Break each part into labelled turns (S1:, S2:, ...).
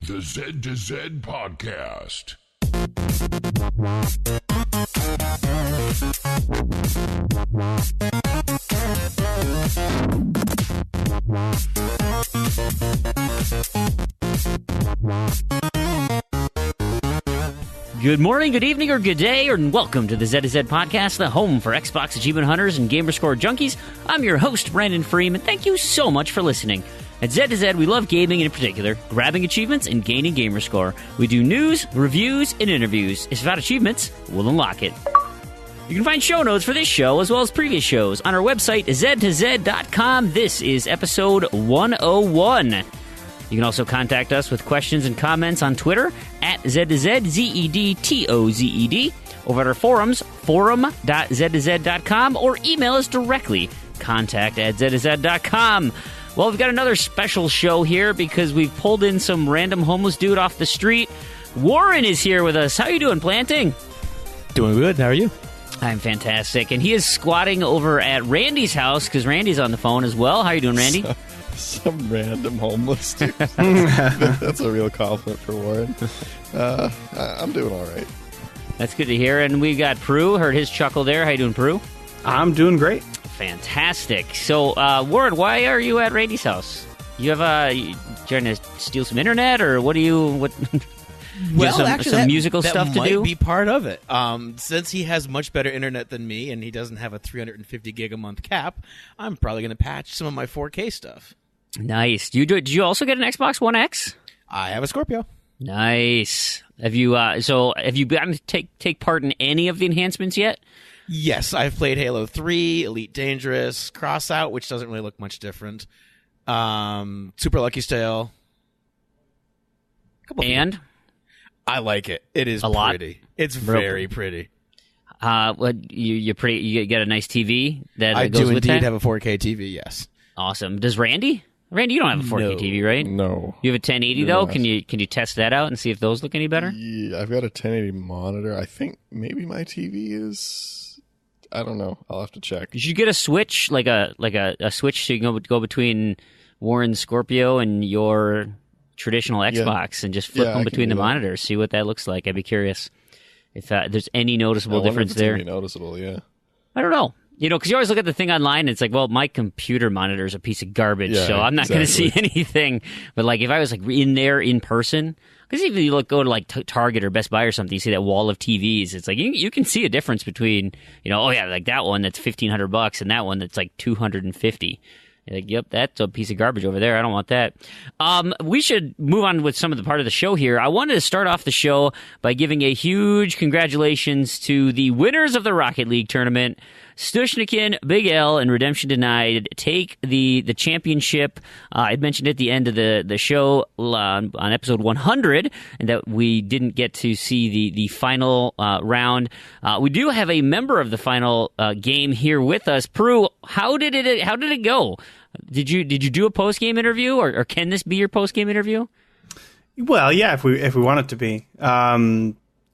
S1: The Z to Z Podcast.
S2: Good morning, good evening, or good day, and welcome to the Z to Z Podcast, the home for Xbox achievement hunters and gamerscore junkies. I'm your host, Brandon Freeman. Thank you so much for listening. At Z to Z, we love gaming, and in particular, grabbing achievements and gaining gamerscore. We do news, reviews, and interviews. It's about achievements, we'll unlock it. You can find show notes for this show, as well as previous shows, on our website, z2z.com. This is episode 101. You can also contact us with questions and comments on Twitter, at Z2Z, Z-E-D-T-O-Z-E-D, over at our forums, forum.z2z.com, or email us directly, contact@z2z.com. Well, we've got another special show here because we've pulled in some random homeless dude off the street. Warren is here with us. How are you doing, Planting?
S3: Doing good. How are you?
S2: I'm fantastic. And he is squatting over at Randy's house because Randy's on the phone as well. How are you doing, Randy?
S3: Some random homeless dude. That's a real compliment for Warren. I'm doing all right.
S2: That's good to hear. And we got Prue. Heard his chuckle there. How you doing, Prue?
S4: I'm doing great.
S2: Fantastic. So, Warren, why are you at Randy's house? You trying to steal some internet, or what?
S5: Well,
S2: some,
S5: actually,
S2: some musical stuff to do?
S5: That might be part of it. Since he has much better internet than me, and he doesn't have a 350 gig a month cap, I'm probably going to patch some of my 4K stuff.
S2: Nice. Did you also get an Xbox One X?
S5: I have a Scorpio.
S2: Nice. Have you gotten to take part in any of the enhancements yet?
S5: Yes, I've played Halo 3, Elite Dangerous, Crossout, which doesn't really look much different. Super Lucky's Tale.
S2: And
S5: I like it. It is
S2: a lot.
S5: Pretty. It's very pretty.
S2: You get a nice TV that
S5: I
S2: goes
S5: do
S2: with
S5: indeed
S2: that?
S5: have a 4K TV. Yes.
S2: Awesome. Does Randy? Randy, you don't have a 4K TV, right?
S3: No.
S2: You have a 1080 though. Can you test that out and see if those look any better?
S3: Yeah, I've got a 1080 monitor. I think maybe my TV is. I don't know. I'll have to check.
S2: You should get a switch, like a switch, so you can go between Warren's Scorpio and your traditional Xbox, and just flip them between the monitors. See what that looks like. I'd be curious if there's any noticeable difference there.
S3: Noticeable, yeah.
S2: I don't know. Because you always look at the thing online, and it's like, well, my computer monitor is a piece of garbage, so I'm not going to see anything. But like, if I was like in there in person, because even if you go to like Target or Best Buy or something, you see that wall of TVs. It's like you can see a difference between, like that one that's $1,500 and that one that's like $250. You're like, yep, that's a piece of garbage over there. I don't want that. We should move on with some of the part of the show here. I wanted to start off the show by giving a huge congratulations to the winners of the Rocket League tournament. Stushnikin, Big L, and Redemption Denied take the championship. I mentioned at the end of the show on episode 100 and that we didn't get to see the final round. We do have a member of the final game here with us. Prue, how did it go? Did you do a post game interview, or can this be your post game interview?
S4: Well, yeah, if we want it to be.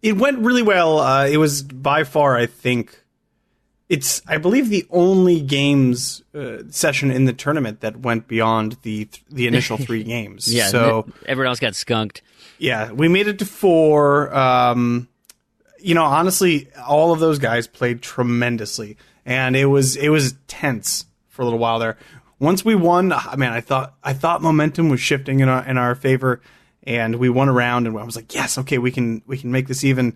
S4: It went really well. It was by far, I think. I believe, the only games session in the tournament that went beyond the initial 3 games.
S2: Yeah,
S4: so
S2: everyone else got skunked.
S4: Yeah, we made it to 4. Honestly, all of those guys played tremendously, and it was tense for a little while there. Once we won, I thought momentum was shifting in our favor, and we won a round, and I was like, yes, okay, we can make this even.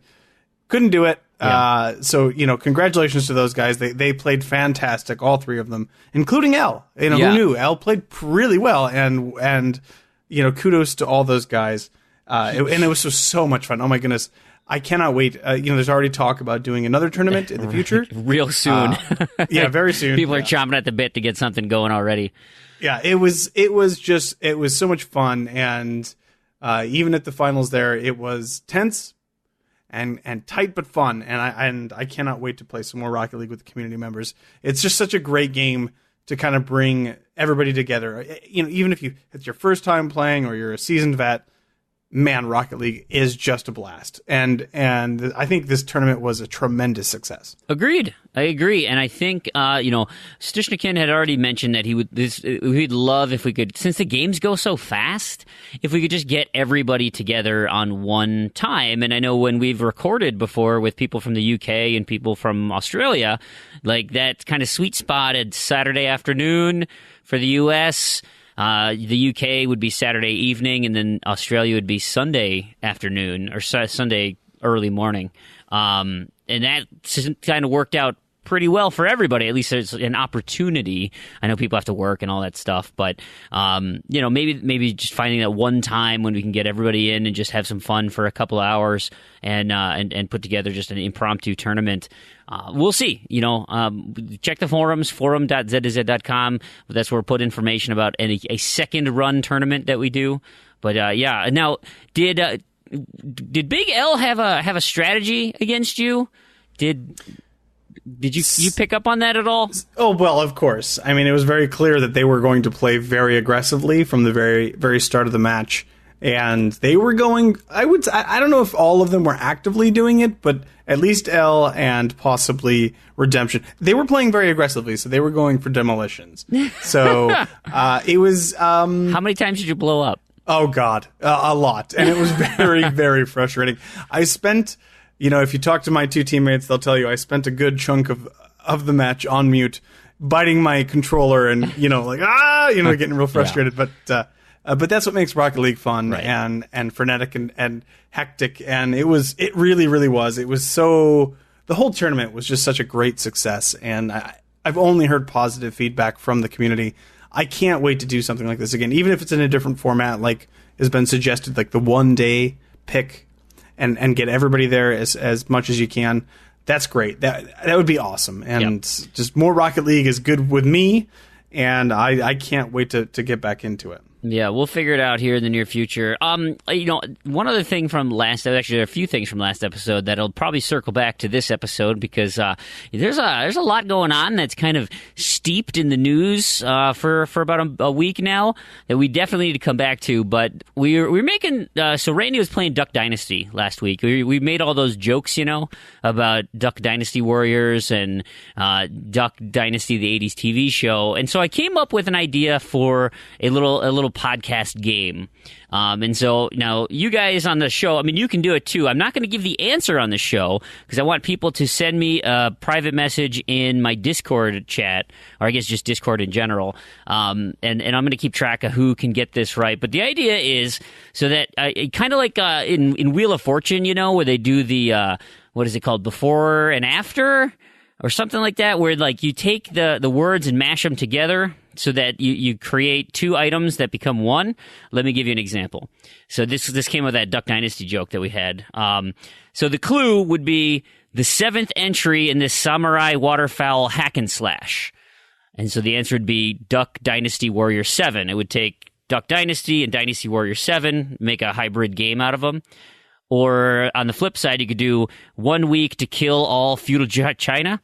S4: Couldn't do it. Yeah. So congratulations to those guys. They played fantastic, all 3 of them, including L. Who knew? L played really well, and kudos to all those guys. And it was so much fun. Oh my goodness, I cannot wait. There's already talk about doing another tournament in the future,
S2: real soon.
S4: Yeah, very soon.
S2: People are chomping at the bit to get something going already.
S4: Yeah, it was so much fun, and even at the finals there, it was tense. And tight but fun, and I cannot wait to play some more Rocket League with the community members. It's just such a great game to kind of bring everybody together. Even if it's your first time playing or you're a seasoned vet, man, Rocket League is just a blast. And I think this tournament was a tremendous success.
S2: Agreed. I agree. And I think, Stushnikin had already mentioned that we'd love if we could, since the games go so fast, if we could just get everybody together on one time. And I know when we've recorded before with people from the UK and people from Australia, like that kind of sweet spot at Saturday afternoon for the US. The UK would be Saturday evening, and then Australia would be Sunday afternoon or Sunday early morning. And that kind of worked out pretty well for everybody. At least there's an opportunity. I know people have to work and all that stuff, but maybe just finding that one time when we can get everybody in and just have some fun for a couple of hours and put together just an impromptu tournament. We'll see. Check the forums, forum.z2z.com. That's where we put information about a second run tournament that we do. But yeah, now did Big L have a strategy against you? Did you pick up on that at all?
S4: Oh, well, of course. I mean, it was very clear that they were going to play very aggressively from the very, very start of the match. And they were going, I don't know if all of them were actively doing it, but at least L and possibly Redemption. They were playing very aggressively, so they were going for demolitions. So it was...
S2: How many times did you blow up?
S4: Oh, God, a lot. And it was very, very frustrating. I spent... if you talk to my two teammates, they'll tell you I spent a good chunk of the match on mute, biting my controller and, getting real frustrated. Yeah. But that's what makes Rocket League fun, right. and frenetic and hectic. And it really, really was. It was the whole tournament was just such a great success. And I've only heard positive feedback from the community. I can't wait to do something like this again, even if it's in a different format, like has been suggested, like the 1 day pick. And get everybody there as much as you can. That's great. That would be awesome. And just more Rocket League is good with me, and I can't wait to get back into it.
S2: Yeah, we'll figure it out here in the near future. One other thing from actually there are a few things from last episode that'll probably circle back to this episode because there's a lot going on that's kind of steeped in the news for about a week now that we definitely need to come back to. But we're making so Randy was playing Duck Dynasty last week. We made all those jokes, about Duck Dynasty Warriors and Duck Dynasty, the 80s TV show, and so I came up with an idea for a little podcast game. And so now you guys on the show, I mean, you can do it too. I'm not going to give the answer on the show because I want people to send me a private message in my Discord chat, or I guess just Discord in general. And I'm going to keep track of who can get this right. But the idea is so that kind of like in Wheel of Fortune, where they do the, what is it called? Before and after or something like that, where like you take the words and mash them together so that you create two items that become one. Let me give you an example. So this came with that Duck Dynasty joke that we had. So the clue would be the 7th entry in this samurai waterfowl hack and slash. And so the answer would be Duck Dynasty Warrior 7. It would take Duck Dynasty and Dynasty Warrior 7, make a hybrid game out of them. Or on the flip side, you could do 1 week to kill all feudal China.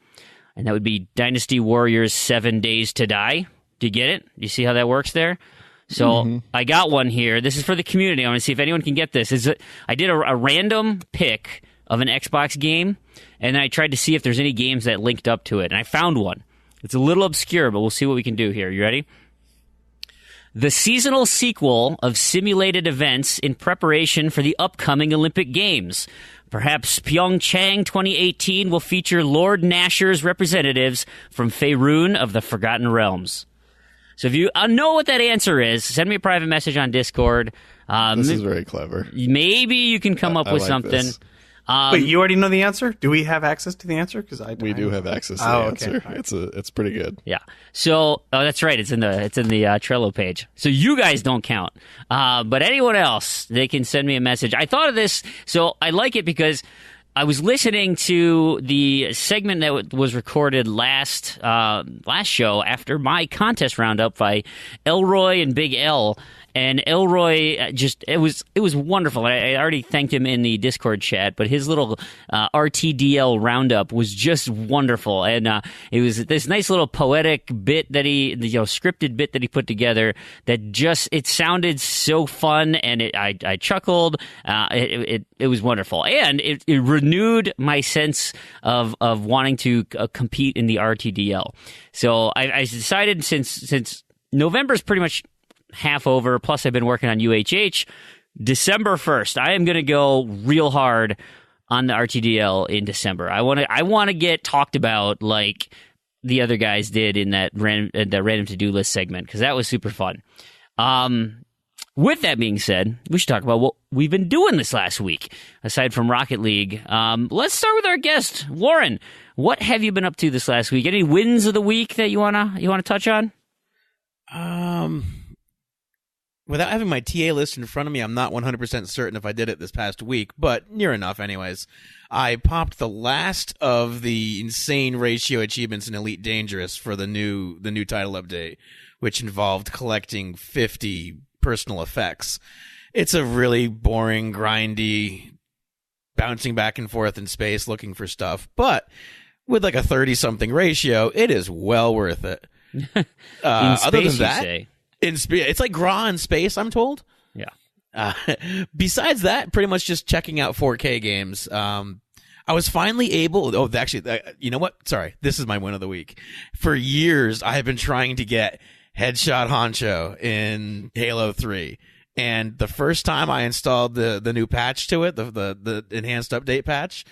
S2: And that would be Dynasty Warriors 7 Days to Die. Do you get it? You see how that works there? So I got one here. This is for the community. I want to see if anyone can get this. I did a random pick of an Xbox game, and then I tried to see if there's any games that linked up to it. And I found one. It's a little obscure, but we'll see what we can do here. You ready? The seasonal sequel of simulated events in preparation for the upcoming Olympic Games. Perhaps Pyeongchang 2018 will feature Lord Nasher's representatives from Faerun of the Forgotten Realms. So if you know what that answer is, send me a private message on Discord.
S3: This is very clever.
S2: Maybe you can come up with something.
S4: Wait, you already know the answer? Do we have access to the answer? Because
S3: we do have access to the answer. Okay. It's pretty good.
S2: Yeah. So that's right. It's in the Trello page. So you guys don't count. But anyone else, they can send me a message. I thought of this, so I like it because I was listening to the segment that was recorded last show after my contest roundup by Elroy and Big L, And Elroy it was wonderful. I already thanked him in the Discord chat, but his little RTDL roundup was just wonderful. And it was this nice little poetic bit that scripted bit that he put together that it sounded so fun, and I chuckled. It was wonderful, and it renewed my sense of wanting to compete in the RTDL. So I decided since November's pretty much half over, plus I've been working on UHH, December 1st, I am going to go real hard on the RTDL in December. I want to get talked about like the other guys did in that random to-do list segment, because that was super fun. With that being said, we should talk about what we've been doing this last week, aside from Rocket League. Let's start with our guest, Warren. What have you been up to this last week? Any wins of the week that you wanna touch on?
S5: Without having my TA list in front of me, I'm not 100% certain if I did it this past week, but near enough anyways. I popped the last of the insane ratio achievements in Elite Dangerous for the new title update, which involved collecting 50 personal effects. It's a really boring, grindy, bouncing back and forth in space looking for stuff, but with like a 30-something ratio, it is well worth it.
S2: In space,
S5: other than that,
S2: you say?
S5: It's like Gra in space, I'm told.
S2: Yeah.
S5: Besides that, pretty much just checking out 4K games. I was finally able. Oh, actually, you know what? Sorry, this is my win of the week. For years, I have been trying to get Headshot Honcho in Halo 3, and the first time I installed the new patch to it, the enhanced update patch,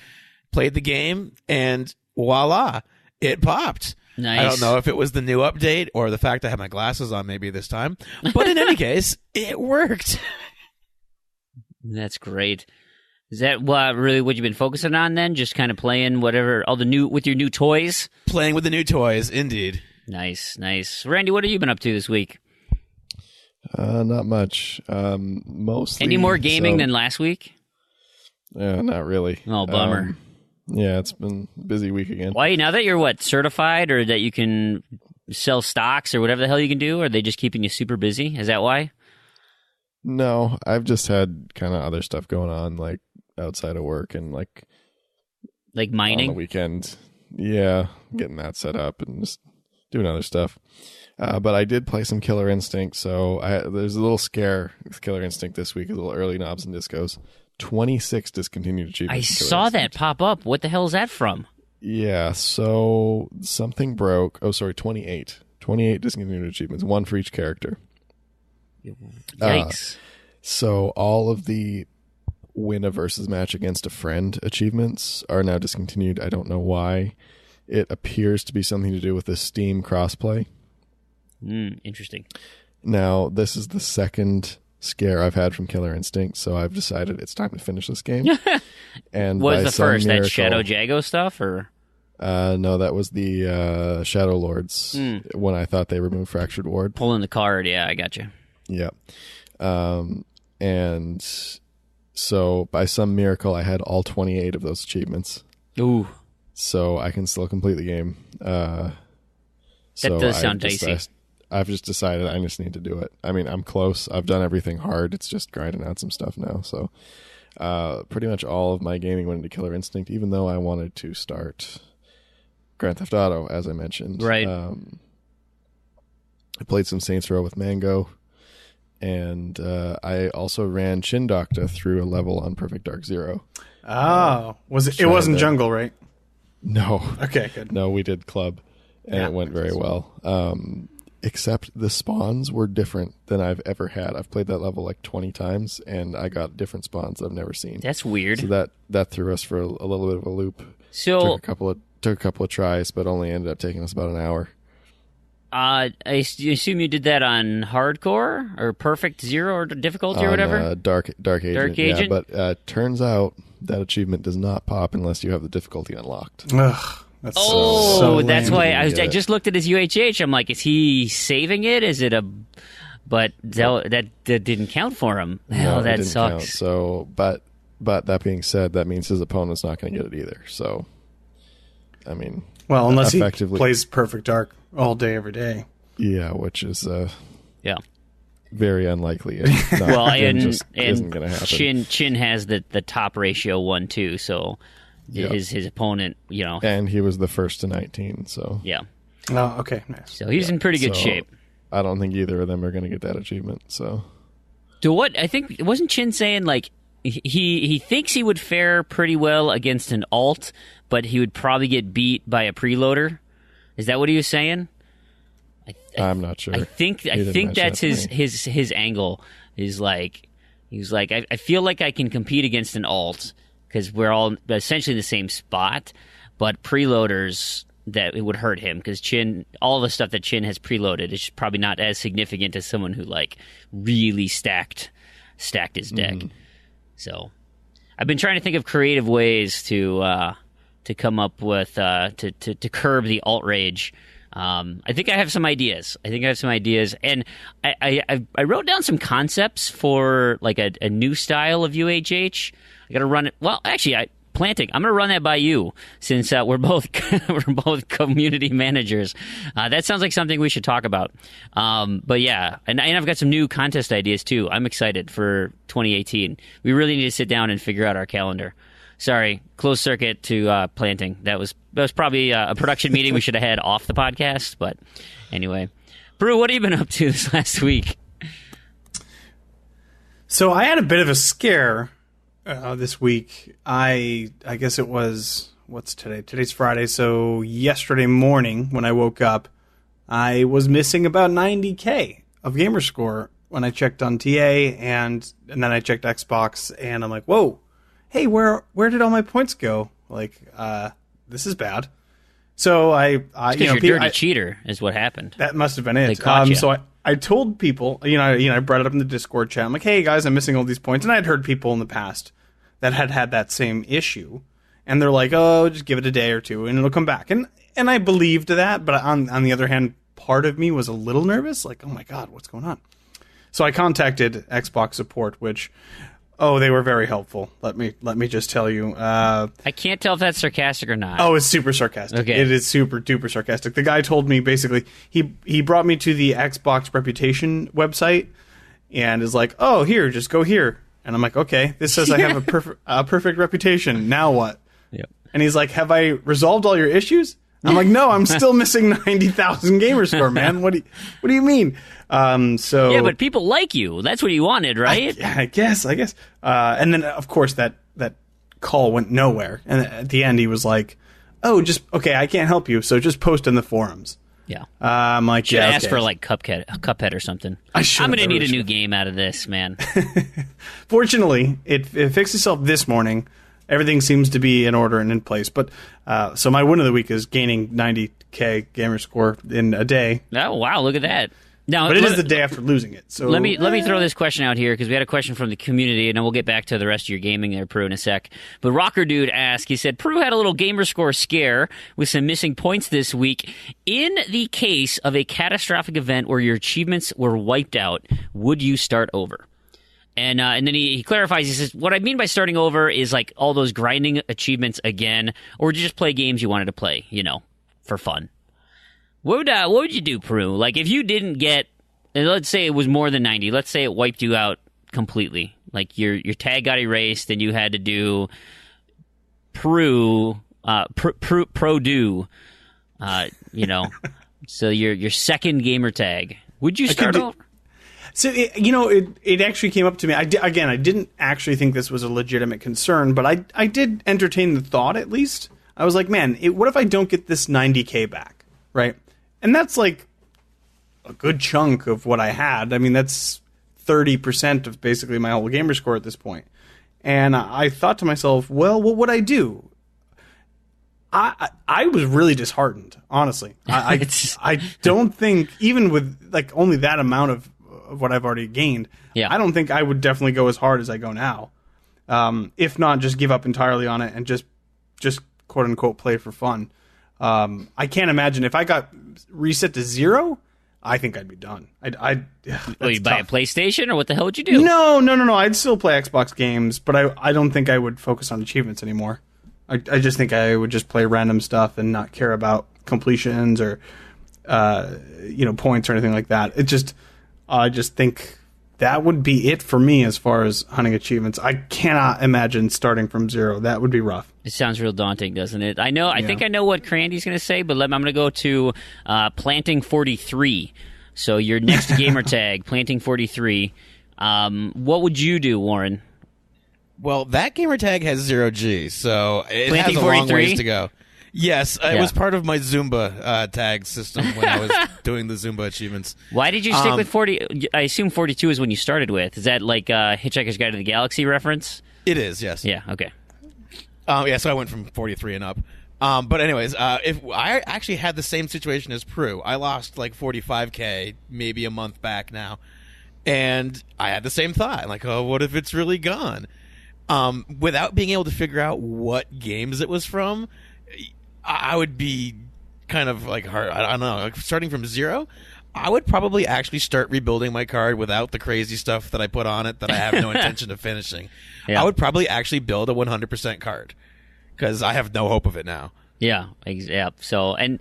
S5: played the game, and voila, it popped.
S2: Nice.
S5: I don't know if it was the new update or the fact I had my glasses on maybe this time, but in any case, it worked.
S2: That's great. Is that really what you've been focusing on then? Just kind of playing with your new toys?
S5: Playing with the new toys, indeed.
S2: Nice. Randy, what have you been up to this week?
S3: Not much. Mostly.
S2: Any more gaming than last week?
S3: Yeah, not really.
S2: Oh, bummer.
S3: Yeah, it's been a busy week again.
S2: Why? Now that you're certified, or that you can sell stocks or whatever the hell you can do, are they just keeping you super busy? Is that why?
S3: No, I've just had kind of other stuff going on, like outside of work and like
S2: mining
S3: on the weekend. Yeah, getting that set up and just doing other stuff. But I did play some Killer Instinct, so there's a little scare with Killer Instinct this week, a little early knobs and discos. 26 discontinued achievements.
S2: I saw that pop up. What the hell is that from?
S3: Yeah, so something broke. Oh, sorry, 28. 28 discontinued achievements, one for each character.
S2: Yikes.
S3: So all of the win a versus match against a friend achievements are now discontinued. I don't know why. It appears to be something to do with the Steam crossplay.
S2: Interesting.
S3: Now, this is the second scare I've had from Killer Instinct, so I've decided it's time to finish this game. And
S2: what was the first? That Shadow Jago stuff, or?
S3: No, that was the Shadow Lords when I thought they removed Fractured Ward.
S2: Pulling the card, yeah, I got you.
S3: Yeah. And so by some miracle, I had all 28 of those achievements.
S2: Ooh.
S3: So I can still complete the game.
S2: That does sound dicey.
S3: I've just decided I just need to do it. I mean, I'm close. I've done everything hard. It's just grinding out some stuff now. So pretty much all of my gaming went into Killer Instinct, even though I wanted to start Grand Theft Auto, as I mentioned.
S2: Right.
S3: I played some Saints Row with Mango, and I also ran Shin Doctor through a level on Perfect Dark Zero.
S4: Oh, it wasn't jungle, right?
S3: No.
S4: Okay, good.
S3: No, we did club, and it went very well. Except the spawns were different than I've ever had. I've played that level like 20 times, and I got different spawns I've never seen.
S2: That's weird.
S3: So that threw us for a little bit of a loop.
S2: So
S3: took a couple of tries, but only ended up taking us about an hour.
S2: I assume you did that on hardcore or perfect zero or difficulty or whatever?
S3: Dark Agent.
S2: Dark Agent?
S3: Yeah, but turns out that achievement does not pop unless you have the difficulty unlocked.
S4: Ugh. That's
S2: that's why I just looked at his UHH. I'm like, is he saving it? Is it a? But that didn't count for him. Hell, that sucks.
S3: Count. So, but that being said, that means his opponent's not going to get it either. So, I mean,
S4: well, unless he plays Perfect Dark all day, every day.
S3: Yeah, which is
S2: yeah.
S3: very unlikely.
S2: And
S3: isn't going to happen.
S2: Chin has the top ratio 1-2, so his opponent,
S3: and he was the first to 19. So
S2: yeah.
S4: Oh, okay, nice.
S2: So he's in pretty good shape.
S3: I don't think either of them are going to get that achievement. So,
S2: I think wasn't Chin saying like he thinks he would fare pretty well against an alt, but he would probably get beat by a preloader. Is that what he was saying?
S3: I'm not sure.
S2: I think that's his angle. Is like he's like I feel like I can compete against an alt because we're all essentially in the same spot, but preloaders that it would hurt him because Chin, all the stuff that Chin has preloaded is probably not as significant as someone who like really stacked his deck. So I've been trying to think of creative ways to come up with to curb the alt rage. I think I have some ideas. And I wrote down some concepts for like a new style of UHH. I got to run it. Well, actually, Planting. I'm going to run that by you since we're both community managers. That sounds like something we should talk about. But yeah, and I've got some new contest ideas too. I'm excited for 2018. We really need to sit down and figure out our calendar. Sorry, closed circuit to Planting. That was probably a production meeting we should have had off the podcast. But anyway, Brew, what have you been up to this last week?
S4: So I had a bit of a scare this week. I guess it was, what's today? Today's Friday. So yesterday morning when I woke up, I was missing about 90K of Gamerscore when I checked on TA and then I checked Xbox and I'm like, whoa, hey, where did all my points go? Like, this is bad. So I
S2: you're a dirty cheater is what happened.
S4: That must have been it.
S2: They caught you.
S4: So I told people, I brought it up in the Discord chat. I'm like, hey guys, I'm missing all these points, and I had heard people in the past that had that same issue, and they're like, oh, just give it a day or two, and it'll come back. And I believed that, but on the other hand, part of me was a little nervous, like, oh my god, what's going on? So I contacted Xbox support, which, they were very helpful. Let me just tell you.
S2: I can't tell if that's sarcastic or not.
S4: Oh, it's super sarcastic.
S2: Okay.
S4: It is super duper sarcastic. The guy told me basically he brought me to the Xbox Reputation website and is like, oh, here, just go here. And I'm like, okay, this says I have a perfect reputation. Now what?
S2: Yep.
S4: And he's like, have I resolved all your issues? I'm like, no, I'm still missing 90,000 Gamerscore, man. What do you mean?
S2: Yeah, but people like you. That's what you wanted, right?
S4: I guess. And then, of course, that call went nowhere. And at the end, he was like, oh, I can't help you, so just post in the forums.
S2: Yeah.
S4: I'm like,
S2: should ask for like Cuphead or something. I'm going to need a new game out of this, man.
S4: Fortunately, it fixed itself this morning. Everything seems to be in order and in place. But so my win of the week is gaining 90K Gamerscore in a day.
S2: Oh, wow, look at that. Now,
S4: but it is the day after losing it. So
S2: let me throw this question out here because we had a question from the community, and then we'll get back to the rest of your gaming there, Prue, in a sec. But Rocker Dude asked, he said, Prue had a little Gamerscore scare with some missing points this week. In the case of a catastrophic event where your achievements were wiped out, would you start over? And then he clarifies, he says, what I mean by starting over is like all those grinding achievements again, or would you just play games you wanted to play, for fun? What would you do, Prue? Like, if you didn't get, let's say it was more than 90, let's say it wiped you out completely. Like, your tag got erased and you had to do Pro do, so your second gamer tag. Would you start over?
S4: So, it actually came up to me. I didn't actually think this was a legitimate concern, but I did entertain the thought, at least. I was like, man, what if I don't get this 90K back, right? And that's like a good chunk of what I had. I mean, that's 30% of basically my whole Gamerscore at this point. And I thought to myself, well, what would I do? I was really disheartened, honestly. I don't think, even with like only that amount of what I've already gained, I don't think I would definitely go as hard as I go now. If not, just give up entirely on it and just quote unquote play for fun. I can't imagine if I got reset to 0, I think I'd be done. You'd
S2: buy a PlayStation, or what the hell would you do?
S4: No. I'd still play Xbox games, but I don't think I would focus on achievements anymore. I just think I would just play random stuff and not care about completions or points or anything like that. I just think that would be it for me as far as hunting achievements. I cannot imagine starting from 0. That would be rough.
S2: It sounds real daunting, doesn't it? I know. I think I know what Crandy's going to say, but I'm going to go to Planting 43. So your next gamer tag, Planting 43. What would you do, Warren?
S5: Well, that gamer tag has 0G, so it
S2: Planting
S5: has a long
S2: 43?
S5: ways to go. Yes, it was part of my Zumba tag system when I was doing the Zumba achievements.
S2: Why did you stick with 40? I assume 42 is when you started with. Is that like Hitchhiker's Guide to the Galaxy reference?
S5: It is, yes.
S2: Yeah, okay.
S5: So I went from 43 and up. But anyways, if I actually had the same situation as Prue. I lost like 45K maybe a month back now. And I had the same thought. Like, oh, what if it's really gone? Without being able to figure out what games it was from, I would be kind of like hard. I don't know. Like starting from 0, I would probably actually start rebuilding my card without the crazy stuff that I put on it that I have no intention of finishing.
S2: Yeah.
S5: I would probably actually build a 100% card because I have no hope of it now.
S2: Yeah. So, and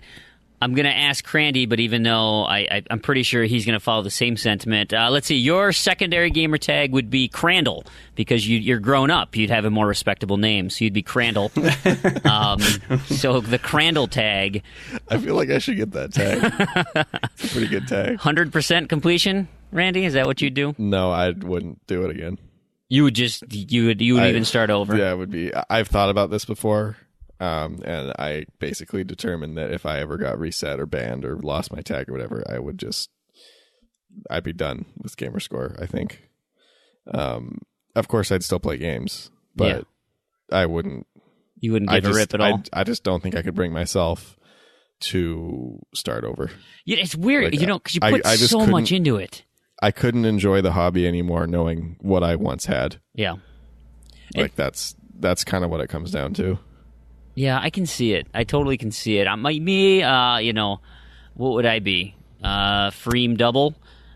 S2: I'm going to ask Crandy, but even though I'm pretty sure he's going to follow the same sentiment, let's see, your secondary gamer tag would be Crandall, because you're grown up. You'd have a more respectable name, so you'd be Crandall. So the Crandall tag.
S3: I feel like I should get that tag. It's a pretty good tag.
S2: 100% completion, Randy? Is that what you'd do?
S3: No, I wouldn't do it again.
S2: You would even start over?
S3: Yeah, it would be. I've thought about this before. And I basically determined that if I ever got reset or banned or lost my tag or whatever, I'd be done with Gamerscore, I think. Of course, I'd still play games, but I wouldn't.
S2: You wouldn't give a rip at all?
S3: I just don't think I could bring myself to start over.
S2: Yeah, it's weird,
S3: Like,
S2: because you put so much into it.
S3: I couldn't enjoy the hobby anymore knowing what I once had.
S2: Yeah.
S3: Like, that's kind of what it comes down to.
S2: Yeah, I can see it. I totally can see it. What would I be? Freem double?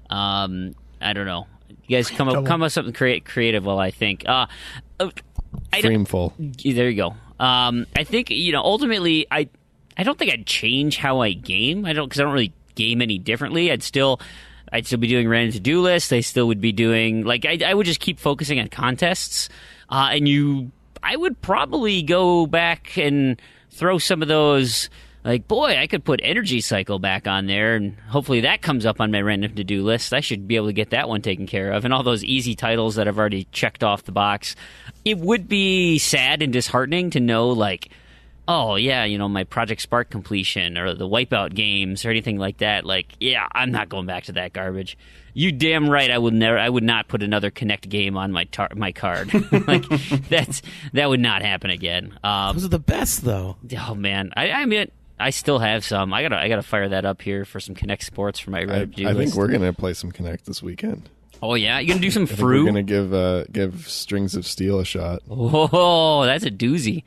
S2: I don't know. You guys come up with something creative while I think.
S3: Freemful.
S2: There you go. I think, ultimately, I don't think I'd change how I game. Because I don't really game any differently. I'd still be doing random to-do lists. I still would be doing, I would just keep focusing on contests. I would probably go back and throw some of those, I could put Energy Cycle back on there, and hopefully that comes up on my random to-do list. I should be able to get that one taken care of, and all those easy titles that I've already checked off the box. It would be sad and disheartening to know, my Project Spark completion or the Wipeout games or anything like that. I'm not going back to that garbage. You damn right. I would not put another Kinect game on my card. That would not happen again.
S5: Those are the best, though.
S2: Oh man, I still have some. I gotta fire that up here for some Kinect Sports for my
S3: I think we're gonna play some Kinect this weekend.
S2: Oh yeah, you gonna do some
S3: We're gonna give Strings of Steel a shot.
S2: Oh, that's a doozy.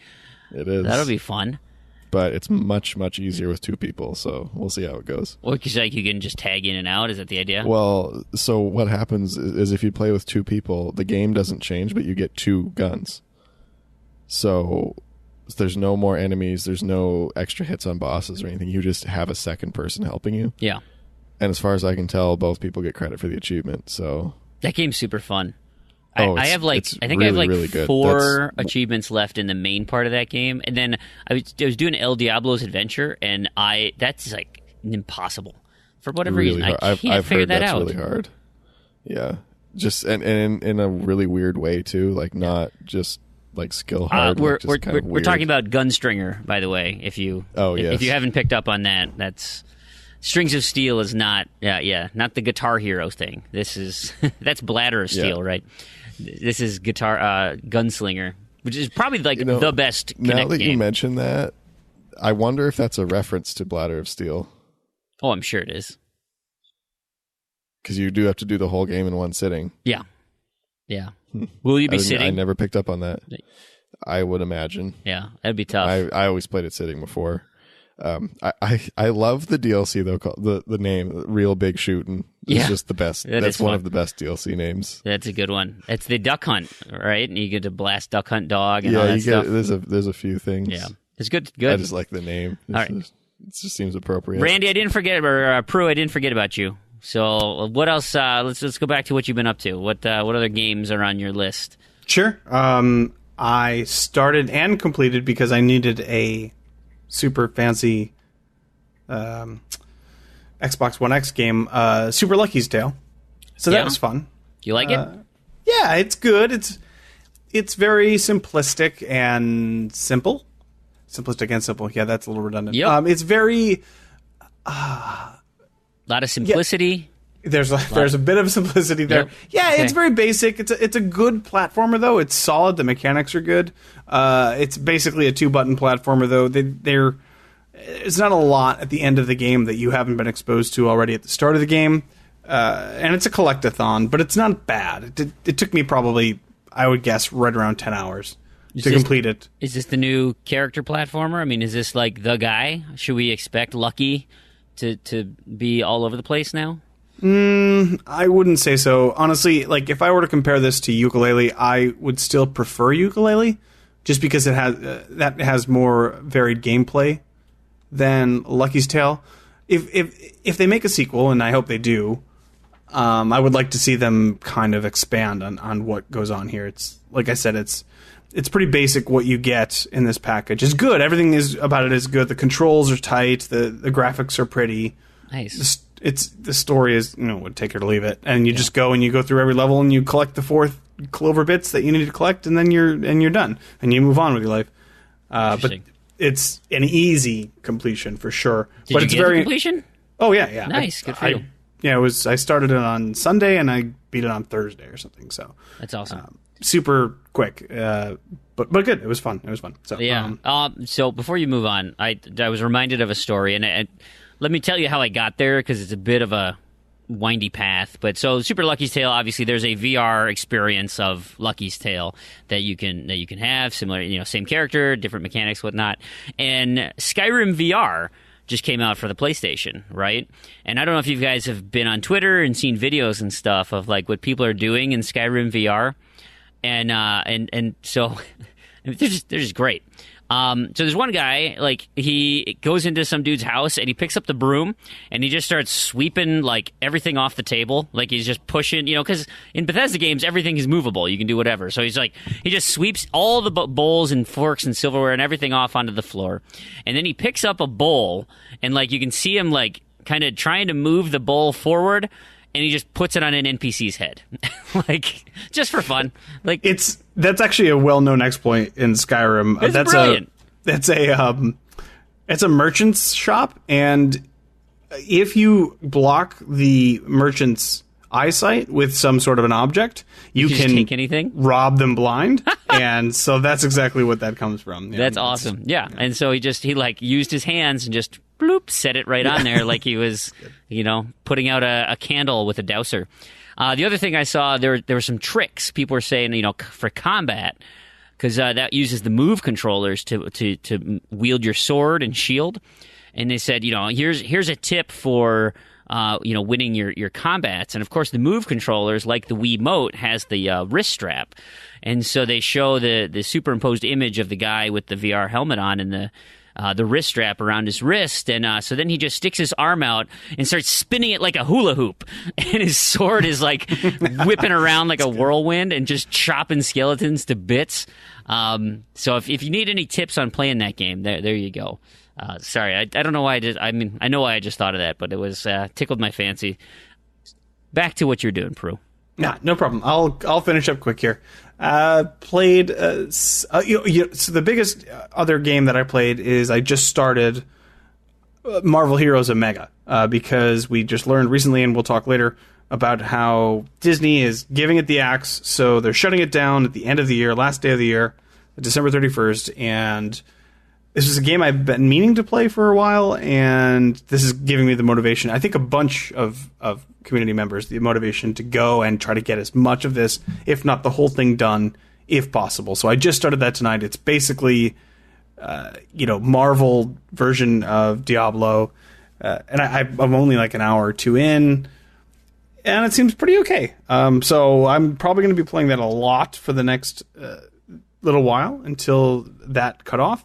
S3: It is.
S2: That'll be fun.
S3: But it's much, much easier with 2 people, so we'll see how it goes.
S2: Well, because you can just tag in and out. Is that the idea?
S3: Well, so what happens is if you play with 2 people, the game doesn't change, but you get 2 guns. So there's no more enemies. There's no extra hits on bosses or anything. You just have a second person helping you.
S2: Yeah.
S3: And as far as I can tell, both people get credit for the achievement. So
S2: that game's super fun.
S3: I
S2: have
S3: really, really good.
S2: 4 achievements left in the main part of that game, and then I was doing El Diablo's Adventure, and that's impossible for whatever reason. I can't
S3: I've
S2: figure
S3: heard
S2: that
S3: that's
S2: out.
S3: Really hard. Yeah, just and in a really weird way too. Not just skill hard.
S2: We're
S3: weird.
S2: talking about Gunstringer, by the way. If you haven't picked up on that, that's. Strings of Steel is not not the Guitar Hero thing. This is that's Bladder of Steel, right? This is Gunslinger, which is probably the best Kinect
S3: now that
S2: game.
S3: You mention that, I wonder if that's a reference to Bladder of Steel.
S2: Oh, I'm sure it is.
S3: Because you do have to do the whole game in one sitting.
S2: Yeah. Will you be sitting?
S3: I never picked up on that. I would imagine.
S2: Yeah, that'd be tough.
S3: I always played it sitting before. I love the DLC though. Called the name Real Big Shootin'. It's just the best. That's one of the best DLC names. That's
S2: a good one. It's the Duck Hunt, right? And you get to blast Duck Hunt Dog and all that stuff.
S3: There's a few things.
S2: Yeah, it's good.
S3: I just like the name. It just seems appropriate.
S2: Randy, I didn't forget, or Prue, I didn't forget about you. So what else? Let's go back to what you've been up to. What other games are on your list?
S4: Sure. I started and completed because I needed a super fancy Xbox One X game, Super Lucky's Tale. So that was fun.
S2: Do you like it?
S4: Yeah, it's good. It's very simplistic and simple. Simplistic and simple. Yeah, that's a little redundant.
S2: Yep.
S4: It's very...
S2: a lot of simplicity.
S4: Yeah. There's a bit of simplicity there.
S2: Yep.
S4: Yeah,
S2: Okay.
S4: It's very basic. It's a good platformer though. It's solid. The mechanics are good. It's basically a 2-button platformer though. There's not a lot at the end of the game that you haven't been exposed to already at the start of the game. And it's a collectathon, but it's not bad. It took me probably, I would guess, right around 10 hours to complete it.
S2: Is this the new character platformer? I mean, is this like the guy? Should we expect Lucky to be all over the place now?
S4: I wouldn't say so. Honestly, like if I were to compare this to Yooka-Laylee, I would still prefer Yooka-Laylee just because it has more varied gameplay than Lucky's Tale. If they make a sequel, and I hope they do, I would like to see them kind of expand on what goes on here. It's like I said, it's pretty basic what you get in this package. It's good. Everything about it is good. The controls are tight. The graphics are pretty.
S2: Nice.
S4: The story is, would take it or leave it. And you just go and you go through every level and you collect the 4 clover bits that you need to collect, and then you're done and you move on with your life. But it's an easy completion for sure.
S2: Did you get the completion?
S4: Oh yeah.
S2: Nice, good for you.
S4: Yeah, I started it on Sunday and I beat it on Thursday or something. So
S2: that's awesome.
S4: Super quick, but good. It was fun. So
S2: yeah. So before you move on, I was reminded of a story, and let me tell you how I got there because it's a bit of a windy path. But so Super Lucky's Tale, obviously, there's a VR experience of Lucky's Tale that you can have similar, same character, different mechanics, whatnot, and Skyrim VR just came out for the PlayStation, right? And I don't know if you guys have been on Twitter and seen videos and stuff of like what people are doing in Skyrim VR, and so they're just great. So there's one guy, like, he goes into some dude's house and he picks up the broom and he just starts sweeping, like, everything off the table. Like, he's just pushing, because in Bethesda games, everything is movable. You can do whatever. So he's like, he just sweeps all the bowls and forks and silverware and everything off onto the floor. And then he picks up a bowl and, like, you can see him, like, kind of trying to move the bowl forward, and he just puts it on an NPC's head. Like, just for fun. Like,
S4: that's actually a well-known exploit in Skyrim.
S2: It's brilliant.
S4: It's a merchant's shop, and if you block the merchant's eyesight with some sort of an object, you can
S2: take anything,
S4: rob them blind. And so that's exactly what that comes from. Yeah,
S2: that's awesome. Yeah. And so he like used his hands and just bloop, set it right on there like he was, putting out a candle with a dowser. The other thing I saw, there were some tricks. People were saying, for combat, because that uses the move controllers to wield your sword and shield. And they said, here's a tip for winning your combats. And of course, the move controllers, like the Wiimote, has the wrist strap. And so they show the superimposed image of the guy with the VR helmet on and the wrist strap around his wrist. And so then he just sticks his arm out and starts spinning it like a hula hoop. And his sword is like whipping around like a whirlwind and just chopping skeletons to bits. So if you need any tips on playing that game, there you go. Sorry, I don't know why I did. I mean, I know why I just thought of that, but it was tickled my fancy. Back to what you're doing, Prue.
S4: Nah, no problem. I'll finish up quick here. Played. So the biggest other game that I played is I just started Marvel Heroes Omega because we just learned recently, and we'll talk later about how Disney is giving it the axe. So they're shutting it down at the end of the year, last day of the year, December 31st, and this is a game I've been meaning to play for a while, and this is giving me the motivation. I think a bunch of community members, the motivation to go and try to get as much of this, if not the whole thing, done, if possible. So I just started that tonight. It's basically, Marvel version of Diablo, and I'm only like an hour or two in, and it seems pretty okay. So I'm probably going to be playing that a lot for the next little while until that cut off.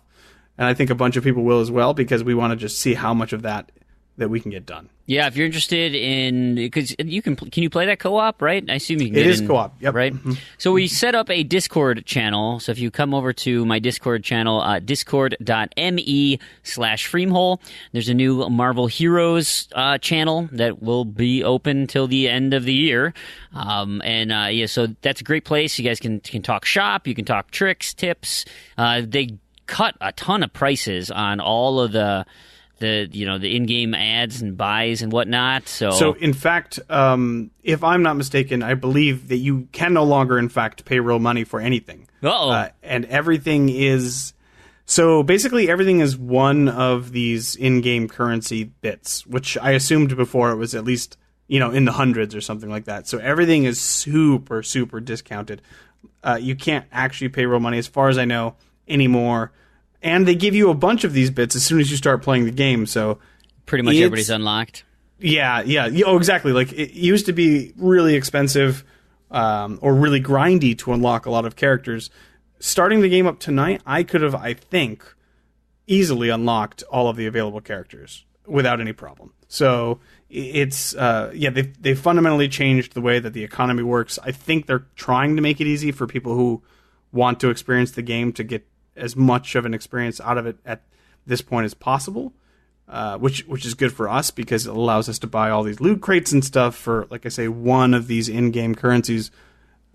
S4: And I think a bunch of people will as well, because we want to just see how much of that that we can get done.
S2: Yeah, if you're interested in, because can you play that co-op, right? I assume you can.
S4: It is co-op, yep.
S2: Right.
S4: Mm-hmm.
S2: So we set up a Discord channel. So if you come over to my Discord channel, discord.me/Freemhole, there's a new Marvel Heroes channel that will be open till the end of the year. So that's a great place. You guys can talk shop. You can talk tricks, tips. They cut a ton of prices on all of the in-game ads and buys and whatnot. So
S4: in fact, if I'm not mistaken, I believe that you can no longer, in fact, pay real money for anything. And everything is... So basically everything is one of these in-game currency bits, which I assumed before it was at least, in the hundreds or something like that. So everything is super, super discounted. You can't actually pay real money, as far as I know, anymore. And they give you a bunch of these bits as soon as you start playing the game. So
S2: pretty much everybody's unlocked.
S4: Yeah. Oh, exactly. Like, it used to be really expensive or really grindy to unlock a lot of characters. Starting the game up tonight, I could have, I think, easily unlocked all of the available characters without any problem. So it's they've fundamentally changed the way that the economy works. I think they're trying to make it easy for people who want to experience the game to get as much of an experience out of it at this point as possible, which is good for us because it allows us to buy all these loot crates and stuff for, like I say, one of these in-game currencies.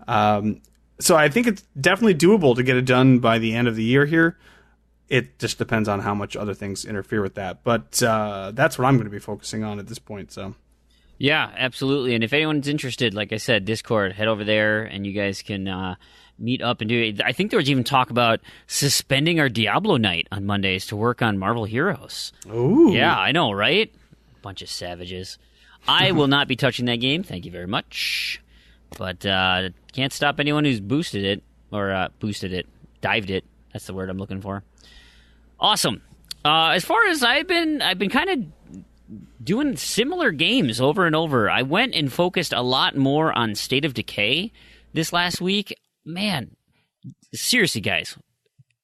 S4: So I think it's definitely doable to get it done by the end of the year here. It just depends on how much other things interfere with that. But that's what I'm going to be focusing on at this point. So.
S2: Yeah, absolutely. And if anyone's interested, like I said, Discord, head over there and you guys can meet up and do it. I think there was even talk about suspending our Diablo night on Mondays to work on Marvel Heroes.
S4: Ooh.
S2: Yeah, I know, right? Bunch of savages. I will not be touching that game. Thank you very much. But can't stop anyone who's boosted it, or dived it. That's the word I'm looking for. Awesome. As far as I've been kind of doing similar games over and over. I went and focused a lot more on State of Decay this last week. Man, seriously, guys,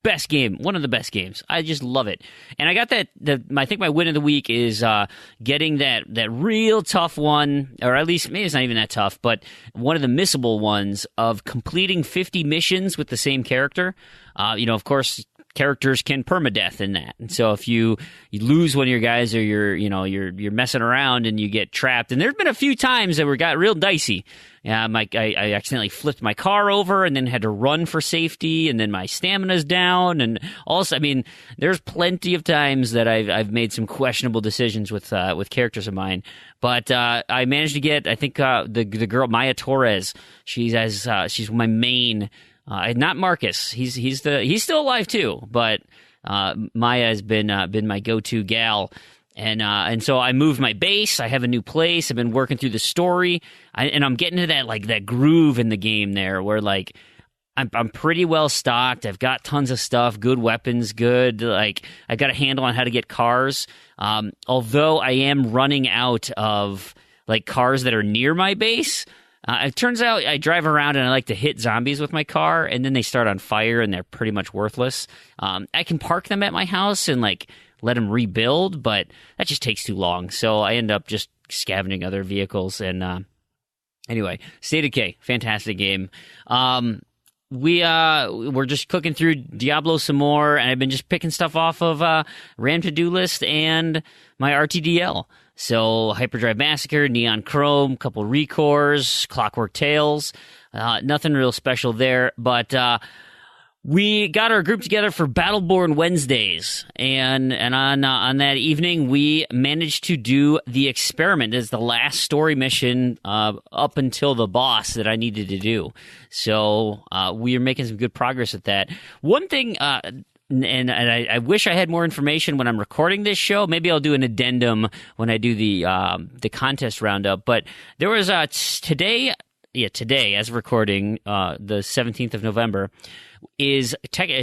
S2: best game, one of the best games. I just love it. And I got I think my win of the week is getting that real tough one, or at least maybe it's not even that tough, but one of the missable ones of completing 50 missions with the same character. Of course, characters can permadeath in that, and so if you lose one of your guys, or you're messing around and you get trapped, and there's been a few times that got real dicey. I accidentally flipped my car over and then had to run for safety, and then my stamina's down, and also, there's plenty of times that I've made some questionable decisions with characters of mine, but I managed to get, I think, the girl Maya Torres. She's my main. Not Marcus. He's still alive too, but Maya has been my go-to gal, and so I moved my base. I have a new place. I've been working through the story, and I'm getting to that groove in the game there, where I'm pretty well stocked. I've got tons of stuff, good weapons, good I got a handle on how to get cars. Although I am running out of cars that are near my base. It turns out I drive around and I like to hit zombies with my car, and then they start on fire and they're pretty much worthless. I can park them at my house and let them rebuild, but that just takes too long. So I end up just scavenging other vehicles. And anyway, State of Decay, fantastic game. We're just clicking through Diablo some more, and I've been just picking stuff off of RAM to-do list and my RTDL. So Hyperdrive Massacre, Neon Chrome, couple Recores, Clockwork Tales, nothing real special there, but we got our group together for Battleborn Wednesdays, and on that evening we managed to do the experiment as the last story mission up until the boss that I needed to do. So we are making some good progress with that. One thing. And I wish I had more information when I'm recording this show. Maybe I'll do an addendum when I do the contest roundup. But there was today as of recording, the 17th of November, is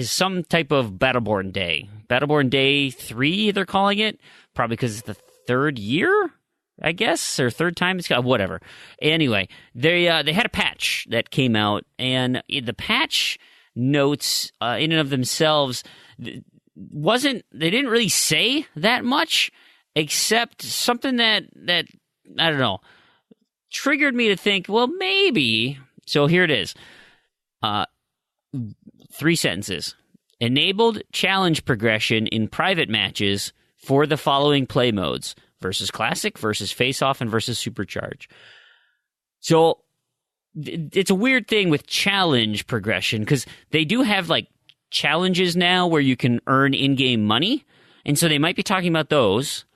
S2: some type of Battleborn Day. Battleborn Day 3, they're calling it, probably because it's the third year, I guess, or third time. It's got whatever. Anyway, they had a patch that came out, and the patch notes in and of themselves they didn't really say that much, except something that I don't know, triggered me to think, well, maybe. So here it is. 3 sentences. Enabled challenge progression in private matches for the following play modes: versus Classic, versus Face-Off, and versus Supercharge. So it's a weird thing with challenge progression, because they do have like challenges now where you can earn in-game money, and so they might be talking about those.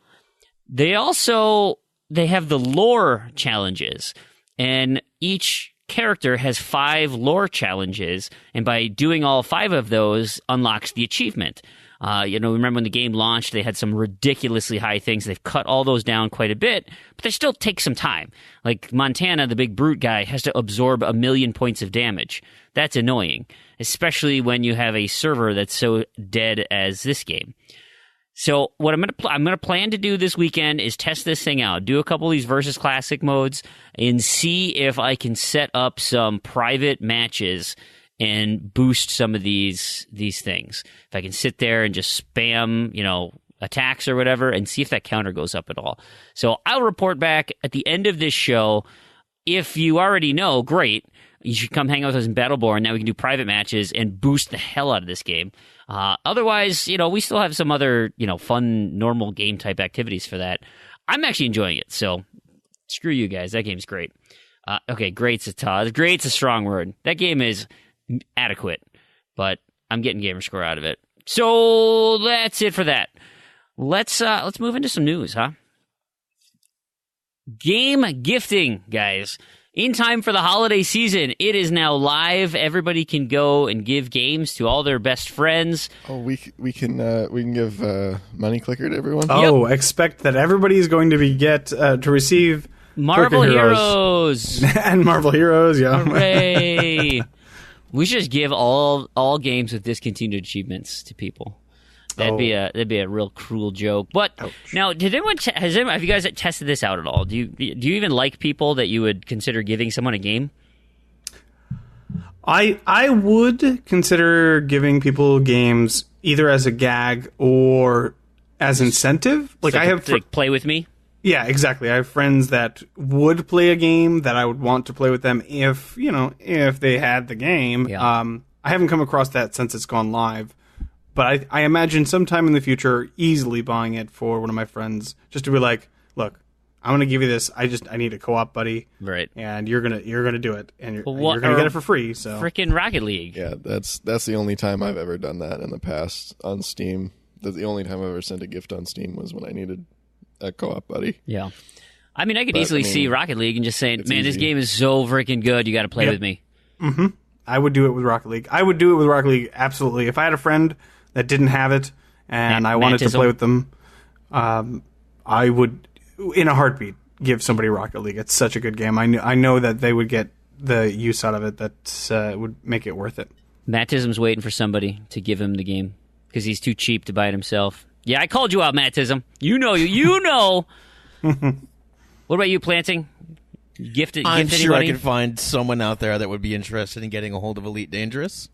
S2: They have the lore challenges, and each character has 5 lore challenges, and by doing all 5 of those unlocks the achievement. Remember when the game launched, they had some ridiculously high things. They've cut all those down quite a bit, but they still take some time. Like Montana, the big brute guy, has to absorb 1 million points of damage. That's annoying, especially when you have a server that's so dead as this game. So what I'm gonna plan to do this weekend is test this thing out, do a couple of these versus Classic modes, and see if I can set up some private matches and boost some of these things. If I can sit there and just spam, attacks or whatever, and see if that counter goes up at all. So I'll report back at the end of this show. If you already know, great. You should come hang out with us in Battleborn. Now we can do private matches and boost the hell out of this game. Otherwise, we still have some other, fun, normal game type activities for that. I'm actually enjoying it, so screw you guys. That game's great. Okay, great's a strong word. That game is adequate, but I'm getting Gamerscore out of it. So that's it for that. Let's move into some news, huh? Game gifting, guys. In time for the holiday season, it is now live. Everybody can go and give games to all their best friends.
S3: Oh, we can give Money Clicker to everyone.
S4: Oh, yep. Expect that everybody is going to receive
S2: Marvel Heroes
S4: and Marvel Heroes. Yeah,
S2: hooray! We should just give all games with discontinued achievements to people. That'd be a real cruel joke. But now, have you guys tested this out at all? Do you even like people that you would consider giving someone a game?
S4: I would consider giving people games either as a gag or as incentive. Like I have
S2: play with me.
S4: Yeah, exactly. I have friends that would play a game that I would want to play with them if they had the game.
S2: Yeah.
S4: I haven't come across that since it's gone live. But I imagine sometime in the future easily buying it for one of my friends just to be like, look, I'm going to give you this. I need a co-op buddy.
S2: Right.
S4: And you're going to do it. And you're going to get it for free. So
S2: freaking Rocket League.
S3: Yeah, that's the only time I've ever done that in the past on Steam. The only time I've ever sent a gift on Steam was when I needed a co-op buddy.
S2: Yeah. I mean, I could easily see Rocket League and just saying, man, this game is so freaking good. You got to play with me.
S4: Mm-hmm. I would do it with Rocket League. Absolutely. If I had a friend that didn't have it, and I wanted to play with them, I would, in a heartbeat, give somebody Rocket League. It's such a good game. I know that they would get the use out of it that would make it worth it.
S2: Mattism's waiting for somebody to give him the game because he's too cheap to buy it himself. Yeah, I called you out, Mattism. You know. What about you, Planting?
S5: I'm sure I could find someone out there that would be interested in getting a hold of Elite Dangerous.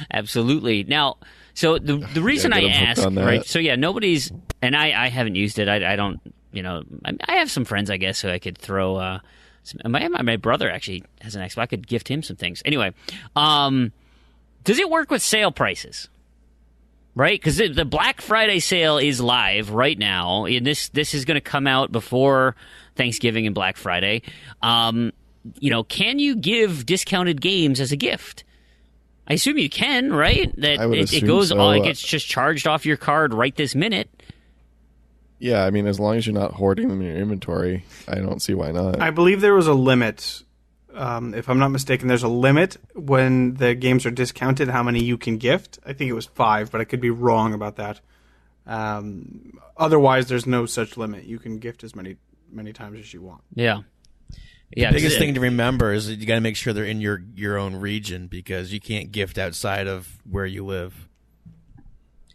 S2: Absolutely. Now, so the reason I ask, right? So yeah, nobody's, and I haven't used it. I don't, I have some friends, I guess, who I could throw. My brother actually has an Xbox. I could gift him some things. Anyway, does it work with sale prices? Right, because the Black Friday sale is live right now. And this is going to come out before Thanksgiving and Black Friday. Can you give discounted games as a gift? I assume you can, right? That it goes so. It gets just charged off your card right this minute.
S3: Yeah, I mean, as long as you're not hoarding them in your inventory, I don't see why not.
S4: I believe there was a limit. If I'm not mistaken, there's a limit when the games are discounted, how many you can gift. I think it was 5, but I could be wrong about that. Otherwise, there's no such limit. You can gift as many times as you want.
S2: Yeah.
S5: The biggest thing to remember is that you got to make sure they're in your own region because you can't gift outside of where you live.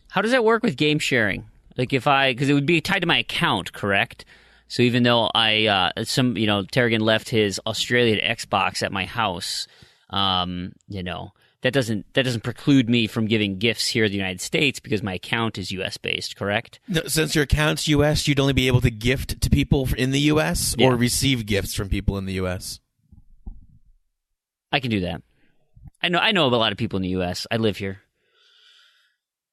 S2: How does that work with game sharing? Like because it would be tied to my account, correct? So even though Terrigan left his Australian Xbox at my house, That doesn't preclude me from giving gifts here in the United States because my account is U.S. based, correct?
S5: No, since your account's U.S., you'd only be able to gift to people in the U.S. or receive gifts from people in the U.S.
S2: I can do that. I know of a lot of people in the U.S. I live here.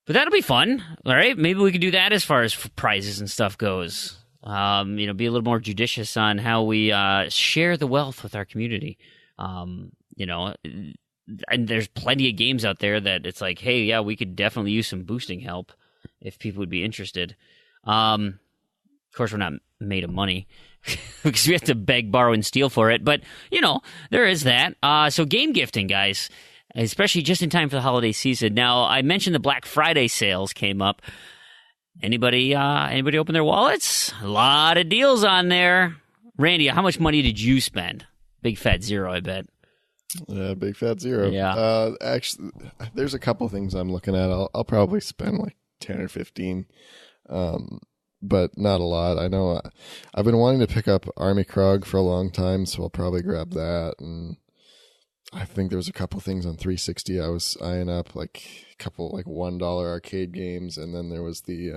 S2: But that'll be fun, all right? Maybe we can do that as far as prizes and stuff goes. Be a little more judicious on how we share the wealth with our community. And there's plenty of games out there that it's like, hey, yeah, we could definitely use some boosting help if people would be interested. Of course, we're not made of money because we have to beg, borrow, and steal for it. But, there is that. So game gifting, guys, especially just in time for the holiday season. Now, I mentioned the Black Friday sales came up. Anybody open their wallets? A lot of deals on there. Randy, how much money did you spend? Big fat zero, I bet.
S3: Yeah, big fat zero.
S2: Yeah.
S3: Actually, there's a couple things I'm looking at. I'll probably spend like 10 or 15, but not a lot. I know I've been wanting to pick up Army Krog for a long time, so I'll probably grab that. And I think there was a couple things on 360 I was eyeing up, like a couple like $1 arcade games, and then there was the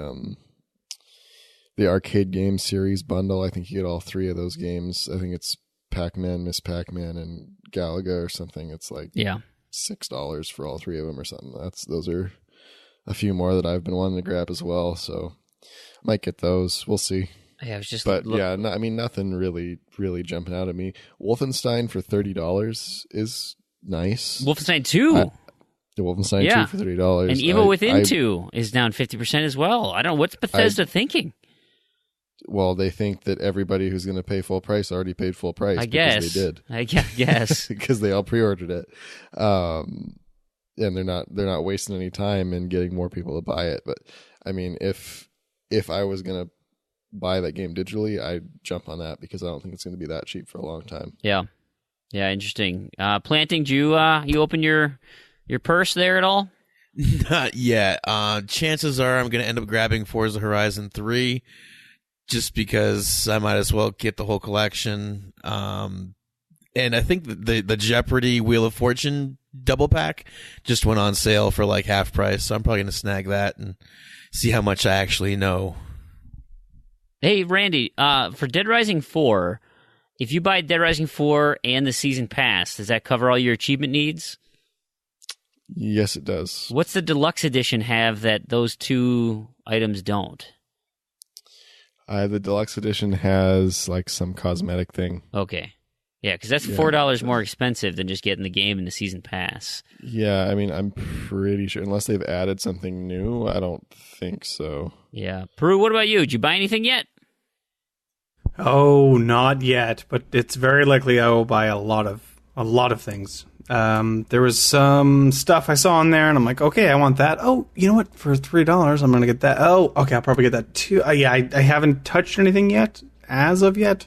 S3: arcade game series bundle. I think you get all three of those games. I think it's Pac-Man, Miss Pac-Man, and Galaga or something. It's like $6 for all three of them or something. Those are a few more that I've been wanting to grab as well. So I might get those. We'll see.
S2: Yeah, I was just
S3: nothing really jumping out at me. Wolfenstein for $30 is nice.
S2: Wolfenstein 2.
S3: Wolfenstein 2 for $30.
S2: And Evil Within 2 is down 50% as well. I don't know. What's Bethesda thinking?
S3: Well, they think that everybody who's going to pay full price already paid full price.
S2: I guess
S3: they did.
S2: I guess
S3: because they all pre-ordered it, and they're not wasting any time in getting more people to buy it. But I mean, if I was going to buy that game digitally, I'd jump on that because I don't think it's going to be that cheap for a long time.
S2: Yeah, interesting. Planting, did you open your purse there at all?
S5: Not yet. Chances are I'm going to end up grabbing Forza Horizon 3. Just because I might as well get the whole collection. And I think the Jeopardy Wheel of Fortune double pack just went on sale for like half price. So I'm probably going to snag that and see how much I actually know.
S2: Hey, Randy, for Dead Rising 4, if you buy Dead Rising 4 and the season pass, does that cover all your achievement needs?
S3: Yes, it does.
S2: What's the deluxe edition have that those two items don't?
S3: The deluxe edition has like some cosmetic thing.
S2: Okay. Yeah, because that's $4 more expensive than just getting the game and the season pass.
S3: Yeah, I mean, I'm pretty sure, unless they've added something new, I don't think so.
S2: Yeah. Peru, what about you? Did you buy anything yet?
S4: Oh, not yet, but it's very likely I will buy a lot of things. There was some stuff I saw on there, and I'm like, okay, I want that. Oh, you know what? For $3, I'm going to get that. Oh, okay, I'll probably get that too. I haven't touched anything yet, as of yet.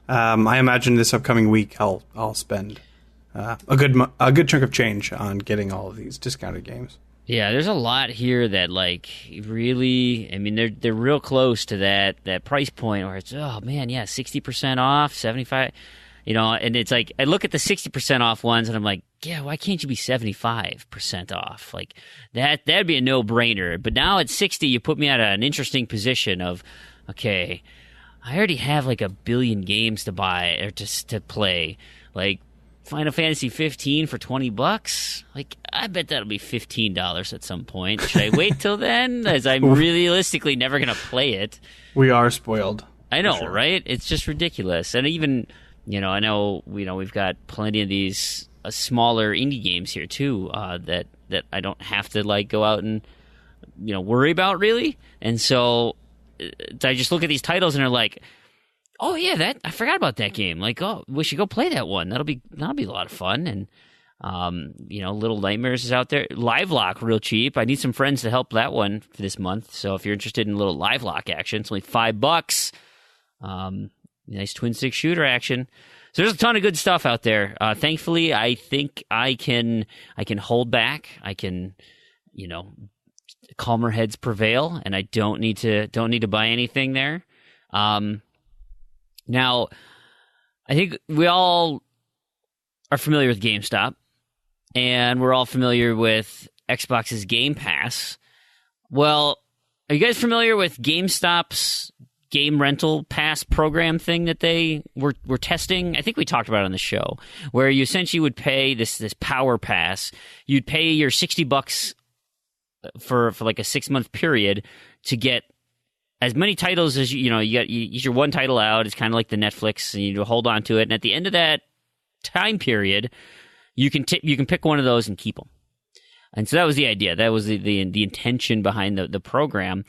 S4: I imagine this upcoming week I'll spend a good chunk of change on getting all of these discounted games.
S2: Yeah, there's a lot here that like really, I mean, they're real close to that price point where it's 60% off, 75%. And it's like, I look at the 60% off ones and I'm like, yeah, why can't you be 75% off? Like that'd be a no-brainer. But now at 60, you put me at an interesting position of, okay, I already have like 1 billion games to buy or to play. Like Final Fantasy 15 for $20. Like, I bet that'll be $15 at some point. Should I wait till then? As I'm realistically never going to play it.
S4: We are spoiled.
S2: I know, sure. Right? It's just ridiculous. And even, I know, we've got plenty of these smaller indie games here too, that I don't have to like go out and, worry about really. And so I just look at these titles and are like, oh yeah, I forgot about that game. Like, oh, we should go play that one. That'll be a lot of fun. And Little Nightmares is out there. Livelock, real cheap. I need some friends to help that one for this month. So if you're interested in a little Livelock action, it's only $5. Nice twin stick shooter action. So there's a ton of good stuff out there. Thankfully, I think I can hold back. I can, calmer heads prevail, and I don't need to buy anything there. Now, I think we all are familiar with GameStop. and we're all familiar with Xbox's Game Pass. Well, are you guys familiar with GameStop's game rental pass program thing that they were testing? I think we talked about it on the show, where you essentially would pay this power pass. You'd pay your $60 for like a 6-month period to get as many titles as you use your one title out. It's kind of like the Netflix, and you hold on to it. And at the end of that time period, you can pick one of those and keep them. And so that was the idea. That was the intention behind the program.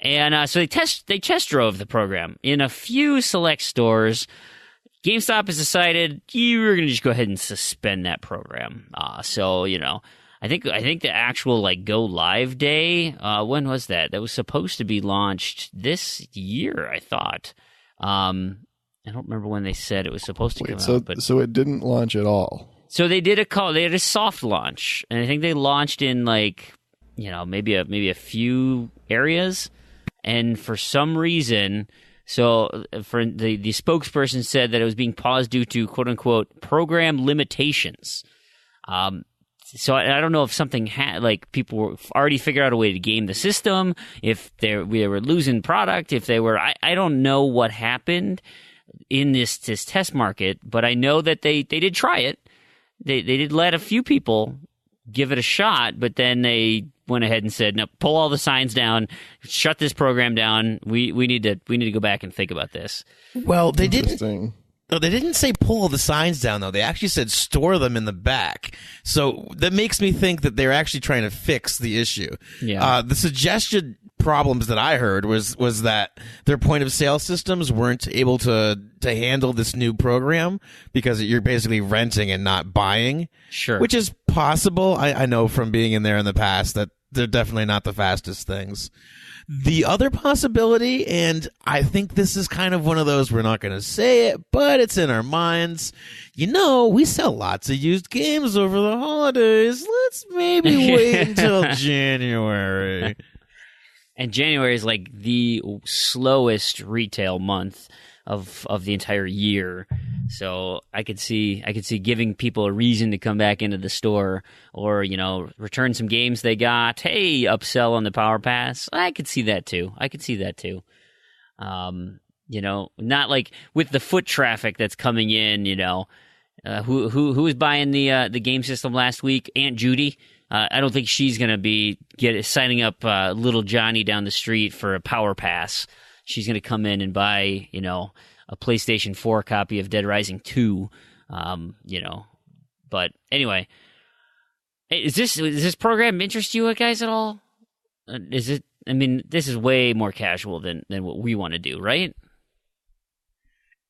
S2: And so they test drove the program in a few select stores. GameStop has decided you're going to just go ahead and suspend that program. So I think the actual go live day. When was that? That was supposed to be launched this year, I thought. I don't remember when they said it was supposed to come out. But
S3: so it didn't launch at all.
S2: So they did a soft launch, and I think they launched in maybe a few areas. And for some reason, for the spokesperson said that it was being paused due to quote unquote program limitations. So I don't know if something people were already figured out a way to game the system, if they were losing product, if they were, I don't know what happened in this test market, but I know that they did try it. They did let a few people give it a shot, but then they went ahead and said, no, pull all the signs down, shut this program down. We need to go back and think about this.
S5: Well, they didn't. No, they didn't say pull the signs down, though. They actually said store them in the back. So that makes me think that they're actually trying to fix the issue.
S2: Yeah.
S5: The suggested problems that I heard was that their point of sale systems weren't able to handle this new program because you're basically renting and not buying.
S2: Sure.
S5: Which is possible. I know from being in there in the past that they're definitely not the fastest things. The other possibility, and I think this is kind of one of those, we're not going to say it, but it's in our minds. We sell lots of used games over the holidays. Let's maybe wait until January.
S2: And January is the slowest retail month of the entire year. So I could see giving people a reason to come back into the store, or return some games they got. Hey, upsell on the Power Pass. I could see that too. Not like with the foot traffic that's coming in. Who was buying the game system last week? Aunt Judy. I don't think she's gonna be signing up little Johnny down the street for a Power Pass. She's gonna come in and buy a PlayStation 4 copy of Dead Rising 2, But anyway, does this program interest you guys at all? Is it? I mean, this is way more casual than what we want to do, right?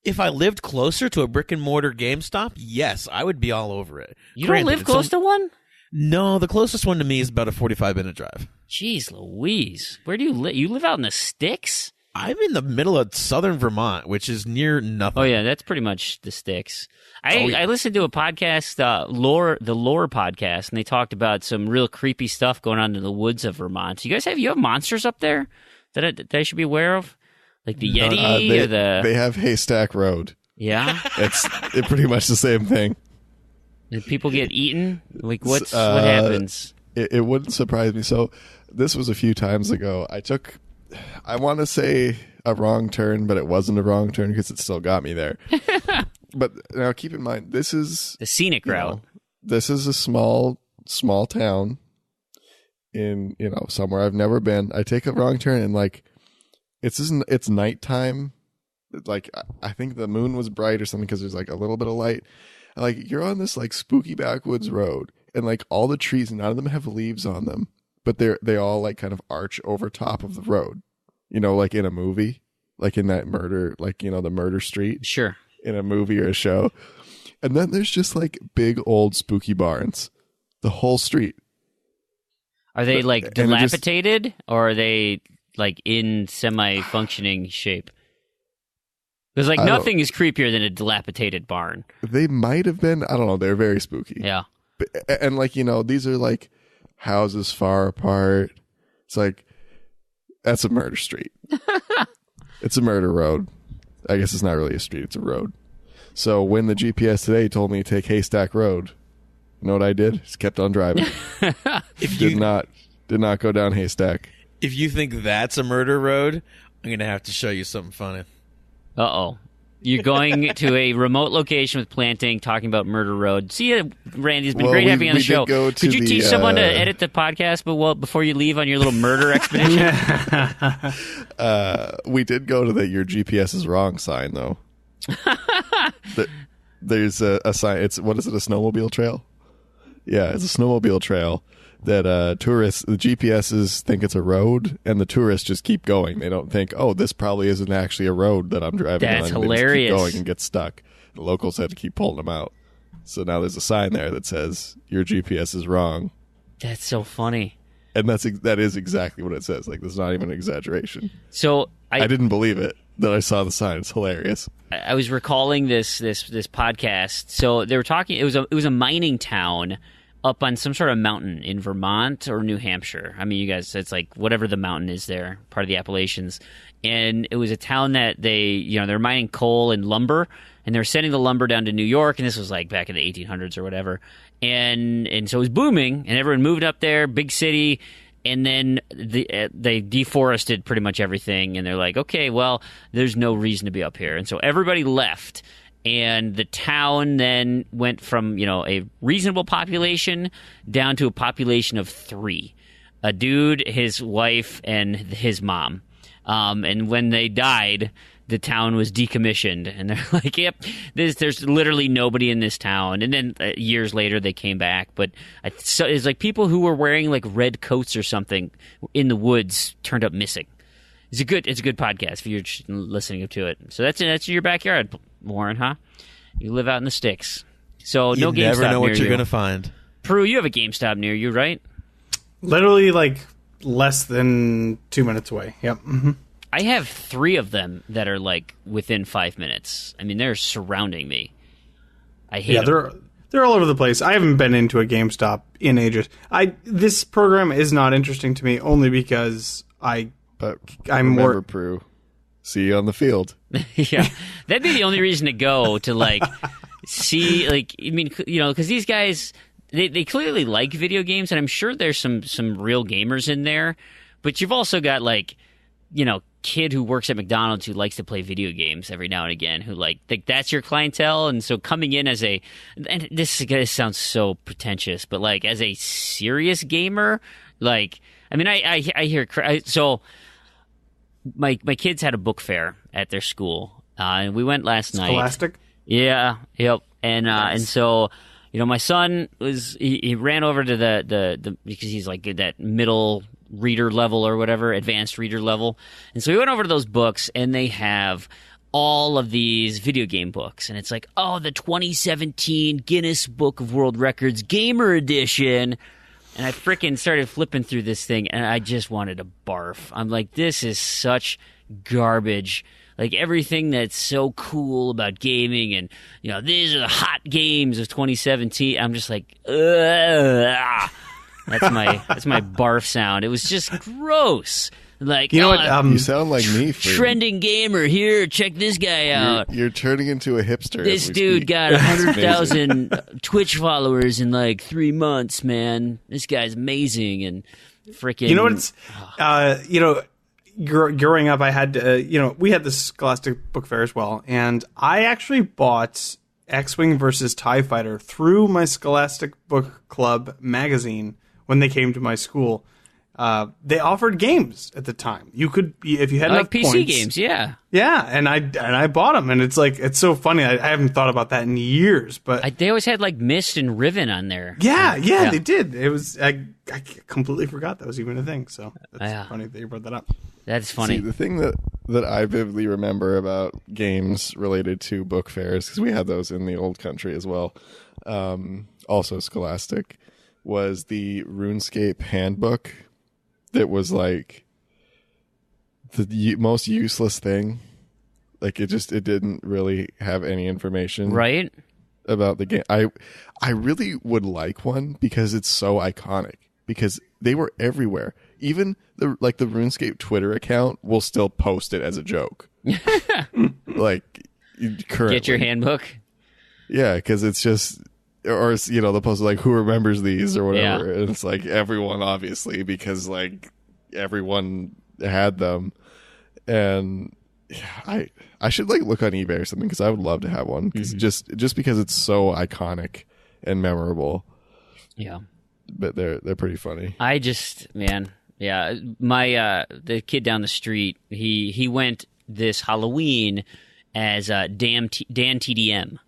S5: If I lived closer to a brick and mortar GameStop, yes, I would be all over it.
S2: You don't live close to one?
S5: No, the closest one to me is about a 45-minute drive.
S2: Jeez Louise. Where do you live? You live out in the sticks?
S5: I'm in the middle of southern Vermont, which is near nothing.
S2: Oh, yeah, that's pretty much the sticks. I listened to a podcast, the Lore podcast, and they talked about some real creepy stuff going on in the woods of Vermont. You have monsters up there that I should be aware of? Like the Yeti or the...
S3: They have Haystack Road.
S2: Yeah?
S3: It's pretty much the same thing.
S2: Did people get eaten? What happens?
S3: It wouldn't surprise me. So this was a few times ago. I want to say a wrong turn, but it wasn't a wrong turn because it still got me there. But now keep in mind, this is...
S2: the scenic route.
S3: This is a small town in, somewhere I've never been. I take a wrong turn and it's nighttime. I think the moon was bright or something because there's a little bit of light. You're on this spooky backwoods road and all the trees, none of them have leaves on them, but they all kind of arch over top of the road, like in a movie, like in that murder, the Murder Street.
S2: Sure.
S3: In a movie or a show. And then there's just big old spooky barns, the whole street.
S2: Are they dilapidated or are they in semi-functioning shape? Because nothing is creepier than a dilapidated barn.
S3: They might have been. I don't know. They're very spooky.
S2: Yeah.
S3: And these are houses far apart. It's that's a murder street. It's a murder road. I guess it's not really a street. It's a road. So when the GPS today told me to take Haystack Road, know what I did? Just kept on driving. Did not go down Haystack.
S5: If you think that's a murder road, I'm going to have to show you something funny.
S2: Uh-oh. You're going to a remote location with Planting, talking about Murder Road. See you, Randy. It's been great having you on the show. Could you teach someone to edit the podcast before you leave on your little murder expedition?
S3: We did go to the "Your GPS is wrong" sign, though. There's a sign. What is it? A snowmobile trail? Yeah, it's a snowmobile trail that tourists, the GPSs think it's a road, and the tourists just keep going. They don't think, oh, this probably isn't actually a road that I'm driving on.
S2: That's
S3: They
S2: hilarious.
S3: just keep going and get stuck. The locals had to keep pulling them out. So now there's a sign there that says, your GPS is wrong.
S2: That's so funny.
S3: And that is exactly what it says. Like, that's not even an exaggeration.
S2: So
S3: I didn't believe it. Then I saw the sign. It's hilarious.
S2: I was recalling this podcast. So they were talking. It was a mining town up on some sort of mountain in Vermont or New Hampshire. I mean, you guys, it's like whatever the mountain is there, part of the Appalachians. And it was a town that they're mining coal and lumber, and they're sending the lumber down to New York. And this was like back in the 1800s or whatever. And so it was booming, and everyone moved up there, big city. And then they deforested pretty much everything, and they're like, okay, well, there's no reason to be up here. And so everybody left, and the town then went from, a reasonable population down to a population of 3. A dude, his wife, and his mom. And when they died, the town was decommissioned, and they're like, yep, there's literally nobody in this town. And then years later they came back, but so it's like people who were wearing like red coats or something in the woods turned up missing. It's a good podcast if you're listening to it. So that's your backyard, Warren, huh? You live out in the sticks. So no GameStop near you.
S5: You never know what you're going to find.
S2: Prue, you have a GameStop near you, right?
S4: Literally like less than 2 minutes away. Yep. Mm-hmm.
S2: I have 3 of them that are like within 5 minutes. I mean, they're surrounding me. I hate them.
S4: They're all over the place. I haven't been into a GameStop in ages. This program is not interesting to me only because I'm more
S3: Prue. See you on the field.
S2: Yeah, that'd be the only reason to go to like see like I mean because these guys they clearly like video games, and I'm sure there's some real gamers in there, but you've also got like kid who works at McDonald's who likes to play video games every now and again, who like that's your clientele. And so coming in as and this sounds so pretentious, but like as a serious gamer, like I mean I hear so my kids had a book fair at their school, and we went last night.
S4: Scholastic?
S2: Yeah, yep. And and so my son was he ran over to the because he's like that middle reader level or whatever, advanced reader level. And so we went over to those books, and they have all of these video game books. And it's like, oh, the 2017 Guinness Book of World Records Gamer Edition. And I freaking started flipping through this thing, and I just wanted to barf. I'm like, this is such garbage. Like everything that's so cool about gaming, and these are the hot games of 2017. I'm just like, ugh. That's my barf sound. It was just gross. Like,
S4: you know what?
S3: You sound like me.
S2: Trending gamer here. Check this guy out.
S3: You're turning into a hipster.
S2: This dude got 100,000 Twitch followers in like 3 months. Man, this guy's amazing. And freaking,
S4: you know what? Growing up, I had we had the Scholastic Book Fair as well, and I actually bought X-Wing versus TIE Fighter through my Scholastic Book Club magazine. When they came to my school, they offered games at the time. You could, if you had enough
S2: PC
S4: points,
S2: games, yeah,
S4: and I bought them, and it's so funny. I haven't thought about that in years, but
S2: they always had like Myst and Riven on there.
S4: Yeah, they did. It was I completely forgot that was even a thing. So that's funny that you brought that up.
S2: That's funny.
S3: See, the thing that I vividly remember about games related to book fairs, because we had those in the old country as well, also Scholastic, was the RuneScape handbook that was like the most useless thing. Like it didn't really have any information
S2: right
S3: about the game. I really would like one because it's so iconic, because they were everywhere. Even the RuneScape Twitter account will still post it as a joke. Like currently.
S2: Get your handbook.
S3: Yeah, because it's just or they'll post like, who remembers these or whatever.
S2: Yeah.
S3: And it's like everyone, obviously, because like everyone had them. And yeah, I should like look on eBay or something, because I would love to have one, just because it's so iconic and memorable.
S2: Yeah,
S3: but they're pretty funny.
S2: I just, man, yeah, my the kid down the street, he went this Halloween as Dan TDM.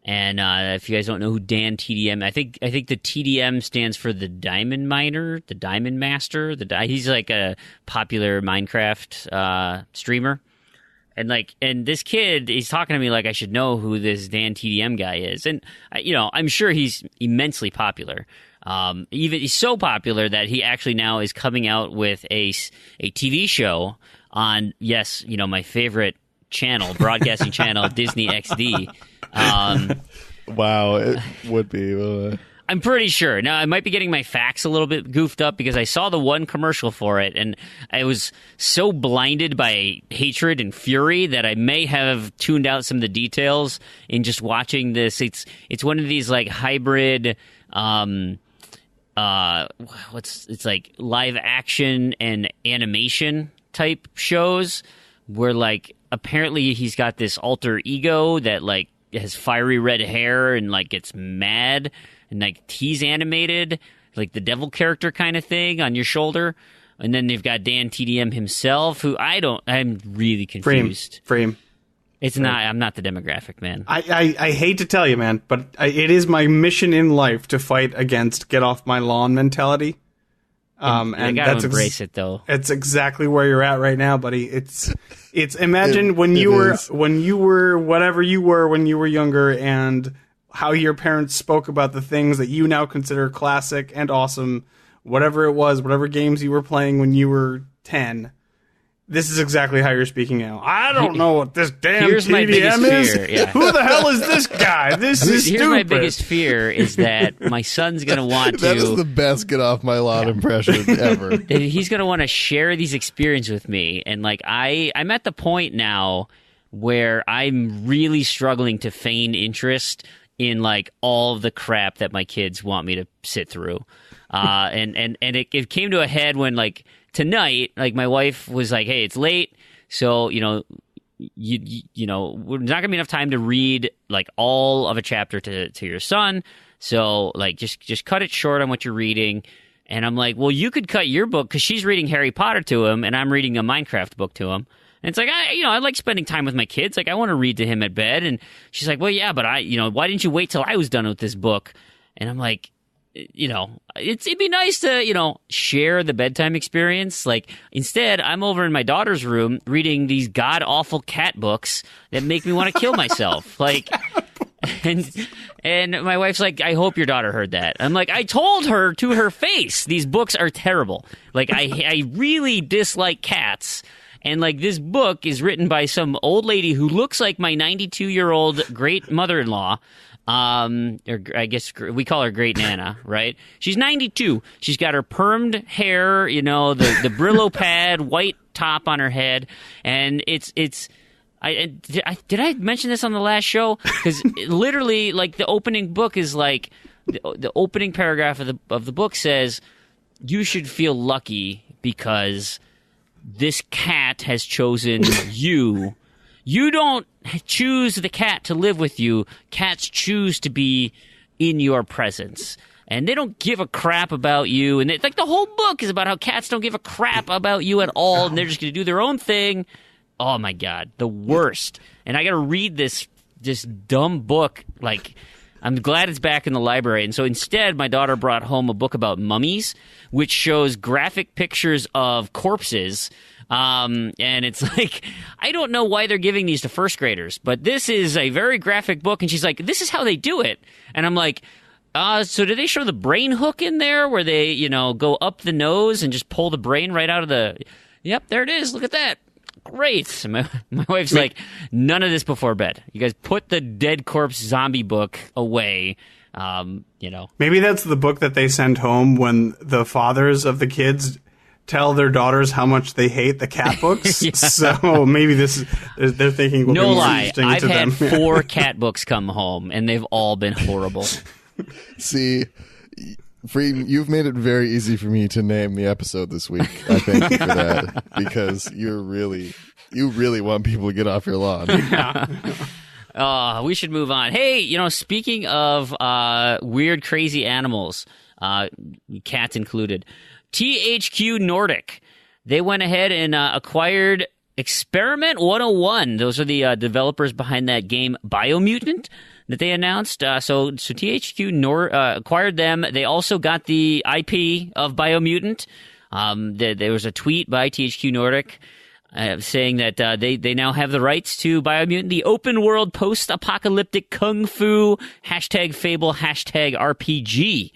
S2: And if you guys don't know who Dan TDM, I think the TDM stands for the Diamond Miner, the Diamond Master. He's like a popular Minecraft streamer, and this kid, he's talking to me like I should know who this Dan TDM guy is, and I'm sure he's immensely popular. Even he's so popular that he actually now is coming out with a TV show on my favorite channel, broadcasting channel, Disney XD.
S3: Wow, it would be.
S2: I'm pretty sure. Now, I might be getting my facts a little bit goofed up, because I saw the one commercial for it, and I was so blinded by hatred and fury that I may have tuned out some of the details in just watching this. It's one of these like hybrid, it's like live action and animation type shows where like apparently he's got this alter ego that like has fiery red hair and like gets mad, and like he's animated like the devil character kind of thing on your shoulder. And then they've got Dan TDM himself, who I'm really confused.
S4: Frame.
S2: It's not. I'm not the demographic, man.
S4: I hate to tell you, man, but it is my mission in life to fight against get off my lawn mentality.
S2: And gotta embrace it, though.
S4: It's exactly where you're at right now, buddy. It's imagine when you were whatever you were when you were younger, and how your parents spoke about the things that you now consider classic and awesome, whatever it was, whatever games you were playing when you were 10. This is exactly how you're speaking now. I don't know what this damn TDM is.
S2: Fear, yeah.
S4: Who the hell is this guy? This is stupid.
S2: Here's my biggest fear is that my son's going to want to...
S3: That is the best get off my lawn impression ever.
S2: He's going to want to share these experiences with me. And like I'm at the point now where I'm really struggling to feign interest in like all of the crap that my kids want me to sit through. And it came to a head when like tonight, like my wife was like, "Hey, it's late, so you know, we're not gonna be enough time to read like all of a chapter to your son. So like, just cut it short on what you're reading." And I'm like, "Well, you could cut your book, because she's reading Harry Potter to him, and I'm reading a Minecraft book to him." And it's like, I like spending time with my kids. Like, I want to read to him at bed. And she's like, "Well, yeah, but why didn't you wait till I was done with this book?" And I'm like, it'd be nice to, share the bedtime experience. Like, instead, I'm over in my daughter's room reading these god-awful cat books that make me want to kill myself. Like, and my wife's like, "I hope your daughter heard that." I'm like, I told her to her face, these books are terrible. Like, I really dislike cats. And, like, this book is written by some old lady who looks like my 92-year-old great mother-in-law. Or I guess we call her Great Nana, right? She's 92. She's got her permed hair, the Brillo pad, white top on her head, and did I mention this on the last show? Because literally, like, the opening book is like the opening paragraph of the book says, "You should feel lucky because this cat has chosen you." You don't choose the cat to live with you. Cats choose to be in your presence. And they don't give a crap about you. And the whole book is about how cats don't give a crap about you at all. And they're just going to do their own thing. Oh, my God. The worst. And I got to read this dumb book. Like, I'm glad it's back in the library. And so instead, my daughter brought home a book about mummies, which shows graphic pictures of corpses. And it's like, I don't know why they're giving these to first graders, but this is a very graphic book. And she's like, "This is how they do it." And I'm like, so do they show the brain hook in there where they, go up the nose and just pull the brain right out of the, yep, there it is. Look at that. Great. My wife's like, "None of this before bed. You guys put the dead corpse zombie book away."
S4: Maybe that's the book that they send home when the fathers of the kids tell their daughters how much they hate the cat books. Yeah. So maybe they're thinking will
S2: no
S4: be more
S2: lie.
S4: interesting
S2: I've
S4: to
S2: had
S4: them.
S2: 4 cat books come home, and they've all been horrible.
S3: See, Free, you've made it very easy for me to name the episode this week. I thank you for that because you really want people to get off your lawn.
S2: We should move on. Hey, speaking of weird, crazy animals, cats included, THQ Nordic, they went ahead and acquired Experiment 101. Those are the developers behind that game Biomutant that they announced. So THQ acquired them. They also got the IP of Biomutant. There was a tweet by THQ Nordic saying that they now have the rights to Biomutant, the open world post-apocalyptic kung fu #Fable #RPG.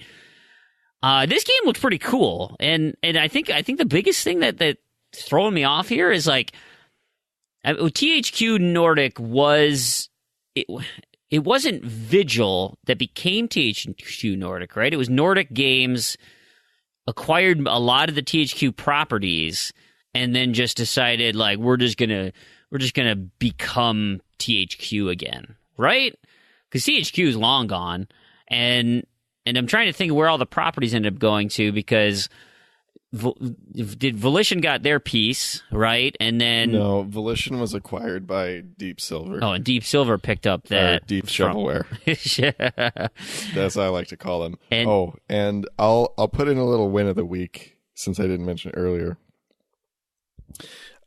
S2: This game looks pretty cool, and I think the biggest thing that's throwing me off here is like THQ Nordic was it wasn't Vigil that became THQ Nordic, right? It was Nordic Games acquired a lot of the THQ properties and then just decided like we're just gonna become THQ again, right? Because THQ is long gone, and I'm trying to think of where all the properties ended up going to because Volition got their piece, right? And then
S3: no, Volition was acquired by Deep Silver.
S2: Oh, and Deep Silver picked up that
S3: Deep Shovelware. That's what I like to call them. And I'll put in a little win of the week since I didn't mention it earlier.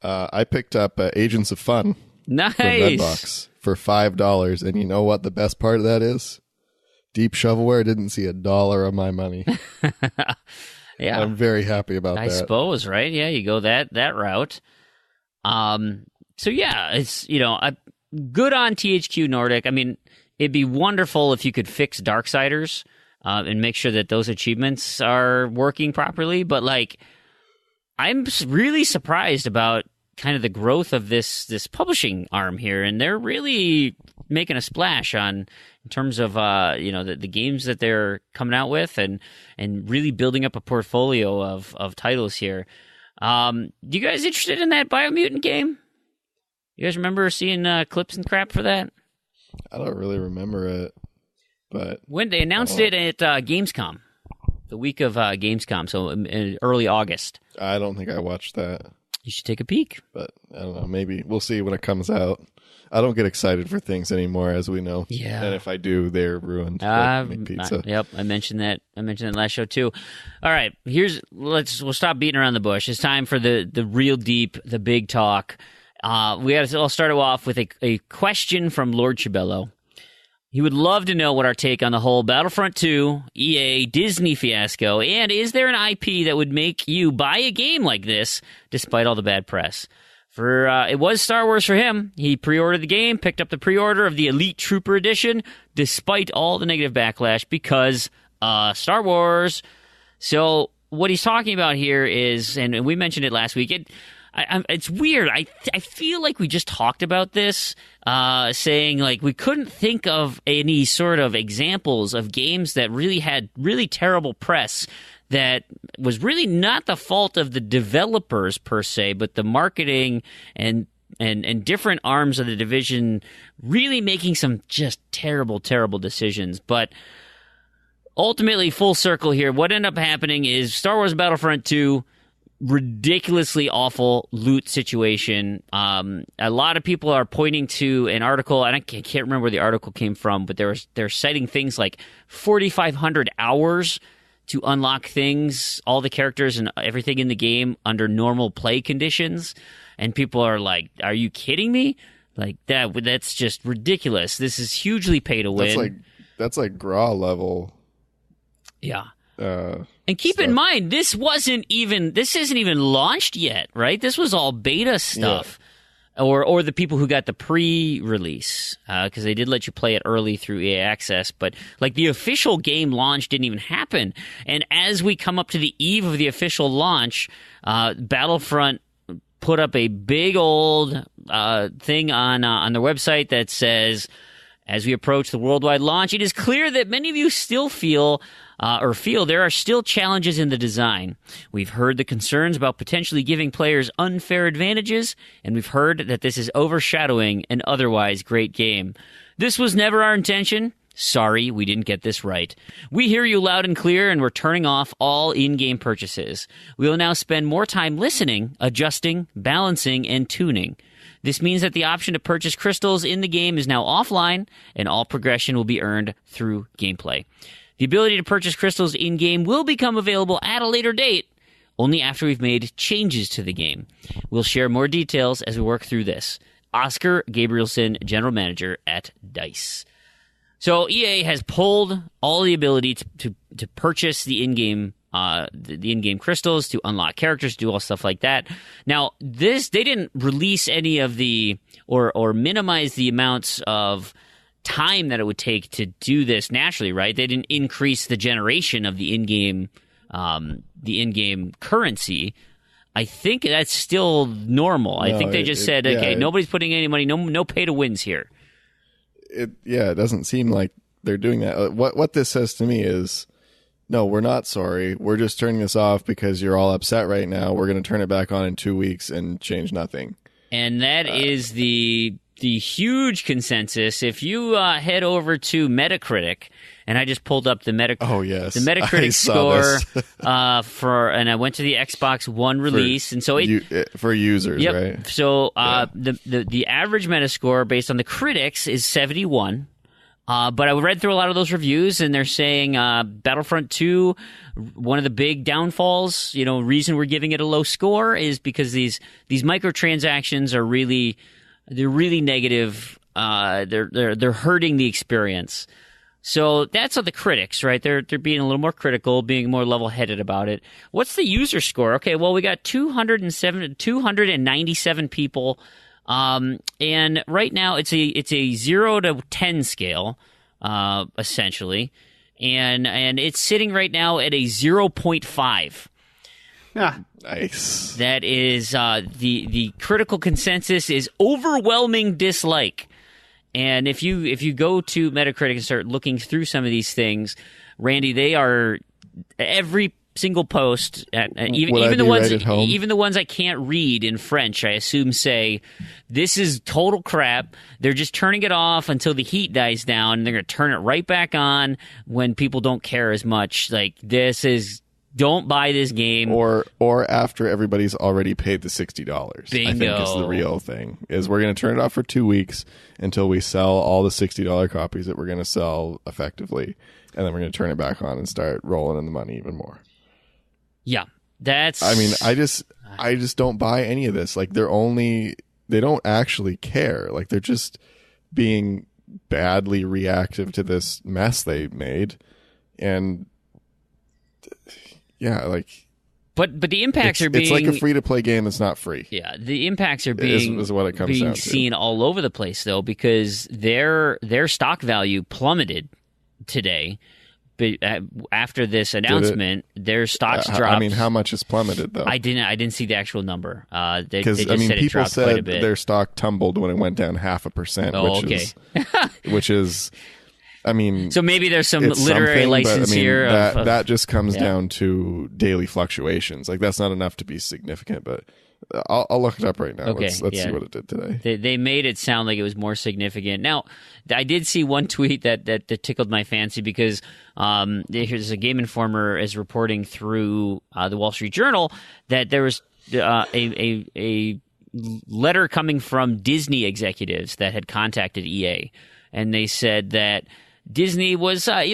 S3: I picked up Agents of Fun from Redbox for $5, and you know what the best part of that is? Deep Shovelware didn't see $1 of my money.
S2: Yeah,
S3: I'm very happy about that.
S2: I suppose, right? Yeah, you go that route. So yeah, it's good on THQ Nordic. I mean, it'd be wonderful if you could fix Darksiders and make sure that those achievements are working properly. But like, I'm really surprised about kind of the growth of this publishing arm here, and they're really making a splash in terms of the games that they're coming out with and really building up a portfolio of titles here. You guys interested in that Biomutant game? You guys remember seeing clips and crap for that?
S3: I don't really remember it, but
S2: when they announced it at Gamescom, the week of Gamescom, so in early August.
S3: I don't think I watched that.
S2: You should take a peek.
S3: But I don't know. Maybe we'll see when it comes out. I don't get excited for things anymore, as we know.
S2: Yeah.
S3: And if I do, they're ruined. Like pizza.
S2: Yep, I mentioned that. Last show too. All right, we'll stop beating around the bush. It's time for the real deep, the big talk. I'll start it off with a question from Lord Chibello. He would love to know what our take on the whole Battlefront 2, EA, Disney fiasco, and is there an IP that would make you buy a game like this despite all the bad press? It was Star Wars for him. He pre-ordered the game, picked up the pre-order of the Elite Trooper Edition, despite all the negative backlash because Star Wars. So what he's talking about here is, and we mentioned it last week, it's weird. I feel like we just talked about this, saying like we couldn't think of any sort of examples of games that really had really terrible press that was really not the fault of the developers per se, but the marketing and different arms of the division really making some just terrible, terrible decisions. But ultimately, full circle here, what ended up happening is Star Wars Battlefront 2, ridiculously awful loot situation. A lot of people are pointing to an article, and I can't remember where the article came from, but they're citing things like 4,500 hours to unlock things, all the characters and everything in the game under normal play conditions. And people are like, are you kidding me? Like that's just ridiculous. This is hugely pay to win.
S3: That's like GRAW level.
S2: Yeah. And keep in mind, this isn't even launched yet, right? This was all beta stuff. Yeah. Or the people who got the pre-release, because they did let you play it early through EA Access, but like the official game launch didn't even happen. And as we come up to the eve of the official launch, Battlefront put up a big old thing on their website that says, as we approach the worldwide launch, it is clear that many of you still feel there are still challenges in the design. We've heard the concerns about potentially giving players unfair advantages, and we've heard that this is overshadowing an otherwise great game. This was never our intention. Sorry, we didn't get this right. We hear you loud and clear, and we're turning off all in-game purchases. We will now spend more time listening, adjusting, balancing, and tuning. This means that the option to purchase crystals in the game is now offline, and all progression will be earned through gameplay. The ability to purchase crystals in-game will become available at a later date, only after we've made changes to the game. We'll share more details as we work through this. Oscar Gabrielson, General Manager at DICE. So EA has pulled all the ability to purchase the in-game crystals, to unlock characters, do all stuff like that. Now, they didn't release any of the or minimize the amounts of time that it would take to do this naturally, right? They didn't increase the generation of the in-game currency. I think that's still normal. I think they just said, okay, nobody's putting any money, no pay to wins here.
S3: It doesn't seem like they're doing that. What this says to me is, no, we're not sorry. We're just turning this off because you're all upset right now. We're going to turn it back on in 2 weeks and change nothing.
S2: And that is the huge consensus. If you head over to Metacritic, and I just pulled up the Metacritic score and I went to the Xbox One release, and so
S3: for users,
S2: yep.
S3: Right?
S2: So the average Metascore based on the critics is 71. But I read through a lot of those reviews, and they're saying Battlefront 2, one of the big downfalls, reason we're giving it a low score is because these microtransactions are really negative. They're hurting the experience. So that's on the critics, right? They're being a little more critical, being more level-headed about it. What's the user score? Okay, well, we got 297 people. And right now it's a 0 to 10 scale, essentially. And it's sitting right now at a 0.5.
S4: Yeah.
S3: Nice.
S2: That is, the critical consensus is overwhelming dislike. And if you go to Metacritic and start looking through some of these things, Randy, they are every single post, even the ones I can't read in French, I assume say this is total crap. They're just turning it off until the heat dies down, and they're going to turn it right back on when people don't care as much. Like, don't buy this game,
S3: or after everybody's already paid the $60.
S2: Bingo.
S3: I think is the real thing. Is we're going to turn it off for 2 weeks until we sell all the $60 copies that we're going to sell effectively, and then we're going to turn it back on and start rolling in the money even more.
S2: Yeah, that's.
S3: I mean, I just don't buy any of this. Like, they don't actually care. Like, they're just being badly reactive to this mess they made, and yeah, like.
S2: But the impacts are being.
S3: It's like a free to play game that's not free.
S2: Yeah, the impacts are being
S3: is what it comes down to.
S2: Seen all over the place though, because their stock value plummeted today. But after this announcement, their stocks dropped.
S3: I mean, how much has plummeted though?
S2: I didn't see the actual number.
S3: Because people said their stock tumbled when it went down 0.5%, which is, I mean,
S2: so maybe there's some literary license here.
S3: That just comes down to daily fluctuations. Like, that's not enough to be significant, but. I'll look it up right now.
S2: Okay,
S3: let's see what it did today.
S2: They made it sound like it was more significant. Now, I did see one tweet that tickled my fancy because there's a Game Informer is reporting through the Wall Street Journal that there was a letter coming from Disney executives that had contacted EA, and they said that Disney was not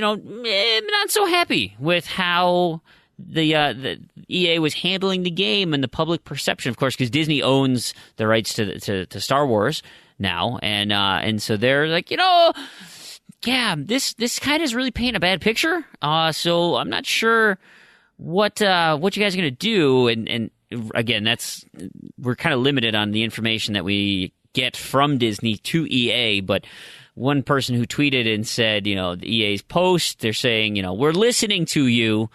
S2: so happy with how the EA was handling the game and the public perception, of course, because Disney owns the rights to Star Wars now, and so they're like, yeah, this kind of is really painting a bad picture. So I'm not sure what you guys are gonna do, and again, we're kind of limited on the information that we get from Disney to EA, but. One person who tweeted and said, the EA's post, they're saying, we're listening to you.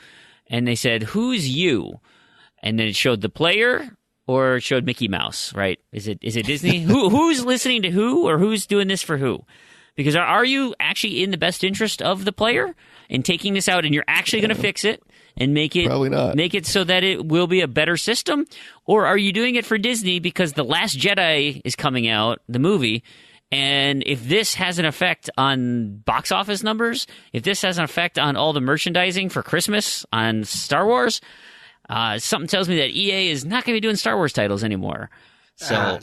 S2: And they said, who's you? And then it showed the player or it showed Mickey Mouse, right? Is it Disney? Who's listening to who, or who's doing this for who? Because are you actually in the best interest of the player in taking this out, and you're actually going to fix it and make it
S3: probably not.
S2: Make it so that it will be a better system? Or are you doing it for Disney because The Last Jedi is coming out, the movie, And if this has an effect on box office numbers, if this has an effect on all the merchandising for Christmas on Star Wars, something tells me that EA is not going to be doing Star Wars titles anymore. So,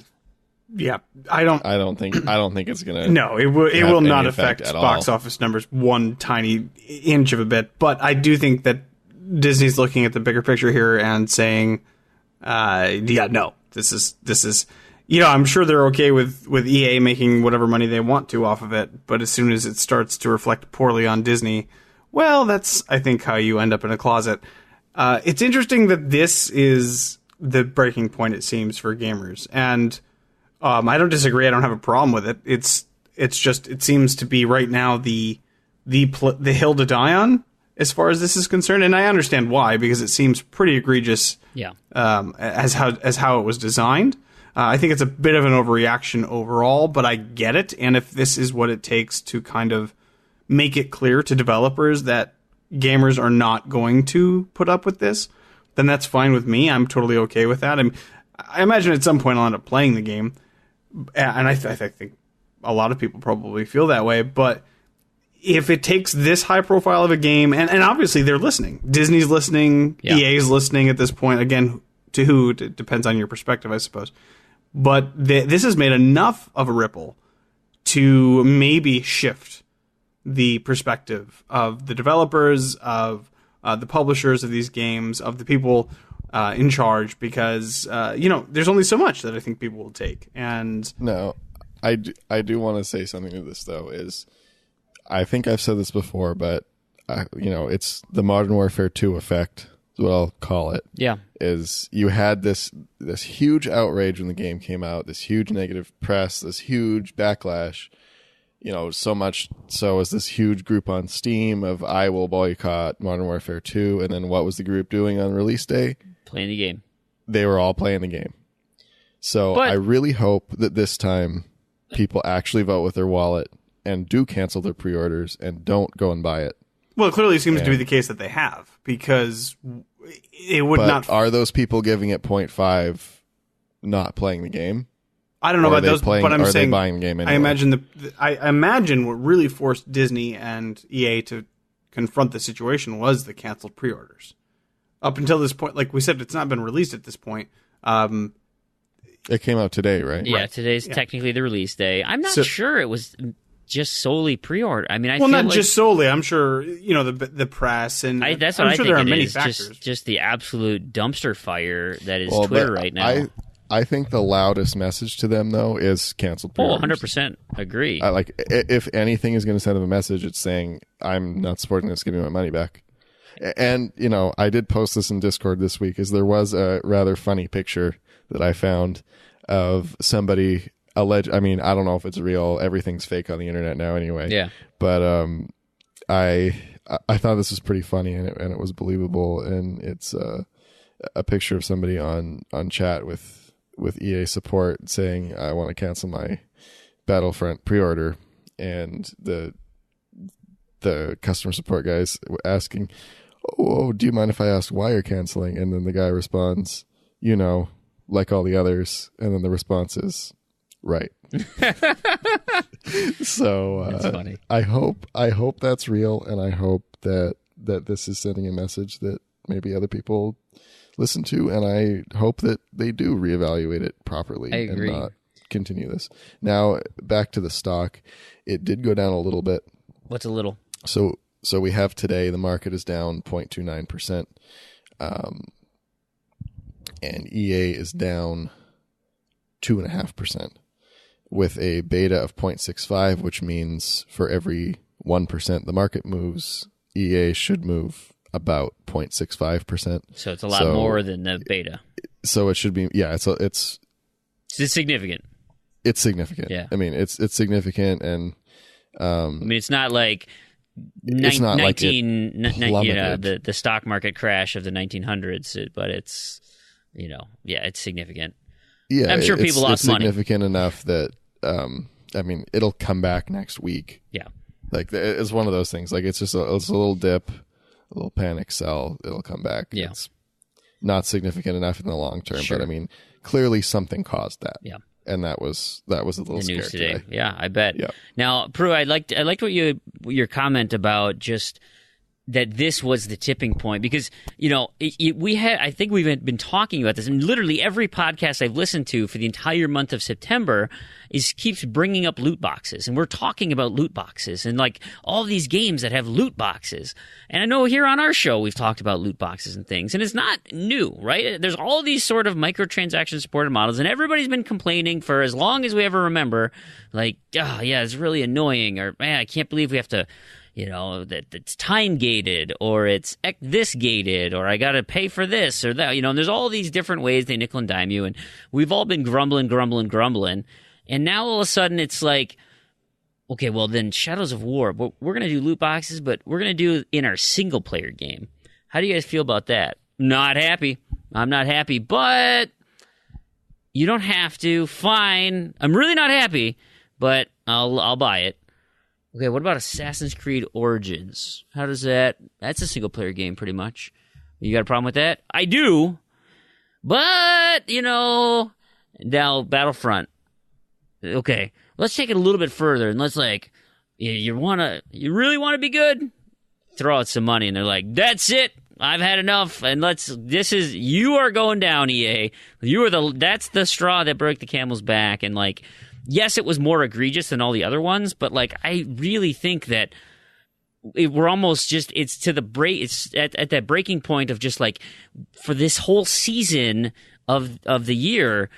S4: yeah, I don't
S3: think it's gonna.
S4: No, it will not affect box office numbers one tiny inch of a bit. But I do think that Disney's looking at the bigger picture here and saying, no, this is. I'm sure they're okay with EA making whatever money they want to off of it, but as soon as it starts to reflect poorly on Disney, well, that's, I think, how you end up in a closet. It's interesting that this is the breaking point, it seems, for gamers. And I don't disagree. I don't have a problem with it. It's just, it seems to be right now the hill to die on as far as this is concerned. And I understand why, because it seems pretty egregious as how it was designed. I think it's a bit of an overreaction overall, but I get it. And if this is what it takes to kind of make it clear to developers that gamers are not going to put up with this, then that's fine with me. I'm totally okay with that. I imagine at some point I'll end up playing the game. And I think a lot of people probably feel that way. But if it takes this high profile of a game, and obviously they're listening. Disney's listening. Yeah. EA's listening at this point. Again, to who? It depends on your perspective, I suppose. But this has made enough of a ripple to maybe shift the perspective of the developers, of the publishers of these games, of the people in charge, because there's only so much that I think people will take. And
S3: no, I do want to say something to this though. Is I think I've said this before, but it's the Modern Warfare 2 effect. Is what I'll call it. Yeah, is you had this huge outrage when the game came out, this huge negative press, this huge backlash. So much so as this huge group on Steam of I will boycott Modern Warfare 2, and then what was the group doing on release day?
S2: Playing the game.
S3: They were all playing the game. So I really hope that this time people actually vote with their wallet and do cancel their pre-orders and don't go and buy it.
S4: Well, it clearly seems to be the case that they have, because it would not.
S3: Are those people giving it 0.5 not playing the game?
S4: I don't know about those, but I'm saying
S3: they buying the game anyway?
S4: I imagine what really forced Disney and EA to confront the situation was the canceled pre-orders. Up until this point, like we said, it's not been released at this point.
S3: It came out today, right?
S2: Yeah, today's technically the release day. I'm not sure it was just solely pre-order. I mean,
S4: not just solely. I'm sure the press and
S2: that's what I'm sure there are many factors. Just the absolute dumpster fire that is Twitter right now.
S3: I think the loudest message to them though is canceled pre-orders.
S2: 100% agree.
S3: If anything is going to send them a message, it's saying I'm not supporting this. Give me my money back. And I did post this in Discord this week. Is there was a rather funny picture that I found of somebody alleged. I mean, I don't know if it's real. Everything's fake on the internet now, anyway. Yeah. But I thought this was pretty funny, and it was believable. And it's a picture of somebody on chat with EA support saying, "I want to cancel my Battlefront pre-order," and the customer support guys asking, "Oh, do you mind if I ask why you're canceling?" And then the guy responds, like all the others. And then the response is, right. So
S2: that's funny.
S3: I hope that's real, and I hope that this is sending a message that maybe other people listen to, and I hope that they do reevaluate it properly and not continue this. Now, back to the stock. It did go down a little bit.
S2: What's a little?
S3: So we have today the market is down 0.29%, and EA is down 2.5%, with a beta of 0.65, which means for every 1% the market moves, EA should move about 0.65%.
S2: So it's a lot more than the beta.
S3: So it should be, it's
S2: significant.
S3: It's significant. Yeah. I mean, it's significant, and
S2: it's not like
S3: it's not like
S2: the stock market crash of the 1900s, but it's it's significant.
S3: Yeah,
S2: I'm sure people lost money.
S3: It's significant enough that it'll come back next week.
S2: Yeah,
S3: like it's one of those things. Like it's just a little dip, a little panic sell. It'll come back.
S2: Yeah,
S3: it's not significant enough in the long term, but I mean, clearly something caused that.
S2: Yeah.
S3: and that was a little
S2: the news
S3: scary
S2: today. Yeah, I bet.
S3: Yep.
S2: Now, Prue, I liked what your comment about just that this was the tipping point, because I think we've been talking about this, and literally every podcast I've listened to for the entire month of September keeps bringing up loot boxes, and we're talking about loot boxes and like all these games that have loot boxes. And I know here on our show we've talked about loot boxes and things, and it's not new, right? There's all these sort of microtransaction supported models, and everybody's been complaining for as long as we ever remember, like, oh yeah, it's really annoying, or man, I can't believe we have to, that it's time gated, or it's this gated, or I got to pay for this or that, and there's all these different ways they nickel and dime you, and we've all been grumbling. And now all of a sudden it's like, okay, well then Shadows of War, we're going to do loot boxes, but we're going to do in our single player game. How do you guys feel about that? Not happy. I'm not happy, but you don't have to. Fine. I'm really not happy, but I'll buy it. Okay, what about Assassin's Creed Origins? How does that... That's a single-player game, pretty much. You got a problem with that? I do. But, now Battlefront. Okay, let's take it a little bit further, and let's, you really want to be good? Throw out some money, and they're like, that's it. I've had enough, and you are going down, EA. That's the straw that broke the camel's back, and, yes, it was more egregious than all the other ones, but I really think that we're almost just it's at that breaking point of just for this whole season of the year,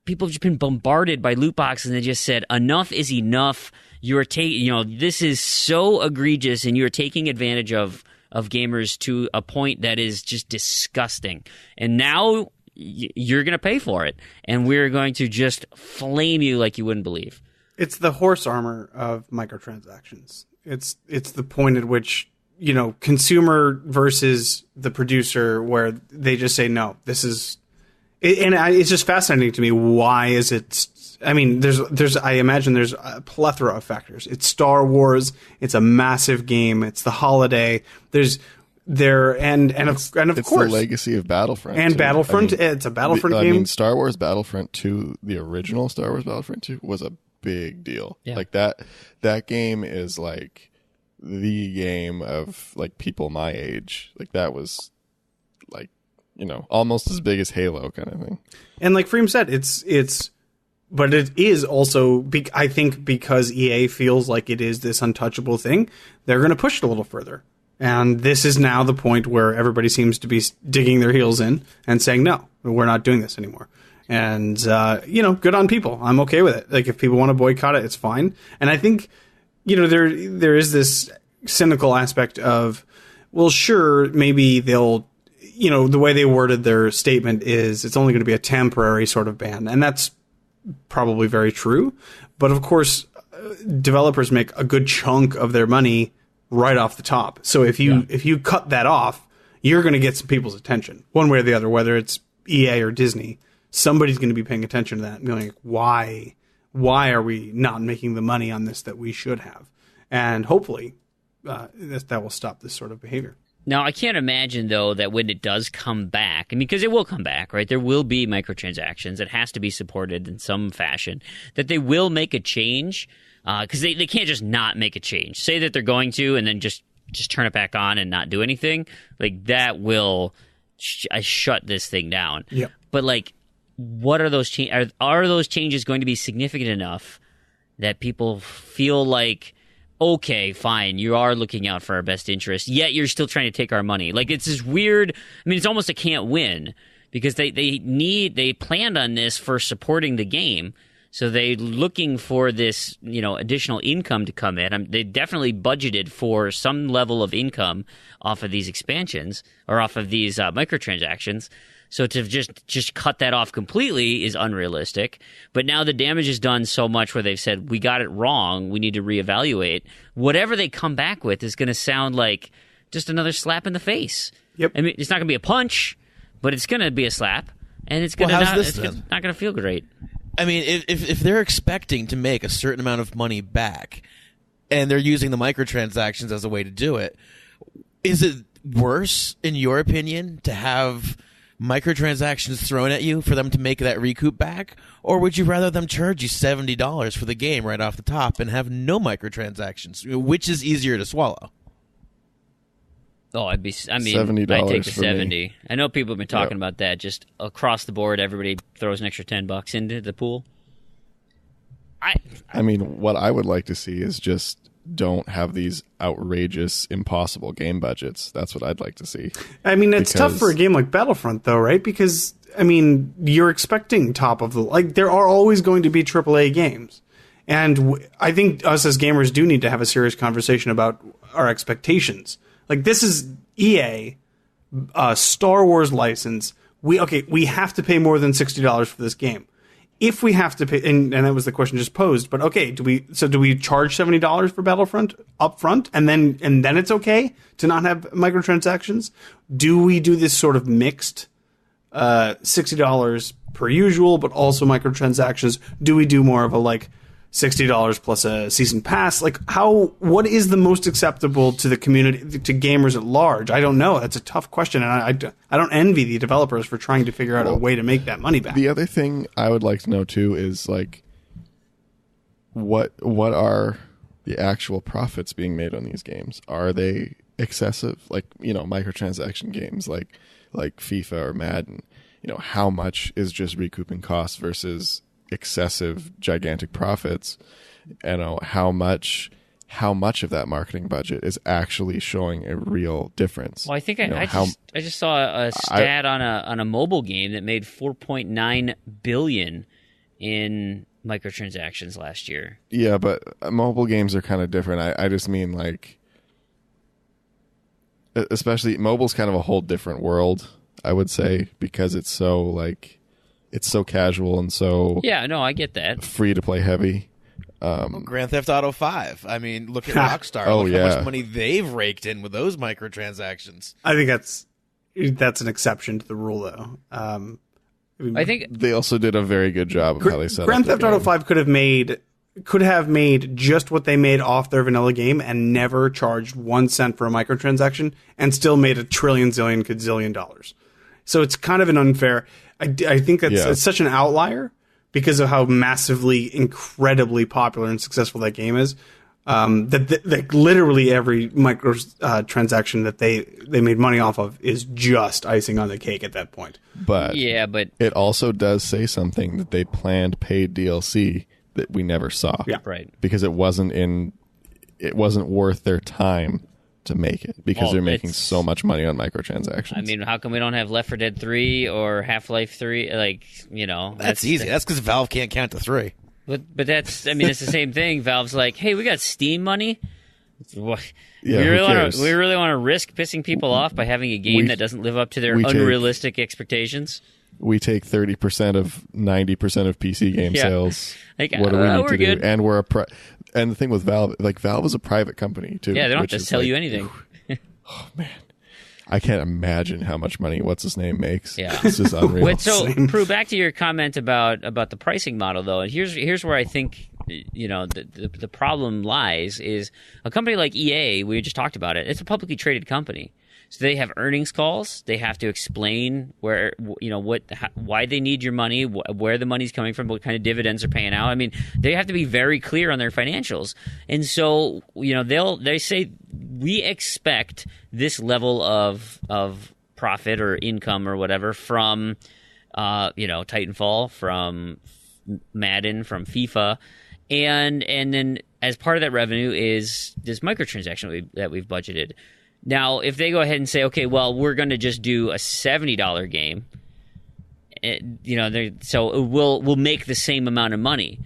S2: people have just been bombarded by loot boxes, and they just said enough is enough. You're this is so egregious, and you're taking advantage of gamers to a point that is just disgusting. And now you're going to pay for it, and we're going to just flame you like you wouldn't believe.
S4: It's the horse armor of microtransactions. It's the point at which, consumer versus the producer, where they just say, no, this is... it's just fascinating to me. Why is it... I mean, I imagine there's a plethora of factors. It's Star Wars. It's a massive game. It's the holiday. Of course,
S3: the legacy of Battlefront
S4: and
S3: too.
S4: Battlefront. It's a Battlefront game.
S3: I mean, Star Wars Battlefront 2, the original Star Wars Battlefront 2, was a big deal.
S2: Yeah.
S3: That game is the game of people my age. That was almost as big as Halo kind of thing.
S4: And like Freem said, but it is also, I think, because EA feels like it is this untouchable thing, they're going to push it a little further. And this is now the point where everybody seems to be digging their heels in and saying, no, we're not doing this anymore. And, good on people. I'm okay with it. If people want to boycott it, it's fine. And I think, there is this cynical aspect of, well, sure, maybe they'll, the way they worded their statement is it's only going to be a temporary sort of ban. And that's probably very true. But of course, developers make a good chunk of their money right off the top. So if you cut that off, you're going to get some people's attention one way or the other, whether it's EA or Disney. Somebody's going to be paying attention to that and being like, why are we not making the money on this that we should have? And hopefully that will stop this sort of behavior.
S2: Now, I can't imagine, though, that when it does come back, because it will come back, right? There will be microtransactions. It has to be supported in some fashion. That they will make a change, because they can't just not make a change. Say that they're going to, and then just turn it back on and not do anything. That will shut this thing down.
S4: Yep.
S2: But, what are those changes? Are those changes going to be significant enough that people feel like, okay, fine, you are looking out for our best interest, yet you're still trying to take our money? It's this weird... I mean, it's almost a can't win, because they planned on this for supporting the game, so they're looking for this, additional income to come in. They definitely budgeted for some level of income off of these expansions, or off of these microtransactions. So to just cut that off completely is unrealistic. But now the damage is done so much where they've said, we got it wrong, we need to reevaluate. Whatever they come back with is going to sound like just another slap in the face.
S4: Yep.
S2: I mean, it's not going to be a punch, but it's going to be a slap, and it's going not going to feel great.
S5: I mean, if they're expecting to make a certain amount of money back, and they're using the microtransactions as a way to do it, is it worse, in your opinion, to have microtransactions thrown at you for them to make that recoup back? Or would you rather them charge you $70 for the game right off the top and have no microtransactions? Which is easier to swallow?
S2: Oh, I'd take
S3: $70
S2: the
S3: for
S2: 70.
S3: me.
S2: I know people have been talking about that. Just across the board, everybody throws an extra $10 into the pool.
S3: I mean, what I would like to see is just don't have these outrageous, impossible game budgets. That's what I'd like to see.
S4: I mean, it's tough for a game like Battlefront, though, right? Because, I mean, you're expecting top of the... Like, there are always going to be AAA games. And I think us as gamers do need to have a serious conversation about our expectations. Like, this is EA, Star Wars license. We have to pay more than $60 for this game. If we have to pay, and that was the question just posed, but okay, do we charge $70 for Battlefront up front, and then it's okay to not have microtransactions? Do we do this sort of mixed $60 per usual, but also microtransactions? Do we do more of a like $60 plus a season pass? Like what is the most acceptable to the community, to gamers at large? I don't know. That's a tough question, and I don't envy the developers for trying to figure out a way to make that money back.
S3: The other thing I would like to know too is like what are the actual profits being made on these games? Are they excessive? Like, microtransaction games like FIFA or Madden, how much is just recouping costs versus excessive gigantic profits? How much of that marketing budget is actually showing a real difference?
S2: Well, I think I just saw a stat on a mobile game that made $4.9 billion in microtransactions last year.
S3: Yeah, but mobile games are kind of different. I just mean, like, especially mobile's kind of a whole different world, I would say, because it's so like it's so casual and so
S2: I get that,
S3: free to play heavy.
S5: Grand Theft Auto 5. I mean, look at Rockstar. Look how much money they've raked in with those microtransactions.
S4: I think that's an exception to the rule, though.
S2: I think
S3: they also did a very good job of how they set up
S4: Grand Theft Auto
S3: game.
S4: 5 could have made just what they made off their vanilla game and never charged 1 cent for a microtransaction and still made $1 trillion zillion gazillion dollars. So it's kind of an unfair. I think it's such an outlier because of how massively, incredibly popular and successful that game is. That literally every micro transaction that they made money off of is just icing on the cake at that point.
S3: But it also does say something that they planned paid DLC that we never saw.
S4: Yeah,
S2: right.
S3: Because it wasn't worth their time to make it, because they're making so much money on microtransactions.
S2: I mean, how come we don't have Left 4 Dead 3 or Half-Life 3? Like,
S5: that's easy. That's because Valve can't count to 3.
S2: But it's the same thing. Valve's like, hey, we got Steam money.
S3: Yeah,
S2: we really want to risk pissing people off by having a game that doesn't live up to their unrealistic expectations.
S3: We take 30% of 90% of PC game sales.
S2: Like,
S3: what do we need to
S2: good.
S3: do? And and the thing with Valve, like, Valve is a private company too.
S2: Yeah, they don't have to tell you anything.
S3: Oh man, I can't imagine how much money what's his name makes.
S2: Yeah,
S3: it's just unreal.
S2: Wait, so Prue, back to your comment about the pricing model, though, and here's where I think the problem lies is a company like EA. We just talked about it. It's a publicly traded company. So they have earnings calls. They have to explain why they need your money, where the money's coming from, what kind of dividends they're paying out. I mean, they have to be very clear on their financials. And so, they say we expect this level of profit or income or whatever from Titanfall, from Madden, from FIFA, and then as part of that revenue is this microtransaction that we've budgeted. Now, if they go ahead and say, okay, well, we're going to just do a $70 game, so we'll make the same amount of money,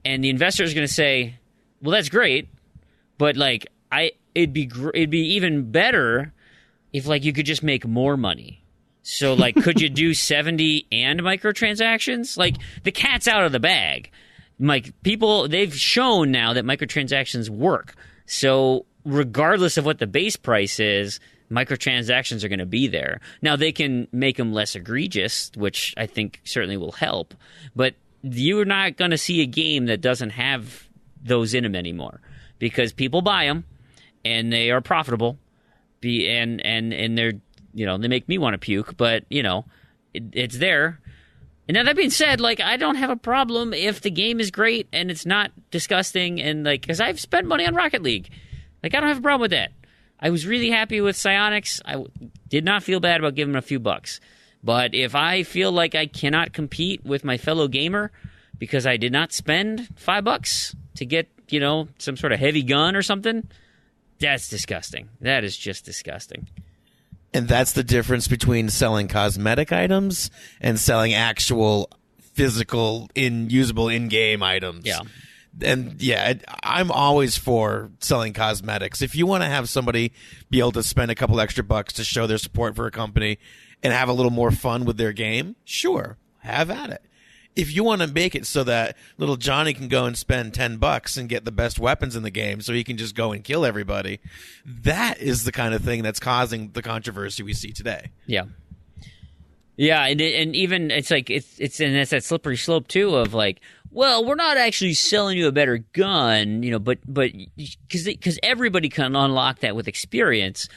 S2: and the investor is going to say, well, that's great, but like it'd be even better if like you could just make more money. So like, could you do 70 and microtransactions? Like, the cat's out of the bag. Like, they've shown now that microtransactions work. So regardless of what the base price is, microtransactions are going to be there. Now, they can make them less egregious, which I think certainly will help. But you're not going to see a game that doesn't have those in them anymore, because people buy them and they are profitable. And they're, they make me want to puke, but it's there. And now that being said, like, I don't have a problem if the game is great and it's not disgusting, and like, because I've spent money on Rocket League. Like, I don't have a problem with that. I was really happy with Psyonix. I did not feel bad about giving them a few bucks. But if I feel like I cannot compete with my fellow gamer because I did not spend $5 to get, some sort of heavy gun or something, that's disgusting. That is just disgusting.
S5: And that's the difference between selling cosmetic items and selling actual physical, usable in-game items.
S2: Yeah.
S5: And yeah, I'm always for selling cosmetics. If you want to have somebody be able to spend a couple extra bucks to show their support for a company and have a little more fun with their game, sure, have at it. If you want to make it so that little Johnny can go and spend $10 and get the best weapons in the game so he can just go and kill everybody, that is the kind of thing that's causing the controversy we see today.
S2: Yeah. Yeah, and even it's like it's that slippery slope too of like, well, we're not actually selling you a better gun, but because everybody can unlock that with experience,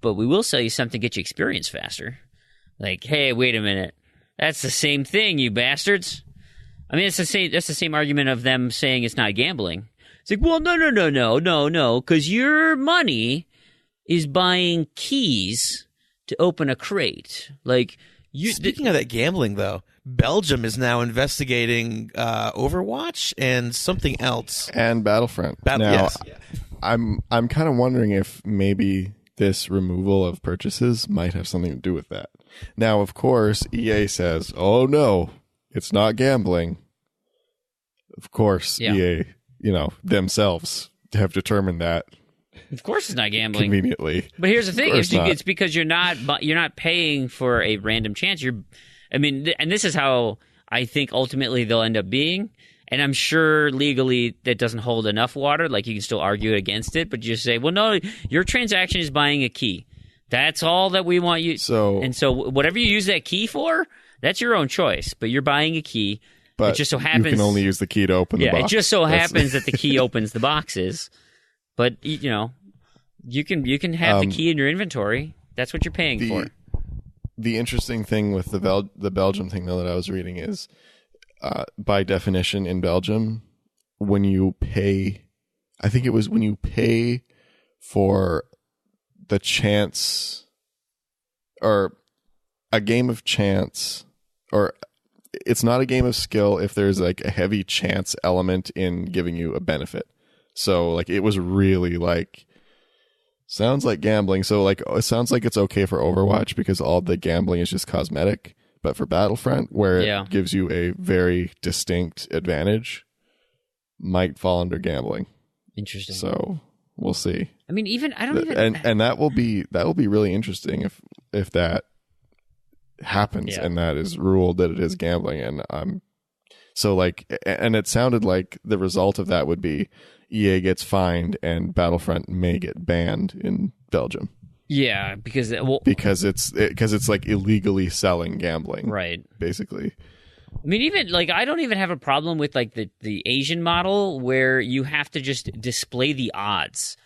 S2: but we will sell you something to get you experience faster. Like, hey, wait a minute. That's the same thing, you bastards. I mean, it's the same. That's the same argument of them saying it's not gambling. It's like, well, no, because your money is buying keys to open a crate. Like,
S5: speaking of that gambling, though, Belgium is now investigating Overwatch and something else,
S3: and Battlefront.
S5: Yes.
S3: I'm kind of wondering if maybe this removal of purchases might have something to do with that. Now, of course, EA says, oh, no, it's not gambling. Of course, EA, themselves have determined that.
S2: Of course it's not gambling.
S3: Conveniently.
S2: But here's the thing. It's because you're not paying for a random chance. And this is how I think ultimately they'll end up being. And I'm sure legally that doesn't hold enough water. Like, you can still argue against it, but you just say, well, no, your transaction is buying a key. That's all that we want you. So whatever you use that key for, that's your own choice. But you're buying a key.
S3: But
S2: it just so happens
S3: you can only use the key to open the box.
S2: It just so happens that the key opens the boxes. But you can have the key in your inventory. That's what you're paying for.
S3: The interesting thing with the Belgium thing, though, that I was reading is, by definition in Belgium, when you pay, I think it was when you pay for the chance or a game of chance, or it's not a game of skill if there's like a heavy chance element in giving you a benefit. So like it was really like, sounds like gambling. So like it sounds like it's okay for Overwatch because all the gambling is just cosmetic. But for Battlefront, where it gives you a very distinct advantage, might fall under gambling.
S2: Interesting.
S3: So we'll see.
S2: I mean, and
S3: that will be really interesting if that happens and that is ruled that it is gambling. And and it sounded like the result of that would be EA gets fined and Battlefront may get banned in Belgium.
S2: Yeah, because
S3: it's like illegally selling gambling,
S2: right?
S3: Basically,
S2: I mean, even like I don't even have a problem with like the Asian model where you have to just display the odds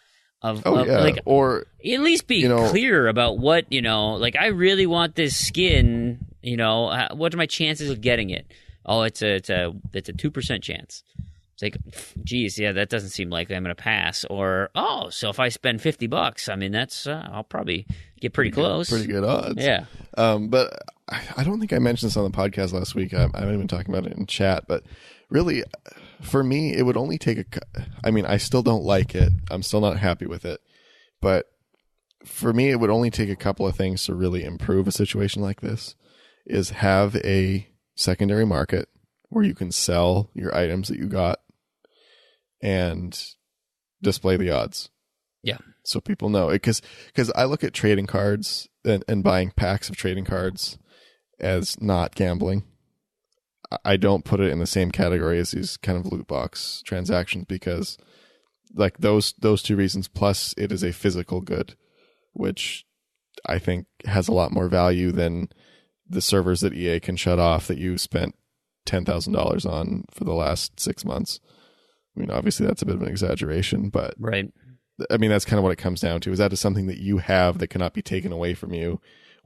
S2: or at least be clear about what Like, I really want this skin. What are my chances of getting it? Oh, it's a 2% chance. It's like, geez, yeah, that doesn't seem likely I'm going to pass. Or, so if I spend $50, I mean, that's I'll probably get pretty close.
S3: Pretty good odds.
S2: Yeah.
S3: But I don't think I mentioned this on the podcast last week. I haven't even talked about it in chat. But really, for me, it would only take I still don't like it. I'm still not happy with it. But for me, it would only take a couple of things to really improve a situation like this. Is have a secondary market where you can sell your items that you got and display the odds.
S2: Yeah.
S3: So people know it. Because I look at trading cards and buying packs of trading cards as not gambling. I don't put it in the same category as these kind of loot box transactions because like those two reasons, plus it is a physical good, which I think has a lot more value than the servers that EA can shut off that you spent $10,000 on for the last 6 months. I mean, obviously that's a bit of an exaggeration, but
S2: right.
S3: I mean, that's kind of what it comes down to. Is that is something that you have that cannot be taken away from you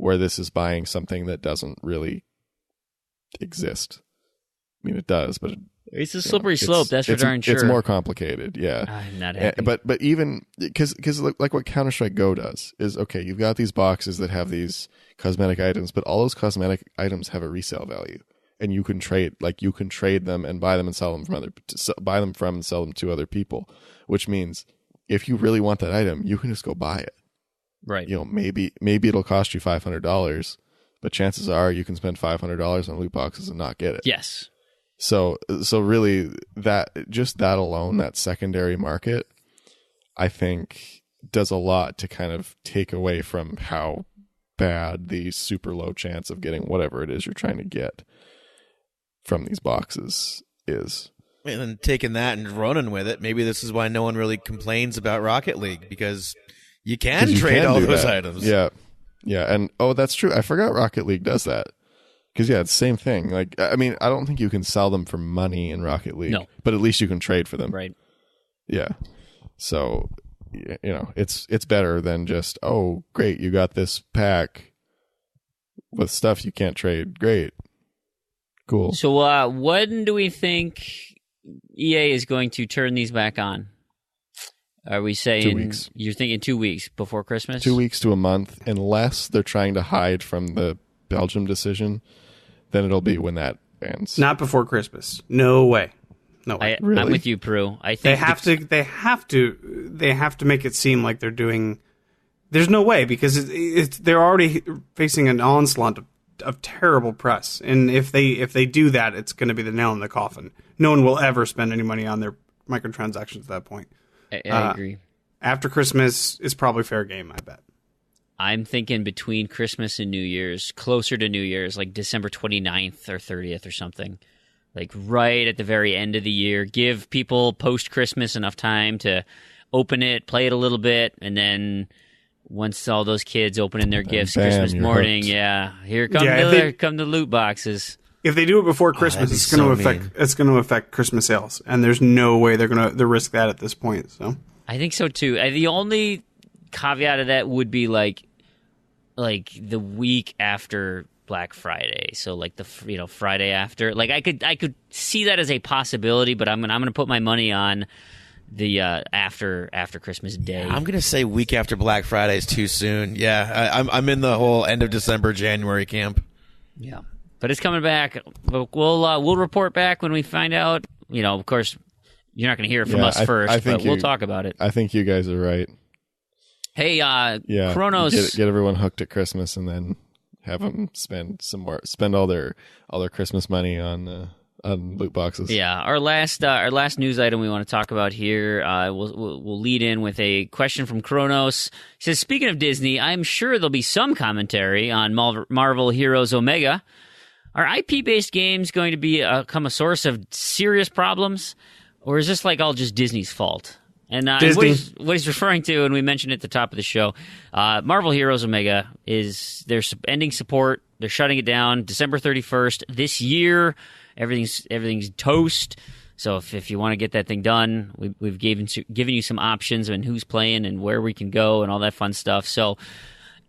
S3: where this is buying something that doesn't really exist. I mean, it does, but
S2: it's a slippery slope. That's for darn sure.
S3: It's more complicated, yeah.
S2: I'm not happy.
S3: But even because like what Counter-Strike Go does is, okay, you've got these boxes that have these cosmetic items, but all those cosmetic items have a resale value, and you can trade them and buy them and sell them and sell them to other people, which means if you really want that item, you can just go buy it.
S2: Right.
S3: Maybe it'll cost you $500, but chances are you can spend $500 on loot boxes and not get it.
S2: Yes.
S3: So really, that alone, that secondary market, I think does a lot to kind of take away from how bad the super low chance of getting whatever it is you're trying to get from these boxes is.
S5: And then taking that and running with it, maybe this is why no one really complains about Rocket League, because you can trade all those items.
S3: Yeah. And that's true. I forgot Rocket League does that. Because, it's the same thing. Like, I mean, I don't think you can sell them for money in Rocket League.
S2: No.
S3: But at least you can trade for them.
S2: Right.
S3: Yeah. So, it's better than just, oh, great, you got this pack with stuff you can't trade. Great. Cool.
S2: So, when do we think EA is going to turn these back on? Are we saying
S3: 2 weeks?
S2: You're thinking 2 weeks before Christmas?
S3: 2 weeks to a month, unless they're trying to hide from the Belgium decision. Then it'll be when that ends.
S4: Not before Christmas. No way. No way.
S3: Really?
S2: I'm with you, Prue. I think
S4: they have to make it seem like they're doing. There's no way, because they're already facing an onslaught of terrible press, and if they do that, it's going to be the nail in the coffin. No one will ever spend any money on their microtransactions at that point.
S2: I agree.
S4: After Christmas is probably fair game, I bet.
S2: I'm thinking between Christmas and New Year's, closer to New Year's, like December 29th or 30th or something. Like right at the very end of the year. Give people post-Christmas enough time to open it, play it a little bit, and then once all those kids opening their gifts Christmas morning, hooked. Here come the loot boxes.
S4: If they do it before Christmas, it's going to affect Christmas sales, and there's no way they're going to risk that at this point. So
S2: I think so too. The only caveat of that would be like the week after Black Friday, so like the Friday after. Like I could see that as a possibility, but I'm gonna put my money on the after Christmas Day.
S5: I'm gonna say week after Black Friday is too soon. Yeah, I'm in the whole end of December, January camp.
S2: Yeah, but it's coming back. We'll report back when we find out. Of course, you're not gonna hear it from us first, but we'll talk about it.
S3: I think you guys are right.
S2: Hey, Chronos,
S3: get everyone hooked at Christmas, and then have them spend all their Christmas money on loot boxes.
S2: Yeah, our last news item we want to talk about here. We'll lead in with a question from Chronos. He says, "Speaking of Disney, I'm sure there'll be some commentary on Marvel Heroes Omega. Are IP-based games going to become a source of serious problems, or is this like all just Disney's fault?" And what he's referring to, and we mentioned at the top of the show, Marvel Heroes Omega they're ending support. They're shutting it down December 31st this year. Everything's toast. So if you want to get that thing done, we've given you some options on who's playing and where we can go and all that fun stuff. So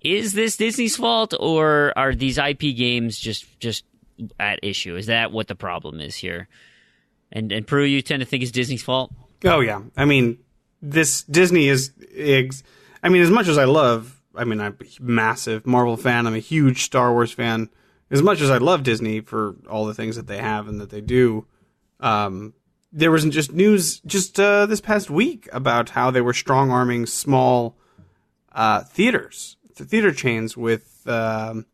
S2: is this Disney's fault, or are these IP games just at issue? Is that what the problem is here? And Prue, you tend to think it's Disney's fault?
S4: Oh yeah, I mean, Disney is. I mean, as much as I'm a massive Marvel fan. I'm a huge Star Wars fan. As much as I love Disney for all the things that they have and that they do, there was just news this past week about how they were strong-arming small theater chains with. I'm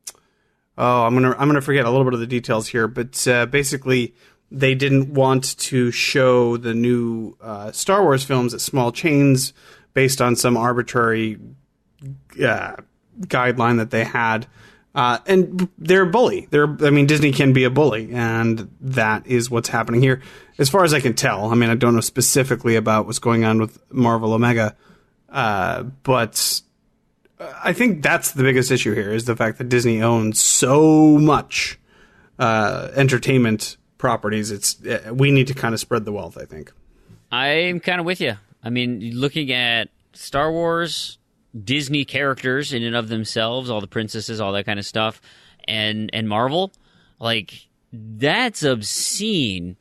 S4: gonna forget a little bit of the details here, but basically, they didn't want to show the new Star Wars films at small chains based on some arbitrary guideline that they had. And they're a bully. Disney can be a bully, and that is what's happening here. As far as I can tell, I don't know specifically about what's going on with Marvel Omega, but I think that's the biggest issue here, is the fact that Disney owns so much entertainment properties. We need to kind of spread the wealth, I think.
S2: I'm kind of with you. Looking at Star Wars, Disney characters in and of themselves, all the princesses, all that kind of stuff, and Marvel, like, that's obscene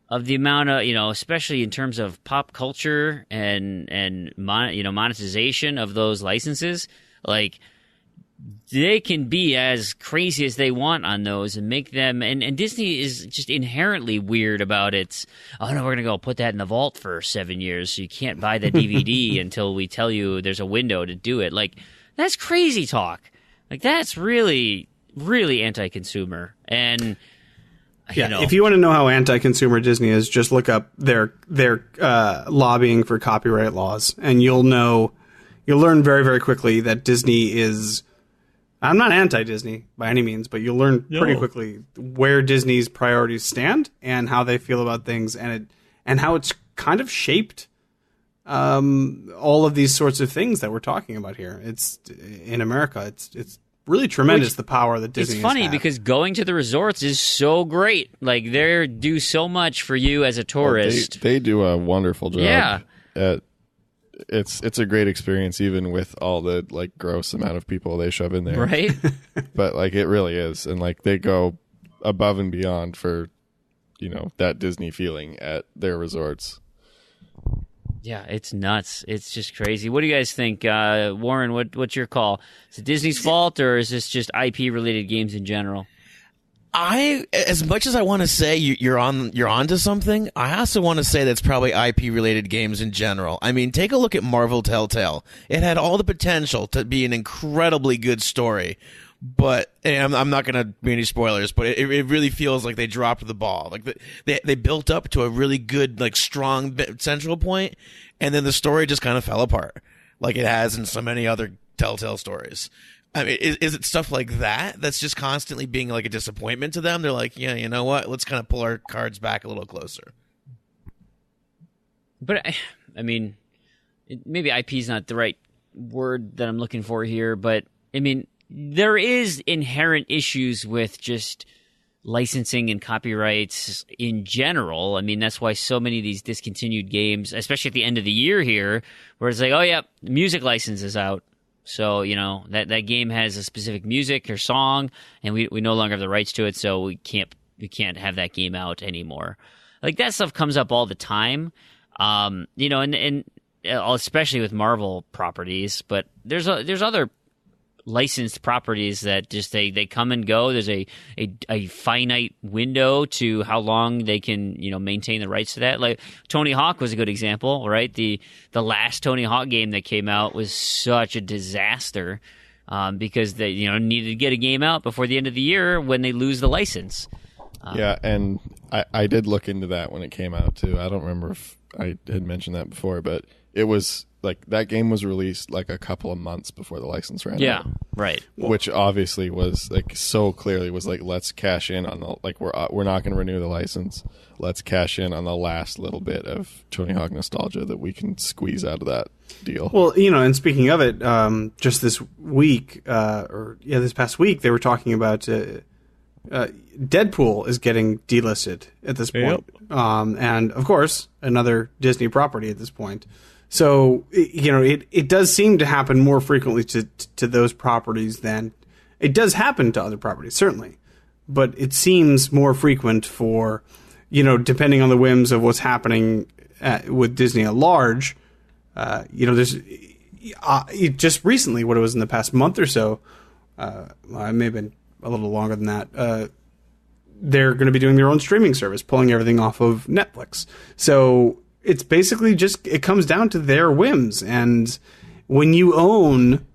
S2: of the amount of, especially in terms of pop culture and monetization of those licenses. Like, they can be as crazy as they want on those and make them, and Disney is just inherently weird about it. Oh no, we're going to go put that in the vault for 7 years so you can't buy the DVD until we tell you there's a window to do it. Like, that's crazy talk. Like, that's really, really anti-consumer. And
S4: if you want to know how anti-consumer Disney is, just look up their lobbying for copyright laws, and you'll learn very, very quickly that Disney is. I'm not anti-Disney by any means, but you'll learn pretty quickly where Disney's priorities stand and how they feel about things, and how it's kind of shaped all of these sorts of things that we're talking about here. It's in America. It's really tremendous, the power that Disney has.
S2: It's funny because going to the resorts is so
S3: great.
S2: Like, they do so much for you as a tourist.
S3: They do a wonderful job.
S2: Yeah.
S3: It's a great experience, even with all the like gross amount of people they shove in there.
S2: Right.
S3: But like, it really is. And like, they go above and beyond for, that Disney feeling at their resorts.
S2: Yeah, it's nuts. It's just crazy. What do you guys think? Warren, what's your call? Is it Disney's fault, or is this just IP-related games in general?
S5: As much as I want to say you're onto something, I also want to say that's probably IP-related games in general. I mean, take a look at Marvel Telltale. It had all the potential to be an incredibly good story, but and I'm not going to be any spoilers, but it really feels like they dropped the ball. Like they built up to a really good, like, strong central point, and then the story just kind of fell apart, like it has in so many other Telltale stories. I mean, is it stuff like that that's just constantly being like a disappointment to them? They're like, yeah, you know what? Let's kind of pull our cards back a little closer.
S2: But, I mean, maybe IP is not the right word that I'm looking for here, but, I mean, there is inherent issues with just licensing and copyrights in general. I mean, that's why so many of these discontinued games, especially at the end of the year here, where it's like, oh, yeah, the music license is out. So, that game has a specific music or song, and we no longer have the rights to it, so we can't have that game out anymore. Like, that stuff comes up all the time, and especially with Marvel properties. But there's other licensed properties that just they come and go. There's a finite window to how long they can maintain the rights to that. Like Tony Hawk was a good example, right? The last Tony Hawk game that came out was such a disaster because they needed to get a game out before the end of the year when they lose the license.
S3: Yeah, and I did look into that when it came out too. I don't remember if I had mentioned that before, but it was like that game was released like a couple of months before the license ran out.
S2: Yeah, right.
S3: Which obviously was like so clearly was like, let's cash in on the we're not going to renew the license. Let's cash in on the last little bit of Tony Hawk nostalgia that we can squeeze out of that deal.
S4: Well, and speaking of it, just this week, this past week, they were talking about Deadpool is getting delisted at this point. Yep. And of course, another Disney property at this point. So, it does seem to happen more frequently to those properties than it does happen to other properties, certainly. But it seems more frequent for, depending on the whims of what's happening with Disney at large. There's just recently, what it was in the past month or so, it may have been a little longer than that, they're going to be doing their own streaming service, pulling everything off of Netflix. So it's basically it comes down to their whims. And when you own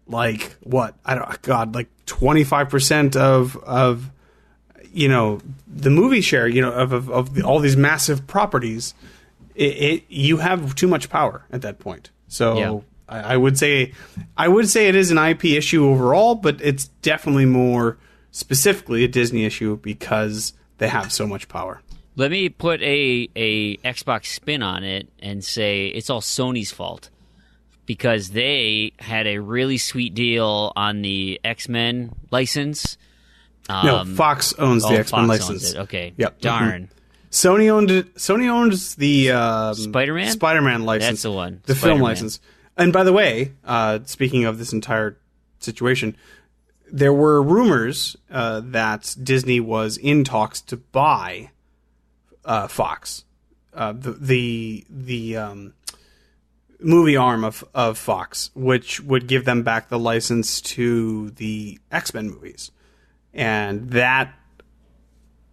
S4: like 25% of the movie share, of all these massive properties, you have too much power at that point. So yeah. I would say it is an IP issue overall, but it's definitely more specifically a Disney issue because they have so much power.
S2: Let me put a Xbox spin on it and say it's all Sony's fault because they had a really sweet deal on the X-Men license.
S4: No, Fox owns the X-Men license.
S2: Okay.
S4: Yep.
S2: Darn.
S4: Mm-hmm. Sony owns the
S2: Spider-Man
S4: license.
S2: That's the one.
S4: The film license. And by the way, speaking of this entire situation, there were rumors that Disney was in talks to buy Fox, the movie arm of Fox, which would give them back the license to the X-Men movies. And that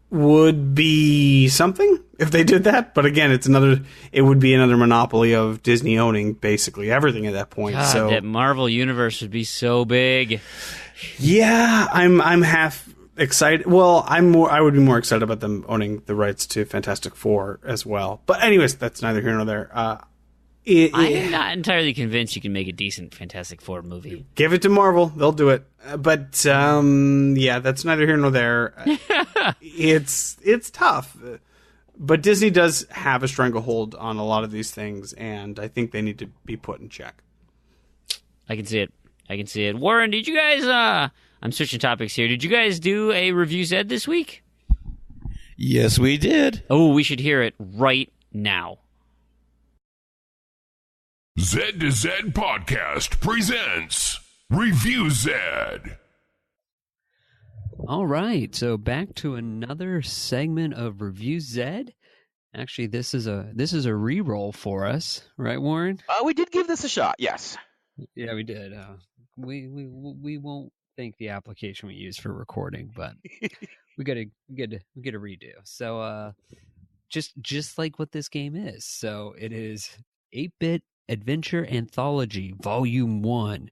S4: would be something if they did that. But again, it would be another monopoly of Disney owning basically everything at that point.
S2: God,
S4: so
S2: that Marvel universe would be so big.
S4: Yeah, I'm half excited. Well, I would be more excited about them owning the rights to Fantastic Four as well. But anyways, that's neither here nor there.
S2: I'm not entirely convinced you can make a decent Fantastic Four movie.
S4: Give it to Marvel; they'll do it. But yeah, that's neither here nor there. It's tough, but Disney does have a stranglehold on a lot of these things, and I think they need to be put in check.
S2: I can see it. Warren, did you guys? I'm switching topics here. Did you guys do a review Zed this week?
S5: Yes, we did.
S2: Oh, we should hear it right now.
S1: Zed to Zed Podcast presents Review Zed.
S6: All right, so back to another segment of Review Zed. Actually, this is a re-roll for us, right, Warren?
S7: We did give this a shot, yes.
S6: Yeah, we did. We won't thank the application we use for recording, but we get a redo. So just like what this game is. So it is 8-bit Adventure Anthology Volume 1,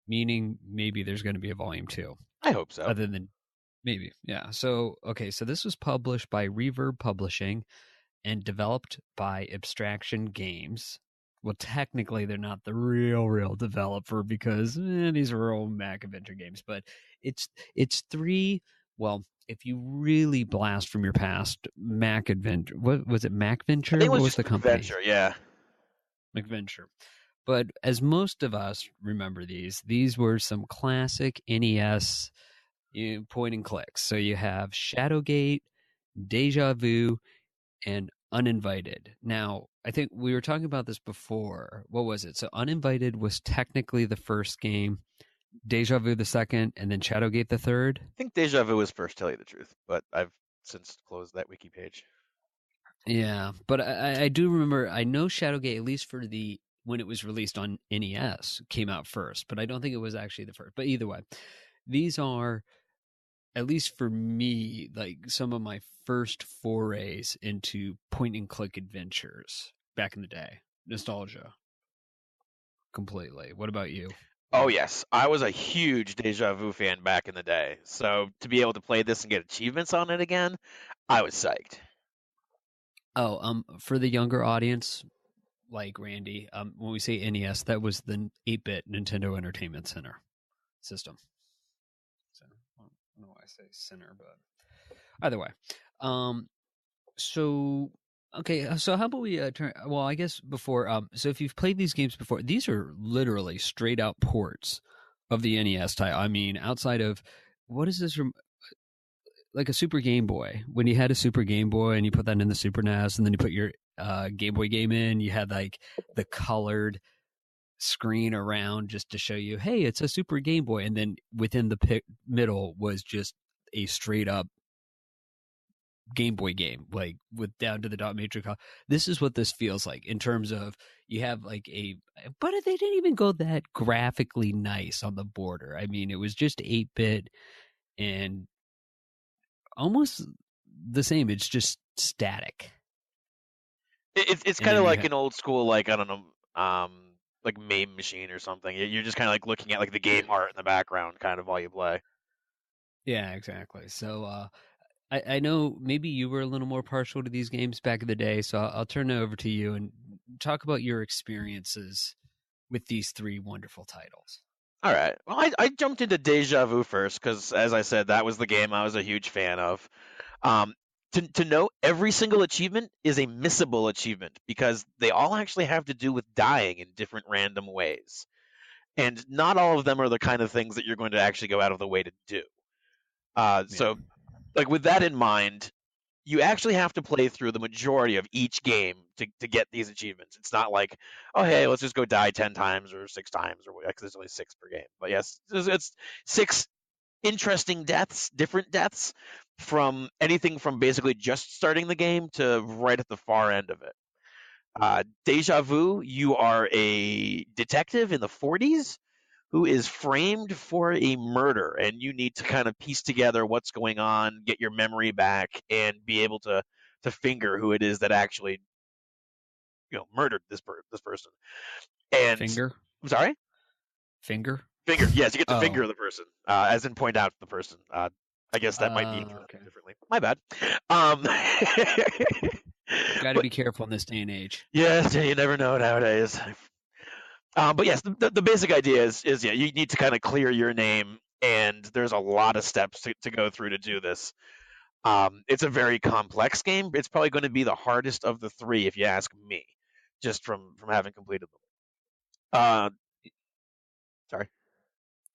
S6: meaning maybe there's going to be a Volume 2.
S7: I hope so.
S6: Other than maybe, yeah. So so this was published by Reverb Publishing and developed by Abstraction Games. Well, technically, they're not the real developer because these are all Mac Adventure games. But it's 3. Well, if you really blast from your past, Mac Adventure. What was it? Mac Venture?
S7: I think it was
S6: what was
S7: just
S6: the company?
S7: Adventure, yeah.
S6: McVenture. But as most of us remember these were some classic NES point and clicks. So you have Shadowgate, Deja Vu, and Uninvited. Now, I think we were talking about this before. What was it? So Uninvited was technically the first game, Deja Vu the second, and then Shadowgate the third.
S7: I think Deja Vu was first, tell you the truth, but I've since closed that wiki page.
S6: Yeah, but I do remember, I know Shadowgate, at least for when it was released on NES, came out first, but I don't think it was actually the first. But either way, these are, at least for me, like some of my first forays into point-and-click adventures back in the day. Nostalgia. Completely. What about you?
S7: Oh, yes. I was a huge Deja Vu fan back in the day. So to be able to play this and get achievements on it again, I was psyched.
S6: Oh, for the younger audience, like Randy, when we say NES, that was the 8-bit Nintendo Entertainment Center system. So I don't know why I say center, but either way. So how about we turn? Well, I guess before. So if you've played these games before, these are literally straight out ports of the NES title. I mean, outside of what is this from? Like a Super Game Boy. When you had a Super Game Boy and you put that in the Super NES, and then you put your Game Boy game in, you had like the colored screen around just to show you, hey, it's a Super Game Boy, and then within the middle was just a straight up Game Boy game, like with down to the dot matrix. This is what this feels like in terms of you have like but they didn't even go that graphically nice on the border. I mean, it was just 8-bit and almost the same. It's just static.
S7: It's kind of like an old school, like, I don't know, like MAME machine or something. You're just kind of like looking at like the game art in the background kind of while you play.
S6: Yeah, exactly. So I know maybe you were a little more partial to these games back in the day, so I'll turn it over to you and talk about your experiences with these 3 wonderful titles.
S7: All right. Well, I jumped into Deja Vu first because, as I said, that was the game I was a huge fan of. To know every single achievement is a missable achievement because they all actually have to do with dying in different random ways. And not all of them are the kind of things that you're going to actually go out of the way to do. So, like, with that in mind, you actually have to play through the majority of each game to get these achievements. It's not like, oh, hey, let's just go die 10 times or 6 times, or because there's only 6 per game. But yes, it's 6 interesting deaths, different deaths, from anything from basically just starting the game to right at the far end of it. Deja Vu, you are a detective in the 40s who is framed for a murder, and you need to kind of piece together what's going on, get your memory back, and be able to finger who it is that actually, murdered this person. And
S6: Finger?
S7: I'm sorry?
S6: Finger?
S7: Finger. Yes, you get to finger the person, as in point out the person. I guess that might be differently. My bad.
S6: Got to be careful in this day and age.
S7: Yes, you never know nowadays. But yes, the basic idea is you need to kind of clear your name, and there's a lot of steps to go through to do this. It's a very complex game. It's probably going to be the hardest of the 3, if you ask me, just from having completed them. Sorry.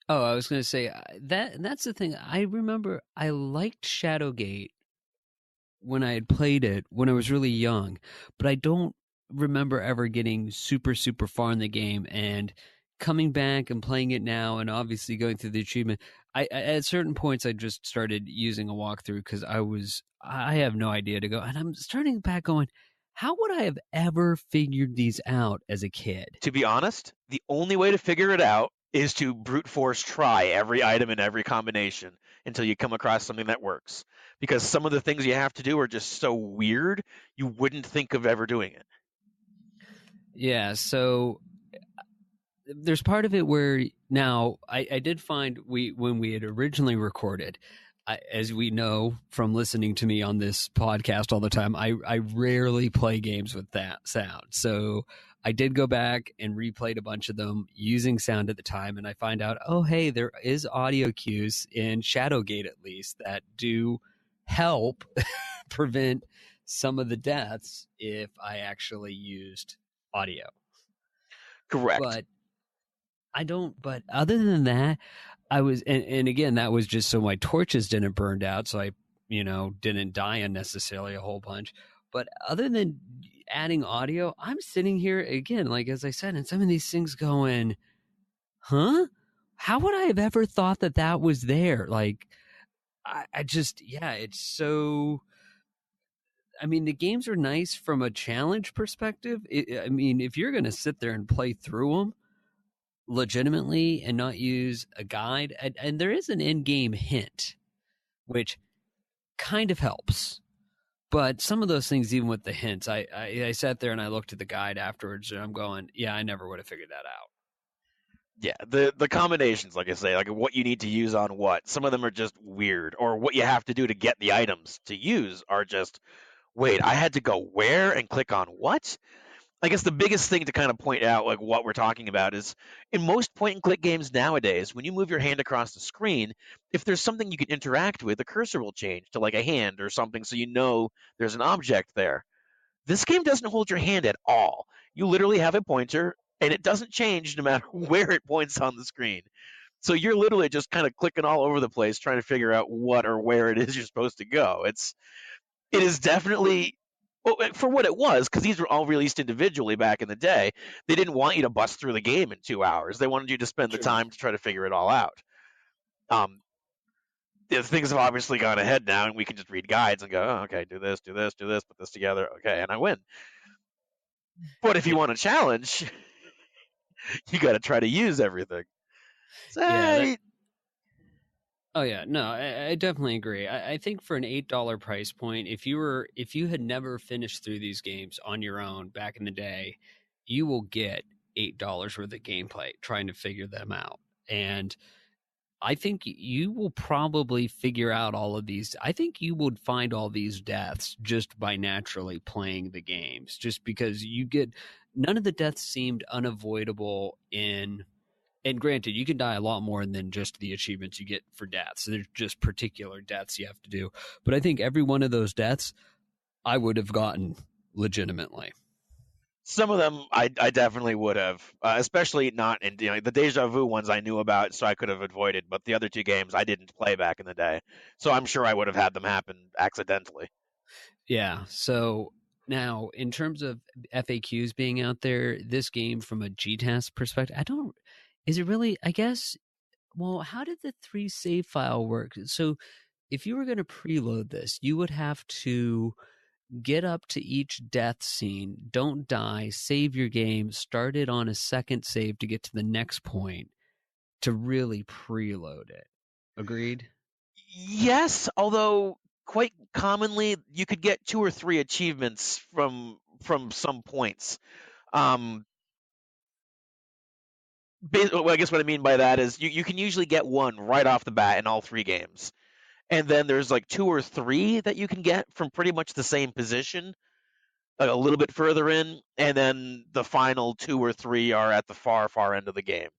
S6: Oh, I was going to say that's the thing. I remember I liked Shadowgate when I had played it when I was really young, but I don't remember ever getting super, super far in the game, and coming back and playing it now and obviously going through the achievement. I at certain points I just started using a walkthrough because I have no idea to go, and I'm starting back going, how would I have ever figured these out as a kid?
S7: To be honest, the only way to figure it out is to brute force try every item in every combination until you come across something that works. Because some of the things you have to do are just so weird, you wouldn't think of ever doing it.
S6: Yeah, so there's part of it where now I did find when we had originally recorded, as we know from listening to me on this podcast all the time, I rarely play games with that sound. So I did go back and replayed a bunch of them using sound at the time, and I find out, oh, hey, there is audio cues in Shadowgate at least that do help prevent some of the deaths if I actually used audio.
S7: Correct.
S6: But other than that, I was, and again, that was just so my torches didn't burn out, so I, didn't die unnecessarily a whole bunch. But other than adding audio, I'm sitting here again, like as I said, and some of these things going, huh? How would I have ever thought that was there? Like, I just, it's so. I mean, the games are nice from a challenge perspective. If you're going to sit there and play through them legitimately and not use a guide, and there is an in-game hint, which kind of helps. But some of those things, even with the hints, I sat there and I looked at the guide afterwards, and I'm going, I never would have figured that out.
S7: Yeah, the combinations, like I say, like what you need to use on what. Some of them are just weird, or what you have to do to get the items to use are just, wait, I had to go where and click on what? I guess the biggest thing to kind of point out, like what we're talking about, is in most point-and-click games nowadays, when you move your hand across the screen, if there's something you can interact with, the cursor will change to like a hand or something, so you know there's an object there. This game doesn't hold your hand at all. You literally have a pointer, and it doesn't change no matter where it points on the screen. So you're literally just kind of clicking all over the place trying to figure out what or where it is you're supposed to go. It is definitely, well, for what it was, because these were all released individually back in the day, they didn't want you to bust through the game in 2 hours. They wanted you to spend the time to try to figure it all out. Things have obviously gone ahead now, and we can just read guides and go, oh, okay, do this, put this together, okay, and I win. But if you want a challenge, you got to try to use everything. I
S6: definitely agree. I think for an $8 price point, if you had never finished through these games on your own back in the day, you will get $8 worth of gameplay trying to figure them out. And I think you will probably figure out all of these. I think you would find all these deaths just by naturally playing the games, just because none of the deaths seemed unavoidable in. And granted, you can die a lot more than just the achievements you get for deaths. So there's just particular deaths you have to do. But I think every one of those deaths I would have gotten legitimately.
S7: Some of them I definitely would have, especially not in the Deja Vu ones I knew about, so I could have avoided. But the other two games I didn't play back in the day, so I'm sure I would have had them happen accidentally.
S6: Yeah. So now, in terms of FAQs being out there, this game from a GTAS perspective, is it really, I guess, well, how did the 3 save file work? So if you were going to preload this, you would have to get up to each death scene, don't die, save your game, start it on a second save to get to the next point to really preload it. Agreed?
S7: Yes, although quite commonly you could get 2 or 3 achievements from some points. Well, I guess what I mean by that is you can usually get one right off the bat in all 3 games. And then there's like 2 or 3 that you can get from pretty much the same position, a little bit further in, and then the final 2 or 3 are at the far, far end of the game.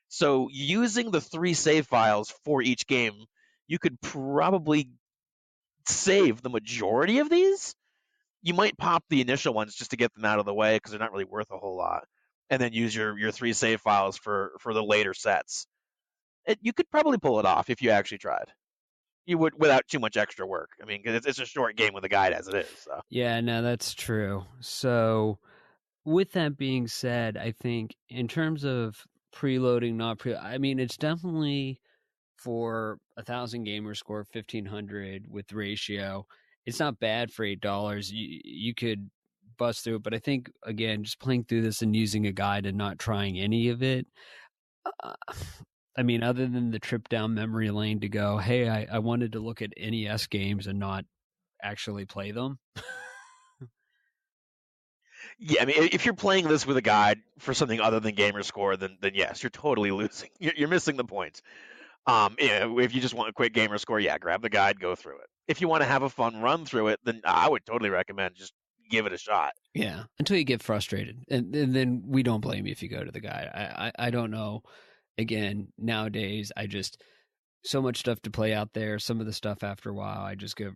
S7: So using the 3 save files for each game, you could probably save the majority of these. You might pop the initial ones just to get them out of the way because they're not really worth a whole lot, and then use your 3 save files for the later sets. You could probably pull it off if you actually tried. You would without too much extra work. I mean, because it's a short game with a guide as it is. So.
S6: Yeah, no, that's true. So with that being said, I think in terms of preloading, I mean, it's definitely for 1,000 gamer score, 1,500 with ratio. It's not bad for $8. You could bust through it, but I think again, just playing through this and using a guide and not trying any of it. I mean, other than the trip down memory lane to go, hey, I wanted to look at NES games and not actually play them.
S7: Yeah, I mean, if you're playing this with a guide for something other than Gamerscore, then yes, you're totally losing. You're missing the point. If you just want a quick Gamerscore, yeah, grab the guide, go through it. If you want to have a fun run through it, then I would totally recommend just give it a shot.
S6: Yeah, until you get frustrated, and then we don't blame you if you go to the guide. I don't know. Again, nowadays, so much stuff to play out there. Some of the stuff after a while, I just go,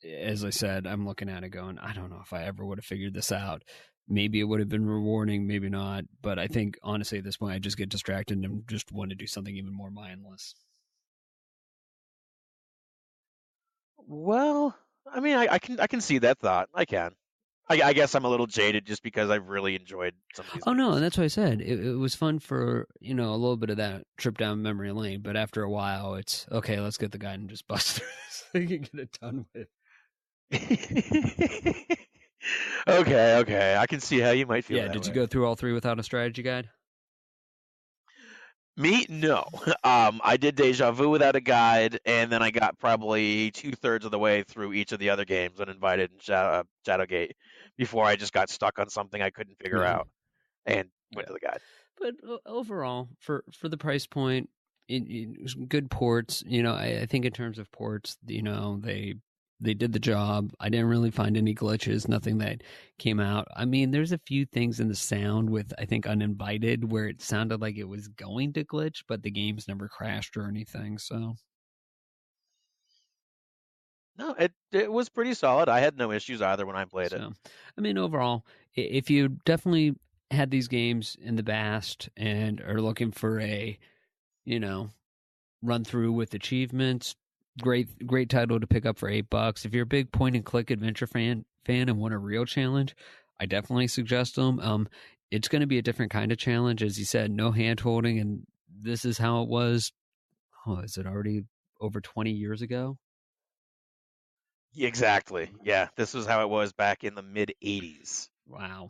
S6: as I said, I'm looking at it going, I don't know if I ever would have figured this out. Maybe it would have been rewarding, maybe not. But I think, honestly, at this point, I just get distracted and just want to do something even more mindless.
S7: Well, I mean, I can see that thought. I can. I guess I'm a little jaded just because I've really enjoyed some of these.
S6: Oh, no, and that's what I said. It was fun for, a little bit of that trip down memory lane. But after a while, it's, okay, let's get the guide and just bust through this so you can get it done with.
S7: Okay. I can see how you might feel.
S6: Yeah, did you go through all 3 without a strategy guide?
S7: Me? No. I did Deja Vu without a guide, and then I got probably 2/3 of the way through each of the other games uninvited in Shadowgate before I just got stuck on something I couldn't figure out and went to the guide.
S6: But overall, for the price point, good ports. I think in terms of ports, they did the job. I didn't really find any glitches, nothing that came out. I mean, there's a few things in the sound with, I think, Uninvited where it sounded like it was going to glitch, but the game's never crashed or anything, so.
S7: No, it was pretty solid. I had no issues either when I played it.
S6: I mean, overall, if you definitely had these games in the past and are looking for a, run through with achievements, great title to pick up for $8. If you're a big point and click adventure fan and want a real challenge, I definitely suggest them. It's going to be a different kind of challenge, as you said, no hand holding, and this is how it was. Oh, is it already over 20 years ago?
S7: Exactly. Yeah, this was how it was back in the mid 80s.
S6: Wow.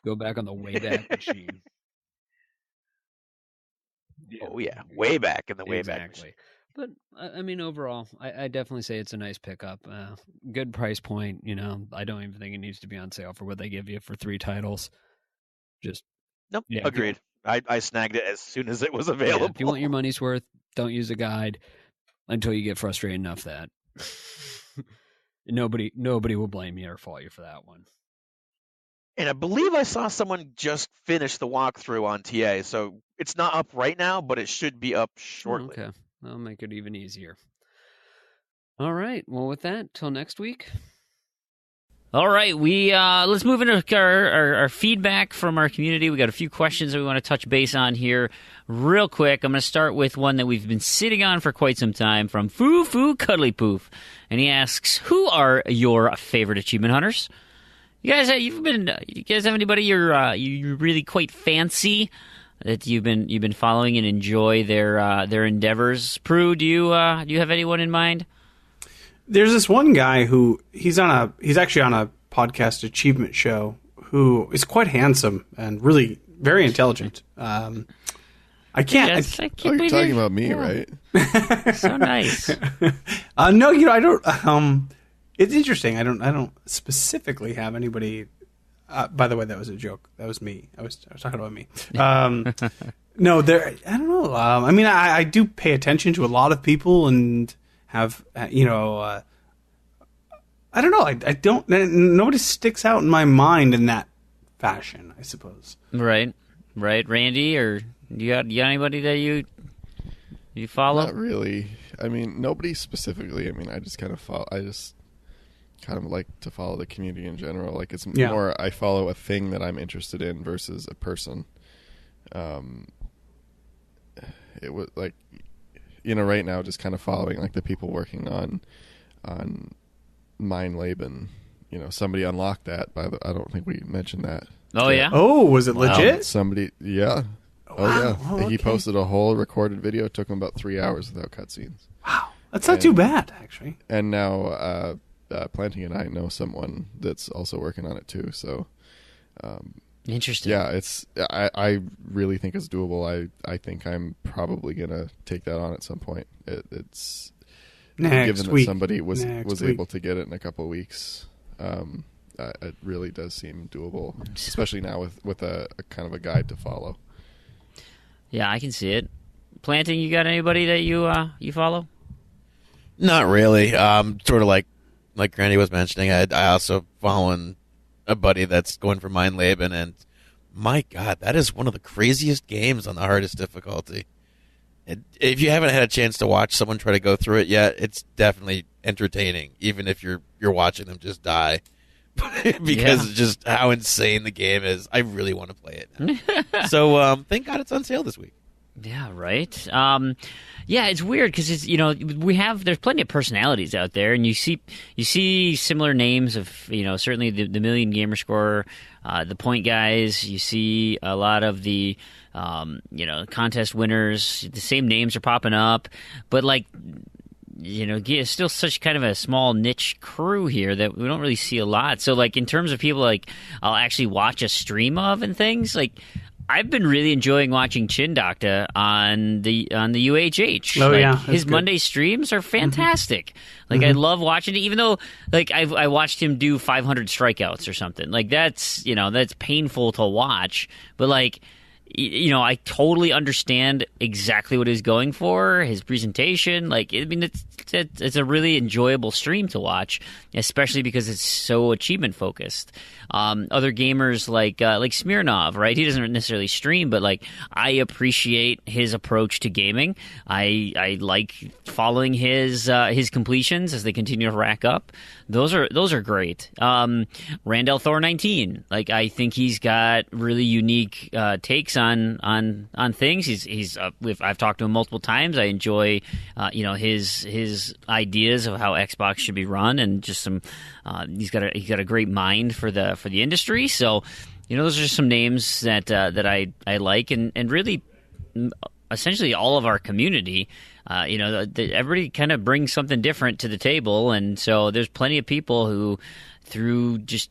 S6: Go back on the Wayback Machine.
S7: Yeah. Oh yeah, way back in the Wayback Machine.
S6: But I mean, overall, I definitely say it's a nice pickup. Good price point. I don't even think it needs to be on sale for what they give you for 3 titles. Just
S7: nope. Yeah, agreed. I snagged it as soon as it was available.
S6: Yeah, if you want your money's worth, don't use a guide until you get frustrated enough that nobody will blame you or fault you for that one.
S7: And I believe I saw someone just finish the walkthrough on TA, so it's not up right now, but it should be up shortly.
S6: Okay. That'll make it even easier. All right. Well, with that, till next week.
S2: All right, we let's move into our feedback from our community. We got a few questions that we want to touch base on here real quick. I'm going to start with one that we've been sitting on for quite some time from Foo Foo Cuddly Poof, and he asks, "Who are your favorite achievement hunters?" You guys have anybody you really quite fancy that you've been following and enjoy their endeavors? Prue, do you have anyone in mind?
S4: There's this one guy who he's actually on a podcast achievement show who is quite handsome and really very intelligent. I can't.
S2: Yes, I can't
S3: You're
S2: believe
S3: talking
S2: it.
S3: about me, right?
S2: So nice.
S4: No, I don't. It's interesting. I don't specifically have anybody. By the way, that was a joke. That was me. I was talking about me. No, I don't know. I mean, I do pay attention to a lot of people and have I don't know. I don't. Nobody sticks out in my mind in that fashion, I suppose.
S2: Right. Randy, or you got anybody that you follow?
S3: Not really. I mean, nobody specifically. I mean, I just kind of follow. I just kind of like to follow the community in general. Like it's more I follow a thing that I'm interested in versus a person. It was like, right now just kind of following like the people working on Mein Leben. Somebody unlocked that. I don't think we mentioned that.
S2: Oh yeah.
S4: Oh, was it legit?
S3: Somebody, yeah. Oh yeah.
S4: Oh, okay.
S3: He posted a whole recorded video. It took him about 3 hours without cutscenes.
S4: Wow, that's not too bad, actually.
S3: And now Planting and I know someone that's also working on it too. So,
S2: Interesting.
S3: yeah, I really think it's doable. I think I'm probably gonna take that on at some point. It's
S4: Next
S3: given
S4: week.
S3: that somebody was
S4: Next
S3: able
S4: week.
S3: to get it in a couple of weeks. It really does seem doable, especially now with a kind of a guide to follow.
S2: Yeah, I can see it. Planting, you got anybody that you follow?
S5: Not really. Sort of like Randy was mentioning, I also following a buddy that's going for Mein Leben, and my God, that is one of the craziest games on the hardest difficulty. If you haven't had a chance to watch someone try to go through it yet, it's definitely entertaining, even if you're watching them just die. Because just how insane the game is. I really want to play it now. So thank God it's on sale this week.
S2: Yeah, right. Yeah, it's weird because it's there's plenty of personalities out there, and you see similar names of certainly the Million Gamer Score, the Point guys. You see a lot of the contest winners. The same names are popping up, but it's still such kind of a small niche crew here that we don't really see a lot. So in terms of people I'll actually watch a stream of and things I've been really enjoying watching Chin Doctor on the UHH.
S4: Oh yeah,
S2: his
S4: good.
S2: Monday streams are fantastic. I love watching it, even though I watched him do 500 strikeouts or something. That's painful to watch, but I totally understand exactly what he's going for, his presentation. It's a really enjoyable stream to watch, especially because it's so achievement focused. Other gamers like Smirnov, right? He doesn't necessarily stream, but I appreciate his approach to gaming. I like following his completions as they continue to rack up. Those are great. Randall Thor 19, I think he's got really unique takes on things. I've talked to him multiple times. I enjoy his ideas of how Xbox should be run, and just some he's got a great mind for the industry. So those are just some names that I like, and really essentially all of our community. Everybody kind of brings something different to the table, and so there's plenty of people who, through just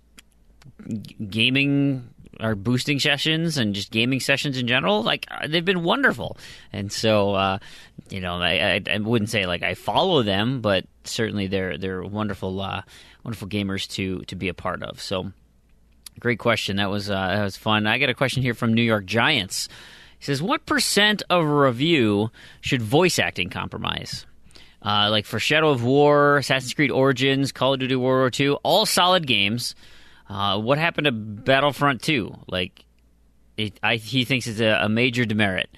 S2: gaming or boosting sessions and just gaming sessions in general, they've been wonderful. And so, I wouldn't say I follow them, but certainly they're wonderful, wonderful gamers to be a part of. So, great question. That was fun. I got a question here from New York Giants. He says, what % of a review should voice acting compromise? For Shadow of War, Assassin's Creed Origins, Call of Duty World War II, all solid games. What happened to Battlefront 2? He thinks it's a major demerit.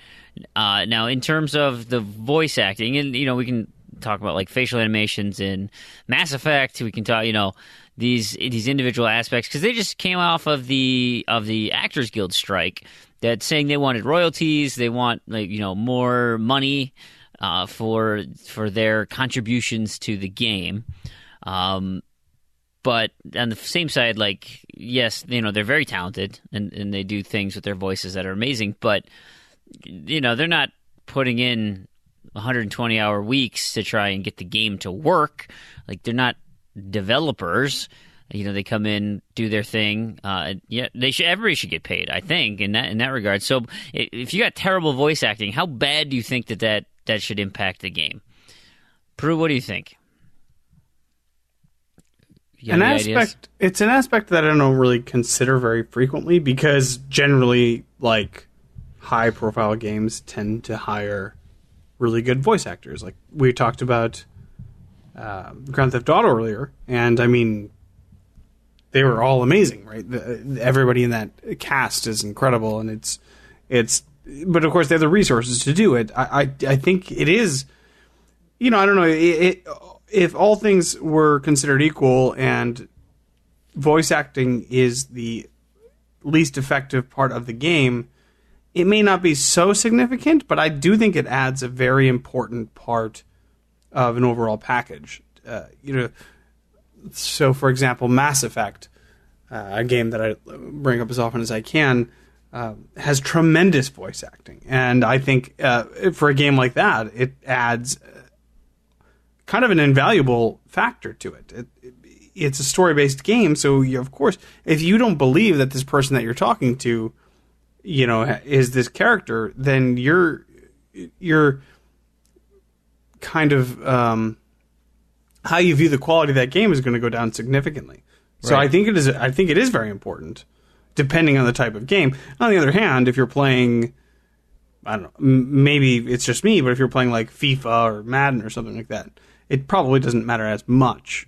S2: Now, in terms of the voice acting, and we can talk about like facial animations in Mass Effect. We can talk, these individual aspects, because they just came off of the Actors Guild strike that's saying they wanted royalties, they want more money for their contributions to the game. But on the same side, like, yes, they're very talented and they do things with their voices that are amazing, but they're not putting in 120-hour weeks to try and get the game to work. Like, they're not developers. They come in, do their thing. Everybody should get paid, I think, in that regard. So if you got terrible voice acting, how bad do you think that should impact the game? Prue, what do you think?
S4: It's an aspect that I don't really consider very frequently, because generally, like, high-profile games tend to hire really good voice actors. Like, we talked about Grand Theft Auto earlier, and I mean, they were all amazing, right? Everybody in that cast is incredible, and it's. But of course, they have the resources to do it. I think it is. I don't know. If all things were considered equal, and voice acting is the least effective part of the game, it may not be so significant, but I do think it adds a very important part of an overall package. So, for example, Mass Effect, a game that I bring up as often as I can, has tremendous voice acting. And I think for a game like that, it adds kind of an invaluable factor to it. It's a story-based game, so of course, if you don't believe that this person that you're talking to, is this character, then you're kind of how you view the quality of that game is going to go down significantly. So right. I think it is very important, depending on the type of game. On the other hand, if you're playing, I don't know, maybe it's just me, but if you're playing like FIFA or Madden or something like that, it probably doesn't matter as much.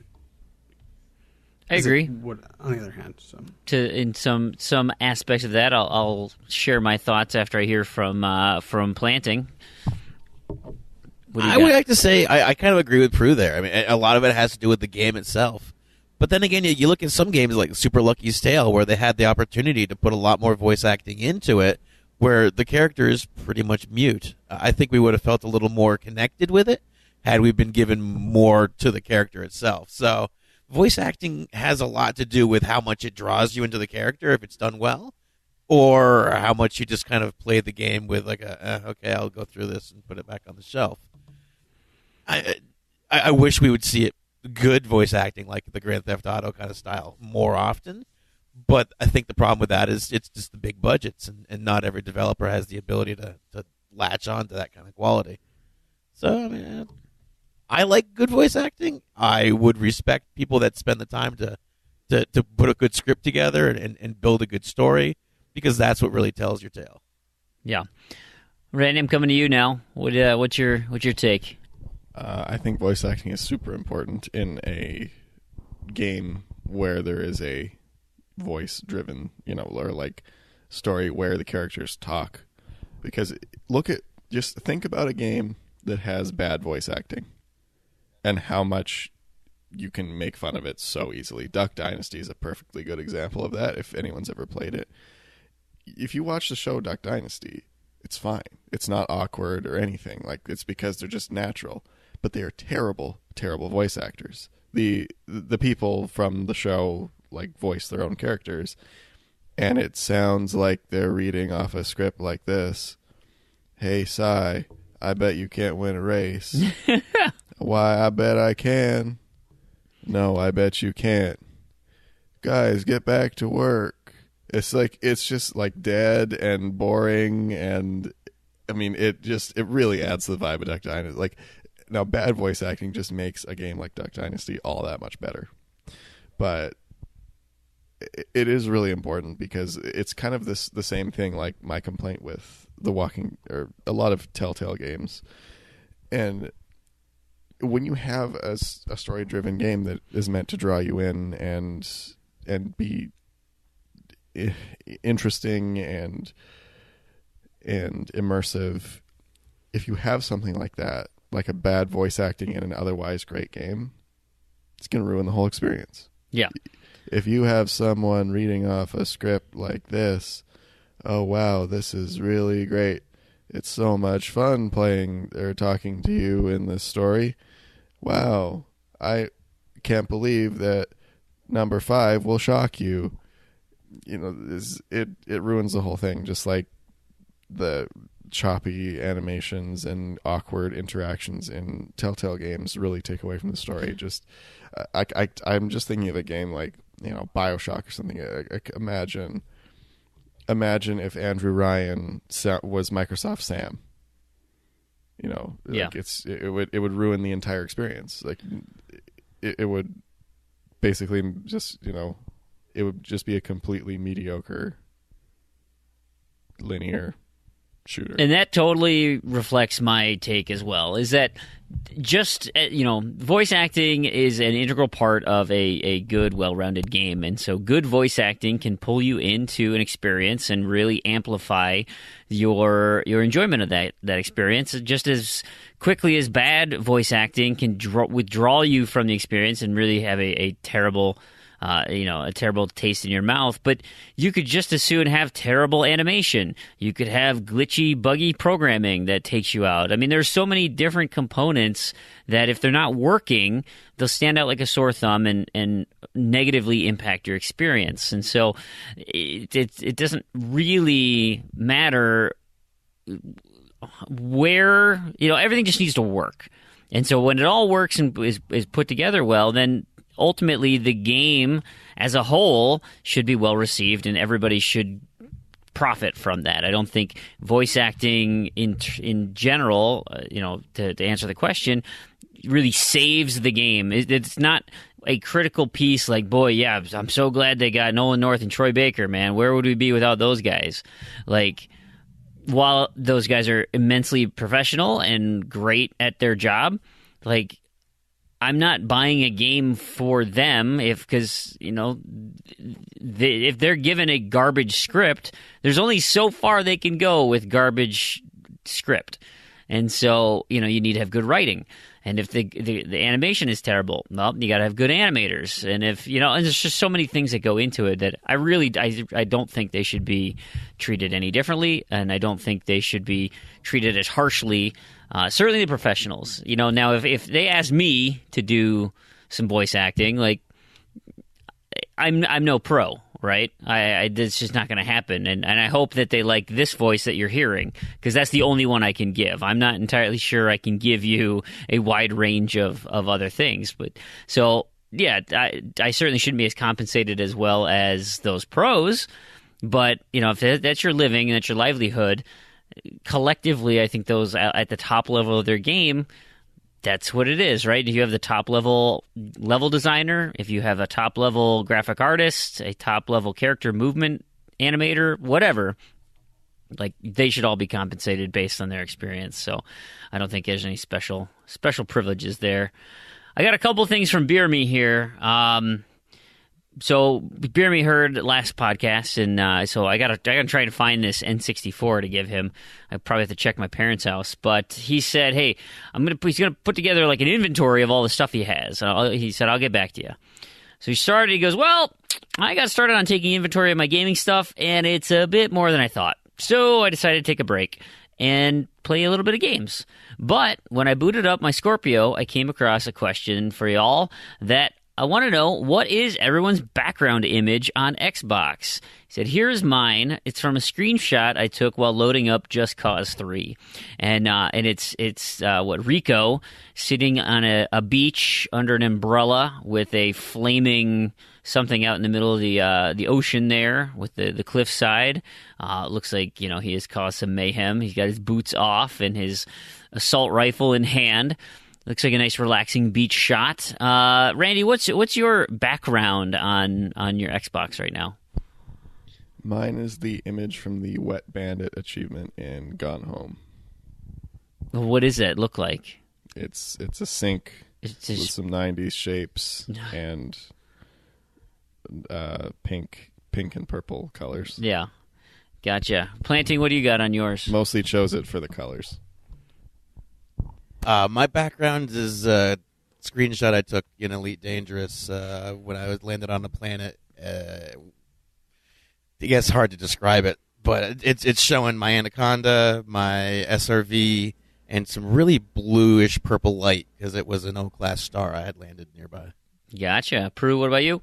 S2: I agree.
S4: On the other hand, so
S2: in some aspects of that, I'll share my thoughts after I hear from Planting.
S5: I would like to say I kind of agree with Prue there. I mean, a lot of it has to do with the game itself. But then again, you look at some games like Super Lucky's Tale, where they had the opportunity to put a lot more voice acting into it, where the character is pretty much mute. I think we would have felt a little more connected with it had we been given more to the character itself. So voice acting has a lot to do with how much it draws you into the character if it's done well, or how much you just kind of play the game with like okay, I'll go through this and put it back on the shelf. I wish we would see it good voice acting like the Grand Theft Auto kind of style more often, but I think the problem with that is it's just the big budgets, and not every developer has the ability to latch on to that kind of quality. So, I mean, I like good voice acting. I would respect people that spend the time to put a good script together and build a good story, because that's what really tells your tale.
S2: Yeah. Randy, I'm coming to you now. What's your take?
S3: I think voice acting is super important in a game where there is a voice-driven, or like story where the characters talk. Because just think about a game that has bad voice acting and how much you can make fun of it so easily. Duck Dynasty is a perfectly good example of that, if anyone's ever played it. If you watch the show Duck Dynasty, it's fine. It's not awkward or anything. Like, it's because they're just natural. But they are terrible, terrible voice actors. The people from the show like voice their own characters, and it sounds like they're reading off a script like this. Hey, Cy, I bet you can't win a race. Why, I bet I can. No, I bet you can't. Guys, get back to work. It's just like dead and boring, and I mean, it really adds to the vibe of Duck Dynasty. Like, now, bad voice acting just makes a game like Duck Dynasty all that much better. But it is really important, because it's kind of the same thing like my complaint with or a lot of Telltale games. And when you have a story-driven game that is meant to draw you in and be interesting and immersive, if you have something like that, like a bad voice acting in an otherwise great game, it's going to ruin the whole experience.
S2: Yeah.
S3: If you have someone reading off a script like this, oh wow, this is really great. It's so much fun playing or talking to you in this story. Wow, I can't believe that number 5 will shock you. You know, it ruins the whole thing, just like the choppy animations and awkward interactions in Telltale games really take away from the story. Just I'm just thinking of a game like, you know, BioShock or something. Imagine if Andrew Ryan was Microsoft Sam. You know, like it would ruin the entire experience. Like it would basically just, you know, it would just be a completely mediocre linear shooter.
S2: And that totally reflects my take as well, is that just, you know, voice acting is an integral part of a good, well-rounded game. And so good voice acting can pull you into an experience and really amplify your enjoyment of that experience, just as quickly as bad voice acting can withdraw you from the experience and really have a terrible a terrible taste in your mouth. But you could just as soon have terrible animation. You could have glitchy, buggy programming that takes you out. I mean, there's so many different components that if they're not working, they'll stand out like a sore thumb and negatively impact your experience. And so it doesn't really matter where, you know, everything just needs to work. And so when it all works and is put together well, then ultimately the game as a whole should be well received and everybody should profit from that. I don't think voice acting in general, to answer the question, really saves the game. It's not a critical piece like, boy, yeah, I'm so glad they got Nolan North and Troy Baker, man. Where would we be without those guys? Like, while those guys are immensely professional and great at their job, like, I'm not buying a game for them because, you know, if they're given a garbage script, there's only so far they can go with garbage script. And so, you know, you need to have good writing. And if the animation is terrible, well, you got to have good animators. And if, you know, and there's just so many things that go into it that I don't think they should be treated any differently. And I don't think they should be treated as harshly. Certainly the professionals. You know, now if they ask me to do some voice acting, like, I'm no pro, right? It's just not going to happen. And I hope that they like this voice that you're hearing, because that's the only one I can give. I'm not entirely sure I can give you a wide range of other things. But so, yeah, I certainly shouldn't be as compensated as well as those pros. But, you know, if that's your living and that's your livelihood, collectively, I think those at the top level of their game, that's what it is, right? If you have the top level designer, if you have a top level graphic artist, a top level character movement animator, whatever, like, they should all be compensated based on their experience. So I don't think there's any special privileges there. I got a couple things from Beer Me here. So Beer Me heard last podcast, and so I gotta try to find this N64 to give him. I probably have to check my parents' house, but he said, "Hey, he's gonna put together like an inventory of all the stuff he has." He said, "I'll get back to you." So he started. He goes, "Well, I got started on taking inventory of my gaming stuff, and it's a bit more than I thought. So I decided to take a break and play a little bit of games. But when I booted up my Scorpio, I came across a question for y'all that I want to know, what is everyone's background image on Xbox?" He said, "Here's mine. It's from a screenshot I took while loading up Just Cause 3. And it's Rico sitting on a beach under an umbrella with a flaming something out in the middle of the ocean there with the cliffside. Looks like, you know, he has caused some mayhem. He's got his boots off and his assault rifle in hand. Looks like a nice, relaxing beach shot. Randy, what's your background on your Xbox right now?"
S3: Mine is the image from the Wet Bandit achievement in Gone Home.
S2: What does that look like?
S3: It's a sink with some 90s shapes and pink and purple colors.
S2: Yeah, gotcha. Planting, what do you got on yours?
S3: Mostly chose it for the colors.
S5: My background is a screenshot I took in Elite Dangerous when I landed on the planet. I guess hard to describe it, but it's showing my Anaconda, my SRV, and some really bluish purple light because it was an O-class star I had landed nearby.
S2: Gotcha. Prue, what about you?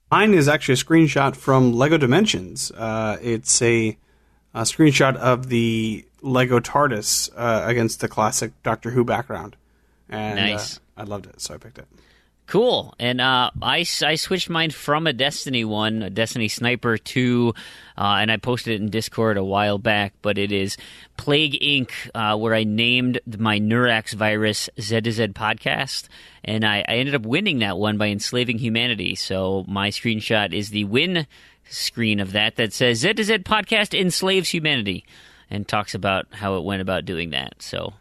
S4: Mine is actually a screenshot from LEGO Dimensions. It's a screenshot of the LEGO TARDIS against the classic Doctor Who background. And,
S2: nice.
S4: I loved it, so I picked it.
S2: Cool. And I switched mine from a Destiny one, a Destiny Sniper, to, and I posted it in Discord a while back, but it is Plague Inc., where I named my Neurax virus Z2Z podcast, and I ended up winning that one by enslaving humanity. So my screenshot is the win screen of that says Z2Z podcast enslaves humanity, and talks about how it went about doing that. So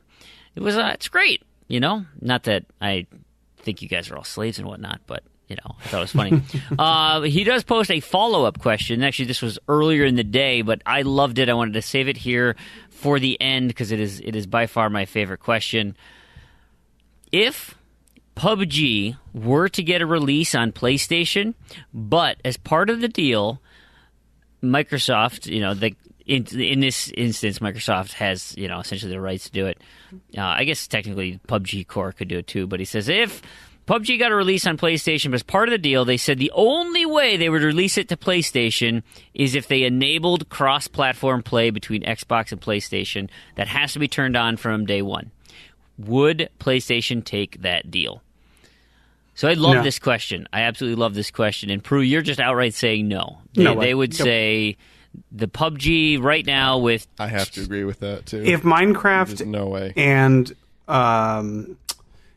S2: it's great, Not that I think you guys are all slaves and whatnot, but I thought it was funny. He does post a follow-up question. Actually, this was earlier in the day, but I loved it. I wanted to save it here for the end because it is by far my favorite question. If PUBG were to get a release on PlayStation, but as part of the deal, Microsoft, in this instance, Microsoft has, essentially the rights to do it. I guess technically PUBG Core could do it too, but he says if PUBG got a release on PlayStation, but as part of the deal, they said the only way they would release it to PlayStation is if they enabled cross-platform play between Xbox and PlayStation. That has to be turned on from day one. Would PlayStation take that deal? So I love this question. I absolutely love this question. And Prue, you're just outright saying no. They would say the PUBG right now with...
S3: I have to agree with that, too.
S4: If Minecraft...
S3: There's no way.
S4: And...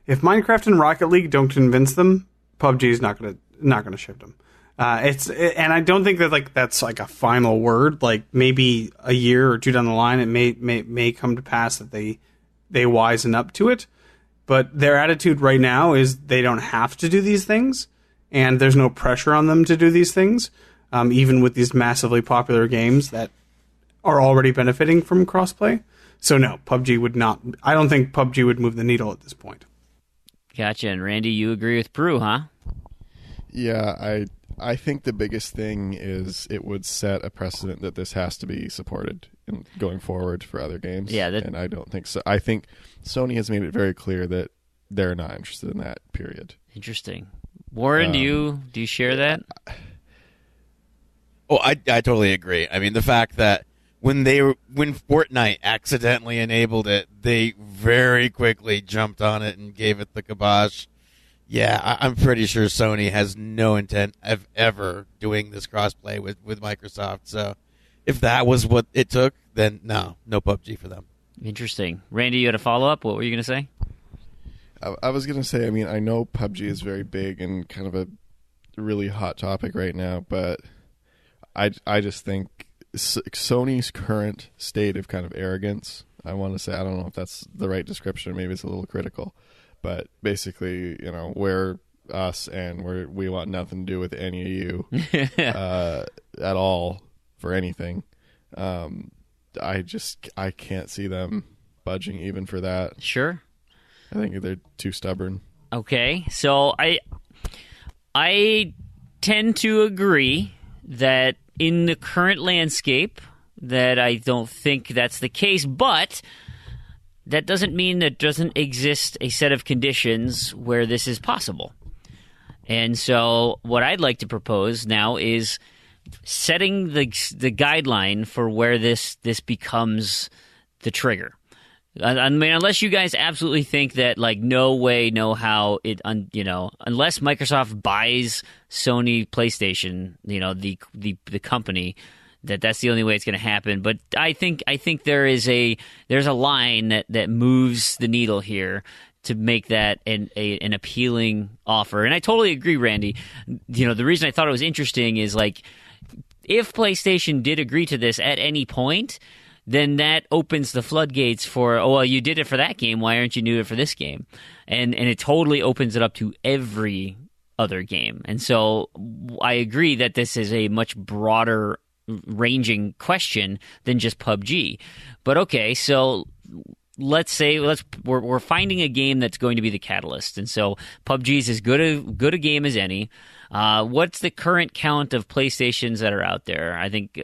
S4: if Minecraft and Rocket League don't convince them, PUBG is not gonna ship them. And I don't think that that's like a final word. Like maybe a year or two down the line, it may come to pass that they wisen up to it. But their attitude right now is they don't have to do these things, and there's no pressure on them to do these things. Even with these massively popular games that are already benefiting from crossplay. So no, PUBG would not. I don't think PUBG would move the needle at this point.
S2: Gotcha. And Randy, you agree with Prue, huh?
S3: Yeah, I think the biggest thing is it would set a precedent that this has to be supported going forward for other games.
S2: Yeah,
S3: and I don't think so. I think Sony has made it very clear that they're not interested in that, period.
S2: Interesting. Warren, do you share that?
S5: Oh, I totally agree. I mean, the fact that when Fortnite accidentally enabled it, they very quickly jumped on it and gave it the kibosh. Yeah, I'm pretty sure Sony has no intent of ever doing this crossplay with Microsoft. So if that was what it took, then no PUBG for them.
S2: Interesting. Randy, you had a follow-up? What were you going to say?
S3: I was going to say, I mean, I know PUBG is very big and kind of a really hot topic right now, but I just think Sony's current state of kind of arrogance, I want to say, I don't know if that's the right description, maybe it's a little critical, but basically, we're us and we want nothing to do with any of you at all for anything. I can't see them budging even for that.
S2: Sure.
S3: I think they're too stubborn.
S2: Okay, so I tend to agree that in the current landscape that I don't think that's the case, but that doesn't mean that doesn't exist a set of conditions where this is possible. And so what I'd like to propose now is setting the guideline for where this becomes the trigger. I mean, unless you guys absolutely think that, like, no way, no how, unless Microsoft buys Sony PlayStation, the company, that's the only way it's going to happen. But I think there's a line that moves the needle here to make that an appealing offer. And I totally agree, Randy. The reason I thought it was interesting is, like, if PlayStation did agree to this at any point, then that opens the floodgates for, oh, well, you did it for that game, why aren't you doing it for this game? And it totally opens it up to every other game. And so I agree that this is a much broader ranging question than just PUBG. But okay, so let's say we're finding a game that's going to be the catalyst, and so PUBG is as good a game as any. What's the current count of PlayStations that are out there? I think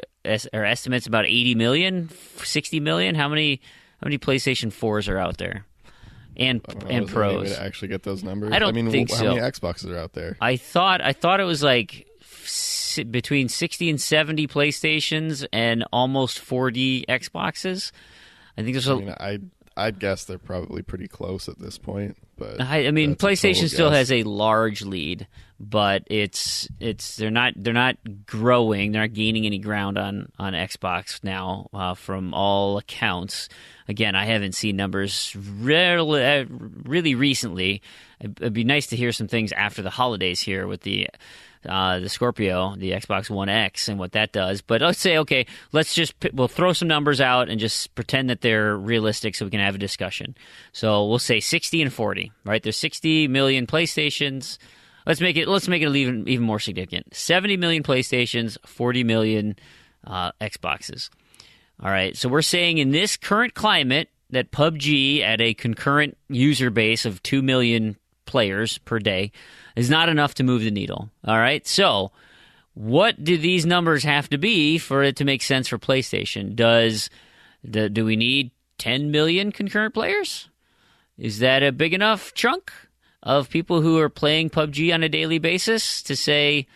S2: our estimates about 80 million, 60 million. How many PlayStation 4s are out there? And Pros.
S3: Is there any way to actually get those numbers?
S2: I don't think
S3: so. How many Xboxes are out there?
S2: I thought it was like between 60 and 70 PlayStations and almost 40 Xboxes. I think there's
S3: I'd guess they're probably pretty close at this point, but
S2: I mean, PlayStation still has a large lead, but they're not growing, they're not gaining any ground on Xbox now, from all accounts. Again, I haven't seen numbers really recently. It'd be nice to hear some things after the holidays here with the Scorpio, the Xbox One X, and what that does. But let's say, okay, we'll throw some numbers out and just pretend that they're realistic so we can have a discussion. So we'll say 60 and 40, right? There's 60 million PlayStations. Let's make it even more significant. 70 million PlayStations, 40 million Xboxes. All right, so we're saying in this current climate that PUBG at a concurrent user base of 2 million players per day is not enough to move the needle. All right, so what do these numbers have to be for it to make sense for PlayStation? Do we need 10 million concurrent players? Is that a big enough chunk of people who are playing PUBG on a daily basis to say,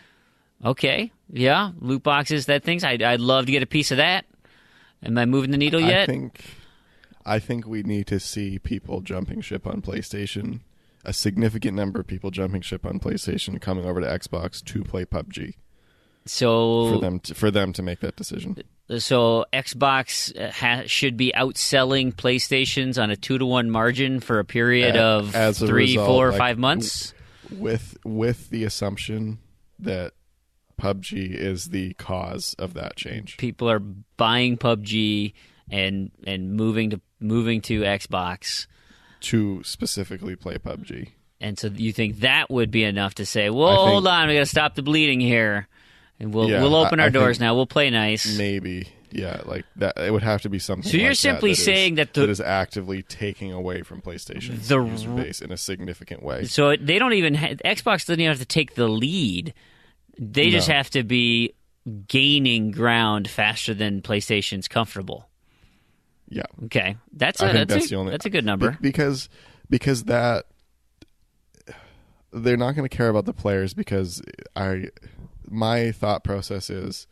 S2: okay, yeah, loot boxes, that things, I'd love to get a piece of that? Am I moving the needle yet?
S3: I think we need to see people jumping ship on PlayStation. A significant number of people jumping ship on PlayStation coming over to Xbox to play PUBG.
S2: So
S3: for them to make that decision.
S2: So Xbox should be outselling PlayStations on a 2-to-1 margin for a period of 3, 4, or 5 months.
S3: With the assumption that PUBG is the cause of that change.
S2: People are buying PUBG and moving to Xbox
S3: to specifically play PUBG.
S2: And so you think that would be enough to say, well, hold on, we got to stop the bleeding here, and we'll open our doors now. We'll play nice.
S3: Maybe, yeah, like that. It would have to be something.
S2: So you're simply saying that
S3: is actively taking away from PlayStation's user base in a significant way.
S2: So they don't even Xbox doesn't even have to take the lead. They just have to be gaining ground faster than PlayStation's comfortable.
S3: Yeah.
S2: Okay. That's a good number.
S3: Because that they're not going to care about the players because my thought process is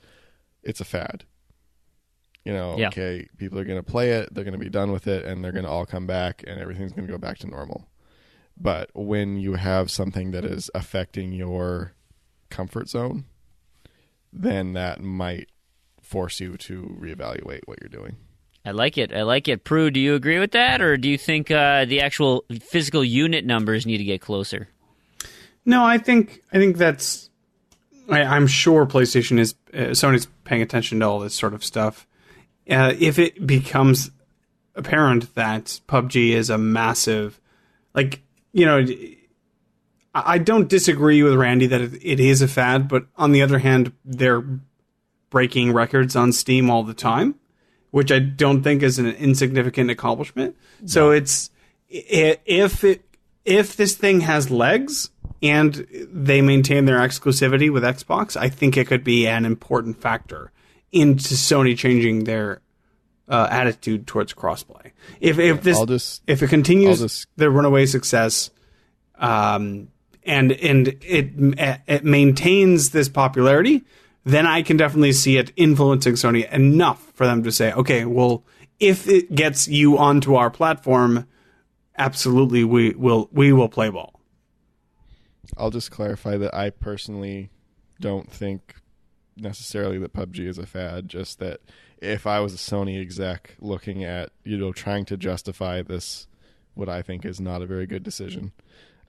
S3: it's a fad. Okay, people are going to play it, they're going to be done with it, and they're going to all come back and everything's going to go back to normal. But when you have something that is affecting your comfort zone, then that might force you to reevaluate what you're doing.
S2: I like it. Prue, do you agree with that, or do you think the actual physical unit numbers need to get closer?
S4: No, I think that's. I'm sure PlayStation is Sony's paying attention to all this sort of stuff. If it becomes apparent that PUBG is a massive, I don't disagree with Randy that it is a fad, but on the other hand, they're breaking records on Steam all the time, which I don't think is an insignificant accomplishment. No. So if this thing has legs and they maintain their exclusivity with Xbox, I think it could be an important factor into Sony changing their attitude towards crossplay. If it continues their runaway success, and it maintains this popularity, then I can definitely see it influencing Sony enough for them to say, okay, well, if it gets you onto our platform, absolutely we will play ball.
S3: I'll just clarify that I personally don't think necessarily that PUBG is a fad, just that if I was a Sony exec looking at, trying to justify this, what I think is not a very good decision,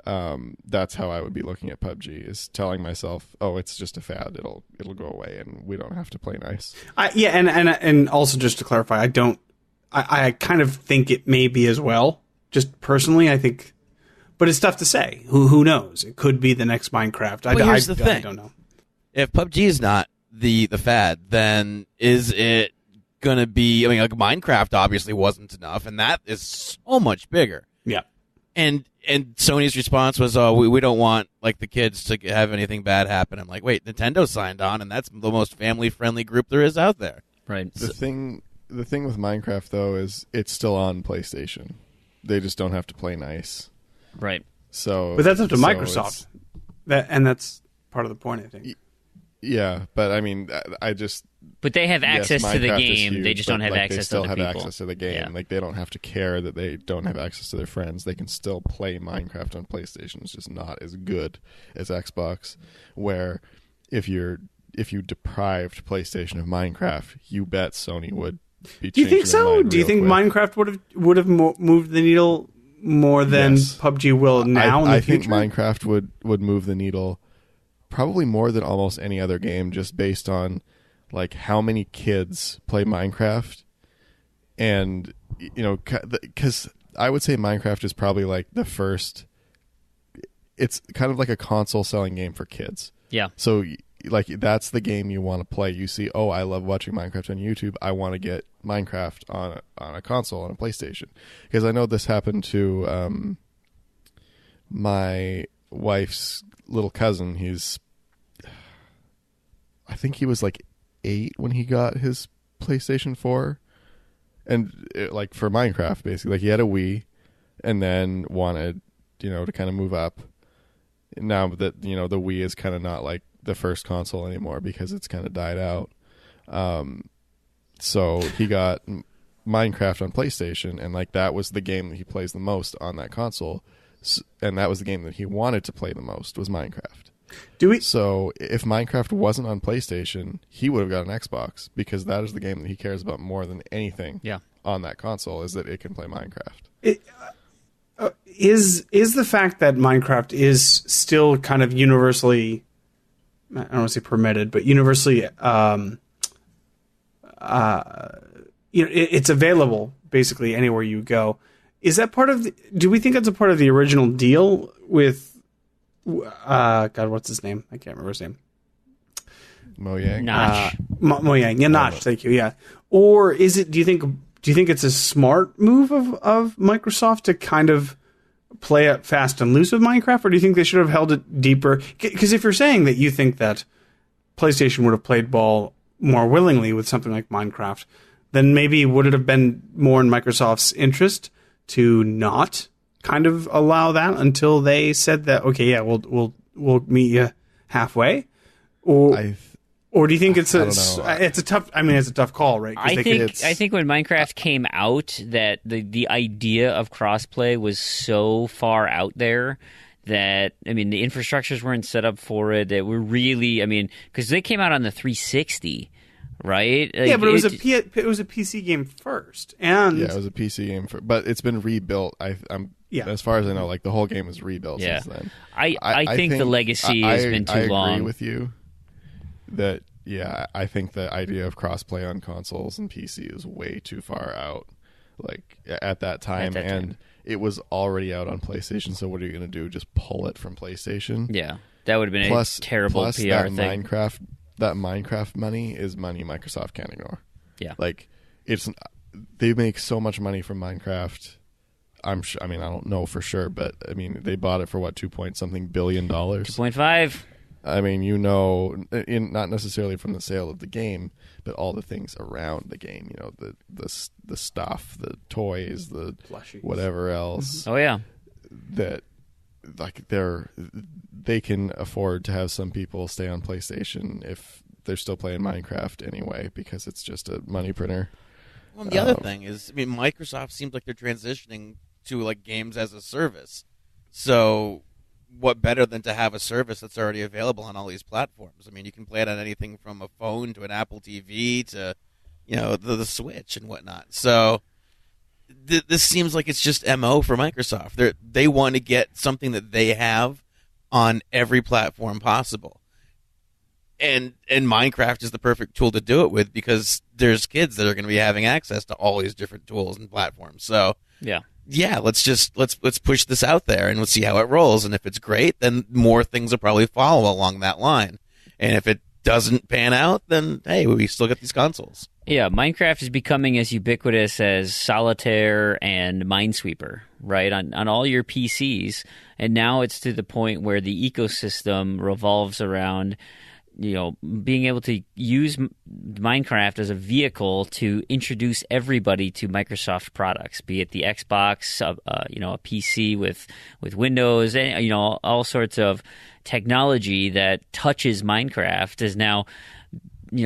S3: that's how I would be looking at PUBG, is telling myself, oh, it's just a fad, it'll go away and we don't have to play nice.
S4: And also just to clarify, I kind of think it may be as well, just personally, I think, but it's tough to say. Who knows? It could be the next Minecraft.
S5: Here's the thing.
S4: I don't know.
S5: If PUBG is not the fad, then is it going to be, I mean, like Minecraft obviously wasn't enough, and that is so much bigger.
S4: Yeah.
S5: And Sony's response was, "Oh, we don't want like the kids to have anything bad happen." I'm like, "Wait, Nintendo signed on, and that's the most family-friendly group there is out there."
S2: Right.
S3: The thing with Minecraft though is it's still on PlayStation. They just don't have to play nice.
S2: Right.
S3: So,
S4: But that's up to
S3: so
S4: Microsoft. That's part of the point, I think.
S3: Yeah, but I mean,
S2: But they have access to the
S3: Minecraft is
S2: game.
S3: huge,
S2: they just
S3: but,
S2: don't have
S3: like,
S2: access
S3: they still
S2: to other
S3: have
S2: people.
S3: access to the game.
S2: Yeah.
S3: Like they don't have to care that they don't have access to their friends. They can still play Minecraft on PlayStation. It's just not as good as Xbox. Where if you deprived PlayStation of Minecraft, you bet Sony would be.
S4: Do you think so? Do you think Minecraft would have moved the needle more than PUBG will now?
S3: I think Minecraft would move the needle probably more than almost any other game, just based on like how many kids play Minecraft, and because I would say Minecraft is probably like the first. It's kind of like a console selling game for kids.
S2: Yeah.
S3: So like that's the game you want to play. You see, oh, I love watching Minecraft on YouTube. I want to get Minecraft on a console, on a PlayStation, because I know this happened to my wife's little cousin. I think he was like 8 when he got his PlayStation 4, and like for Minecraft, basically, like he had a Wii, and then wanted to kind of move up. Now that the Wii is kind of not like the first console anymore because it's kind of died out. So he got Minecraft on PlayStation, and like that was the game that he plays the most on that console, and that was the game that he wanted to play the most, was Minecraft. So if Minecraft wasn't on PlayStation, he would have got an Xbox, because that is the game that he cares about more than anything on that console, is that it can play Minecraft.
S4: Is the fact that Minecraft is still kind of universally, I don't want to say permitted, but universally, it's available basically anywhere you go. Is that part of do we think that's a part of the original deal with, God, what's his name? I can't remember his name.
S3: Mojang.
S2: Notch.
S4: Mojang. Yeah, Notch. Thank you. Yeah. Or is it? Do you think it's a smart move of Microsoft to kind of play it fast and loose with Minecraft, or do you think they should have held it deeper? Because if you're saying that you think that PlayStation would have played ball more willingly with something like Minecraft, then maybe would it have been more in Microsoft's interest to not kind of allow that until they said that, okay, yeah, we'll meet you halfway, or do you think it's a tough call, right?
S2: I think when Minecraft came out, that the idea of crossplay was so far out there that, I mean, the infrastructures weren't set up for it. That were really, I mean, because they came out on the 360. Right?
S4: Yeah, but it was a PC game first, and
S3: it was a PC game but it's been rebuilt. As far as I know, like the whole game is rebuilt since then.
S2: I think the legacy has been too long.
S3: I agree with you that I think the idea of crossplay on consoles and PC is way too far out. Like at that time, it was already out on PlayStation. So what are you going to do? Just pull it from PlayStation?
S2: Yeah, that would have been a terrible PR thing.
S3: That Minecraft money is money Microsoft can't ignore.
S2: Yeah,
S3: like they make so much money from Minecraft. I don't know for sure, but I mean, they bought it for what, $2.something billion?
S2: 2.5.
S3: I mean, not necessarily from the sale of the game, but all the things around the game. The stuff, the toys, the plushies, whatever else.
S2: Oh yeah,
S3: that like they can afford to have some people stay on PlayStation if they're still playing Minecraft anyway, because it's just a money printer.
S5: Well, the other thing is, I mean, Microsoft seems like they're transitioning to like games as a service. So what better than to have a service that's already available on all these platforms? I mean, you can play it on anything from a phone to an Apple TV to, the Switch and whatnot. So this seems like it's just MO for Microsoft. They want to get something that they have on every platform possible. And Minecraft is the perfect tool to do it with, because there's kids that are going to be having access to all these different tools and platforms. So yeah, let's push this out there and let's see how it rolls. And if it's great, then more things will probably follow along that line. And if it doesn't pan out, then hey, we still get these consoles.
S2: Yeah, Minecraft is becoming as ubiquitous as Solitaire and Minesweeper, right? On all your PCs. And now it's to the point where the ecosystem revolves around, being able to use Minecraft as a vehicle to introduce everybody to Microsoft products, be it the Xbox, a PC with Windows, and, all sorts of technology that touches Minecraft is now,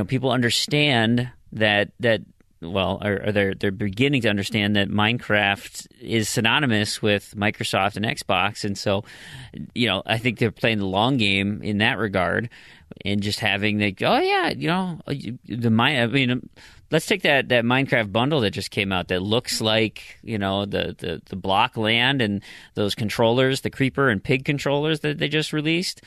S2: people understand that they're beginning to understand that Minecraft is synonymous with Microsoft and Xbox, and so I think they're playing the long game in that regard, and just having let's take that Minecraft bundle that just came out that looks like the block land and those controllers, the creeper and pig controllers that they just released.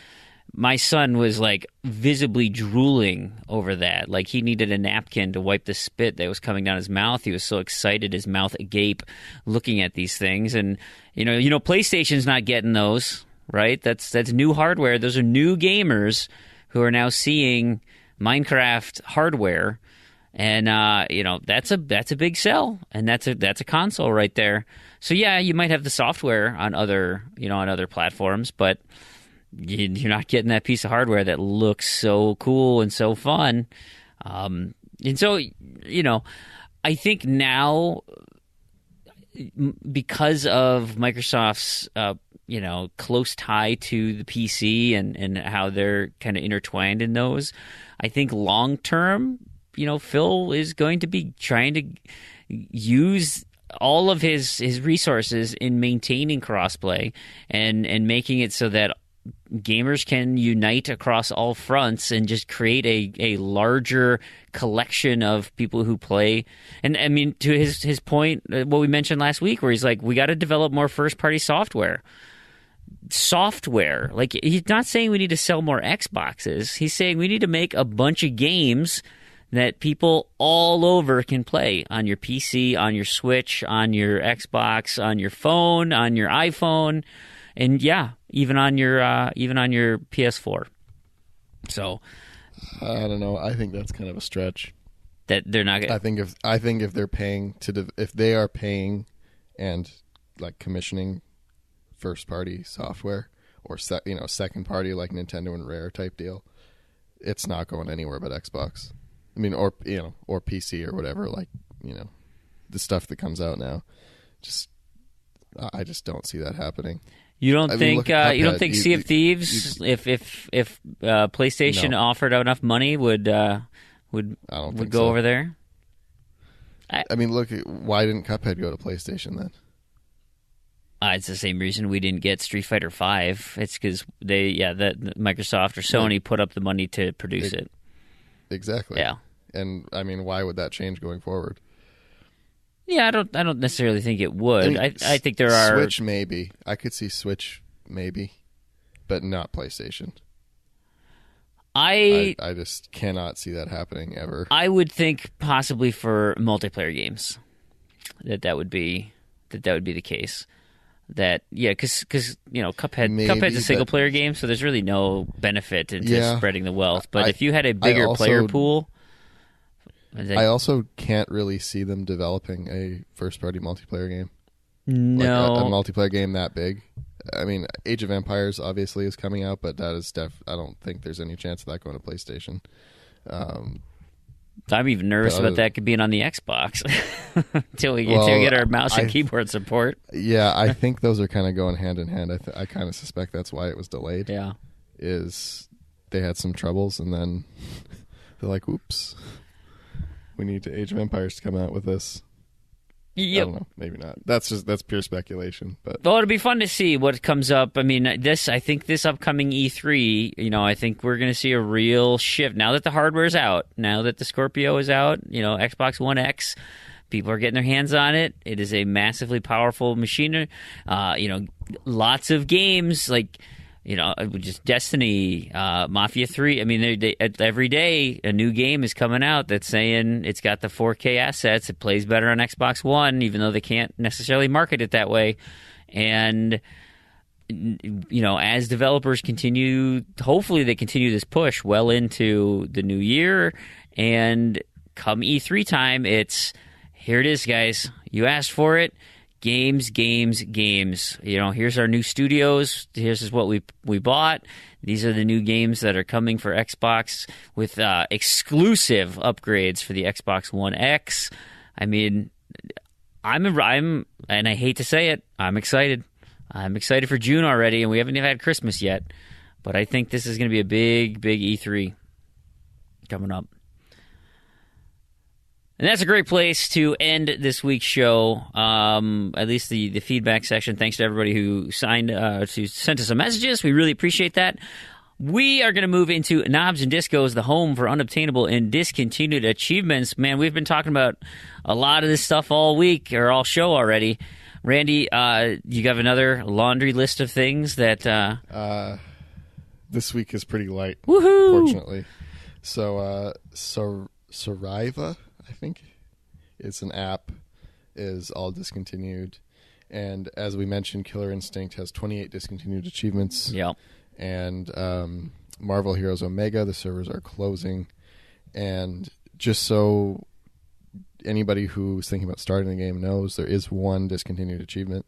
S2: My son was like visibly drooling over that. Like he needed a napkin to wipe the spit that was coming down his mouth. He was so excited, his mouth agape, looking at these things. And PlayStation's not getting those, right? That's new hardware. Those are new gamers who are now seeing Minecraft hardware, and that's a big sell, and that's a console right there. So yeah, you might have the software on other platforms, but you're not getting that piece of hardware that looks so cool and so fun. And so, I think now, because of Microsoft's, close tie to the PC and how they're kind of intertwined in those, I think long term, Phil is going to be trying to use all of his resources in maintaining crossplay and making it so that gamers can unite across all fronts and just create a larger collection of people who play. And I mean, to his point, what we mentioned last week, where he's like, we got to develop more first-party software. Like, he's not saying we need to sell more Xboxes. He's saying we need to make a bunch of games that people all over can play on your PC, on your Switch, on your Xbox, on your phone, on your iPhone. And yeah, even on your PS4. So,
S3: I don't know. I think that's kind of a stretch.
S2: That they're not.
S3: I think if they're paying if they are paying and like commissioning first party software or second party like Nintendo and Rare type deal, it's not going anywhere but Xbox. I mean, or PC or whatever. Like the stuff that comes out now. I just don't see that happening.
S2: You don't think Sea of Thieves, if PlayStation offered enough money, would go over there?
S3: I mean, look, why didn't Cuphead go to PlayStation then?
S2: It's the same reason we didn't get Street Fighter V. It's because Microsoft or Sony put up the money to produce it.
S3: Exactly.
S2: Yeah.
S3: And I mean, why would that change going forward?
S2: Yeah, I don't necessarily think it would. I think there are
S3: Switch maybe. I could see Switch maybe, but not PlayStation. I just cannot see that happening ever.
S2: I would think possibly for multiplayer games that would be the case. That because Cuphead's a single player game, so there's really no benefit into spreading the wealth. But if you had a bigger player pool.
S3: I also can't really see them developing a first-party multiplayer game.
S2: No.
S3: Like a multiplayer game that big. I mean, Age of Empires obviously is coming out, but that is I don't think there's any chance of that going to PlayStation.
S2: I'm even nervous about that being on the Xbox until we get our mouse and keyboard support.
S3: Yeah, I think those are kind of going hand in hand. I kind of suspect that's why it was delayed.
S2: Yeah.
S3: Is they had some troubles, and then they're like, oops. We need Age of Empires to come out with this. Yep. I don't know. Maybe not. That's pure speculation. But
S2: it'll be fun to see what comes up. I mean, I think this upcoming E3, I think we're going to see a real shift now that the hardware is out. Now that the Scorpio is out, Xbox One X, people are getting their hands on it. It is a massively powerful machine. Lots of games like. Just Destiny, Mafia 3. I mean, every day a new game is coming out that's saying it's got the 4K assets. It plays better on Xbox One, even though they can't necessarily market it that way. And, as developers hopefully they continue this push well into the new year. And come E3 time, it's here it is, guys. You asked for it. Games. Here's our new studios. Here's what we bought. These are the new games that are coming for Xbox with exclusive upgrades for the Xbox One X. I mean, I'm and I hate to say it, I'm excited. I'm excited for June already, and we haven't even had Christmas yet. But I think this is going to be a big E3 coming up. And that's a great place to end this week's show, at least the feedback section. Thanks to everybody who sent us some messages. We really appreciate that. We are going to move into Knobs and Discos, the home for unobtainable and discontinued achievements. Man, we've been talking about a lot of this stuff all week, or all show already. Randy, you have another laundry list of things that...
S3: This week is pretty light,
S2: woohoo!
S3: Fortunately. So, Soriva, I think, it's an app, is all discontinued. And as we mentioned, Killer Instinct has 28 discontinued achievements.
S2: Yep.
S3: And Marvel Heroes Omega, the servers are closing. And just so anybody who's thinking about starting the game knows, there is one discontinued achievement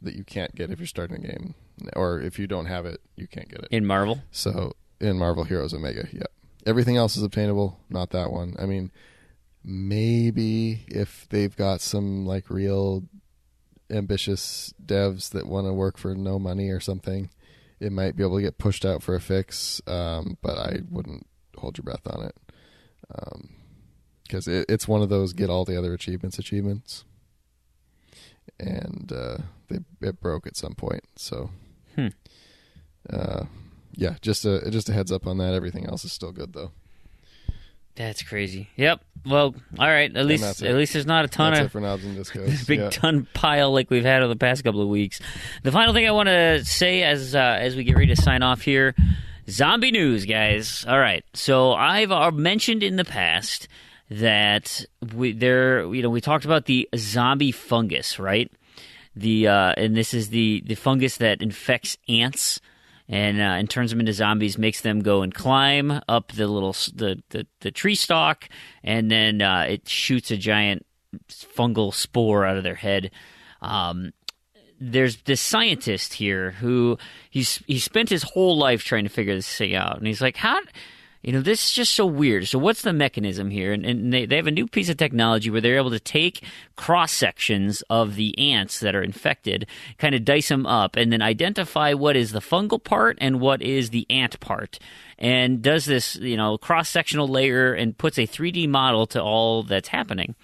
S3: that you can't get if you're starting a game. Or if you don't have it, you can't get it.
S2: In Marvel?
S3: So, in Marvel Heroes Omega, yeah. Everything else is obtainable, not that one. I mean, maybe if they've got some, like, real ambitious devs that want to work for no money or something, it might be able to get pushed out for a fix, but I wouldn't hold your breath on it. Because it's one of those get all the other achievements. And it broke at some point, so... Yeah, just a heads up on that. Everything else is still good though.
S2: That's crazy. Yep. Well, all right. At least there's not a ton
S3: that's
S2: of
S3: it for Knobs and Discos.
S2: big ton pile like we've had over the past couple of weeks. The final thing I want to say as we get ready to sign off here, zombie news, guys. All right. So I've mentioned in the past that we talked about the zombie fungus, right? And this is the fungus that infects ants and turns them into zombies, makes them go and climb up the tree stalk, and then it shoots a giant fungal spore out of their head. There's this scientist here who he spent his whole life trying to figure this thing out, and he's like, how... this is just so weird. So what's the mechanism here? And they have a new piece of technology where they're able to take cross-sections of the ants that are infected, kind of dice them up, and then identify what is the fungal part and what is the ant part. And does this, cross-sectional layer and puts a 3D model to all that's happening.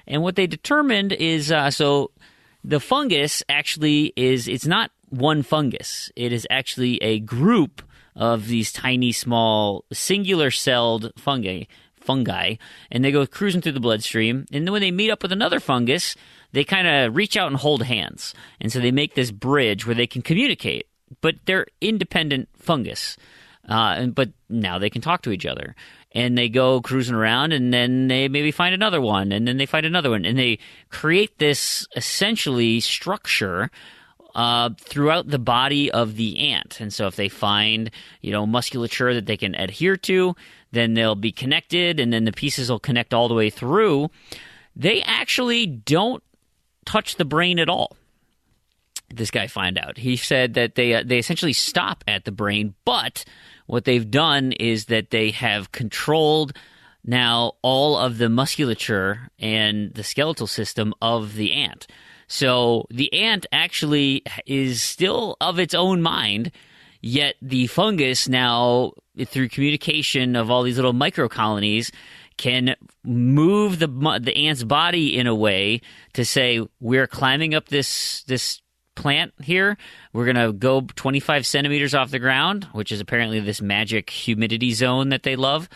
S2: And what they determined is, so the fungus actually it's not one fungus. It is actually a group of these tiny, small, singular-celled fungi, and they go cruising through the bloodstream. And then when they meet up with another fungus, they kind of reach out and hold hands. And so they make this bridge where they can communicate, but they're independent fungus. But now they can talk to each other. And they go cruising around, and then they maybe find another one, and then they find another one. And they create this, essentially, structure throughout the body of the ant. And so if they find, musculature that they can adhere to, then they'll be connected, and then the pieces will connect all the way through. They actually don't touch the brain at all. This guy found out. He said that they essentially stop at the brain, but what they've done is that they have controlled now all of the musculature and the skeletal system of the ant. So the ant actually is still of its own mind, yet the fungus now, through communication of all these little microcolonies, can move the ant's body in a way to say, we're climbing up this plant here. We're going to go 25 centimeters off the ground, which is apparently this magic humidity zone that they love.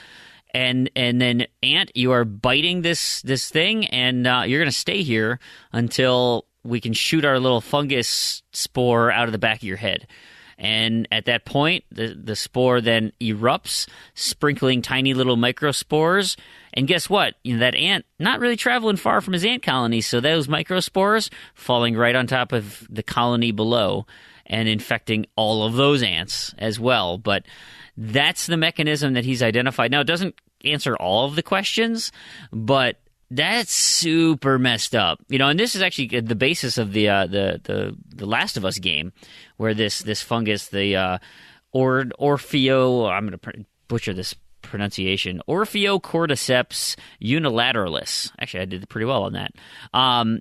S2: And then, ant, you are biting this thing, and you're going to stay here until we can shoot our little fungus spore out of the back of your head. And at that point, the spore then erupts, sprinkling tiny little microspores. And guess what? That ant, not really traveling far from his ant colony, so those microspores falling right on top of the colony below and infecting all of those ants as well. But that's the mechanism that he's identified. Now, it doesn't answer all of the questions, but that's super messed up, and this is actually the basis of the Last of Us game, where this fungus, the Orpheo, I'm going to butcher this pronunciation, Orpheocordyceps unilateralis. Actually, I did pretty well on that.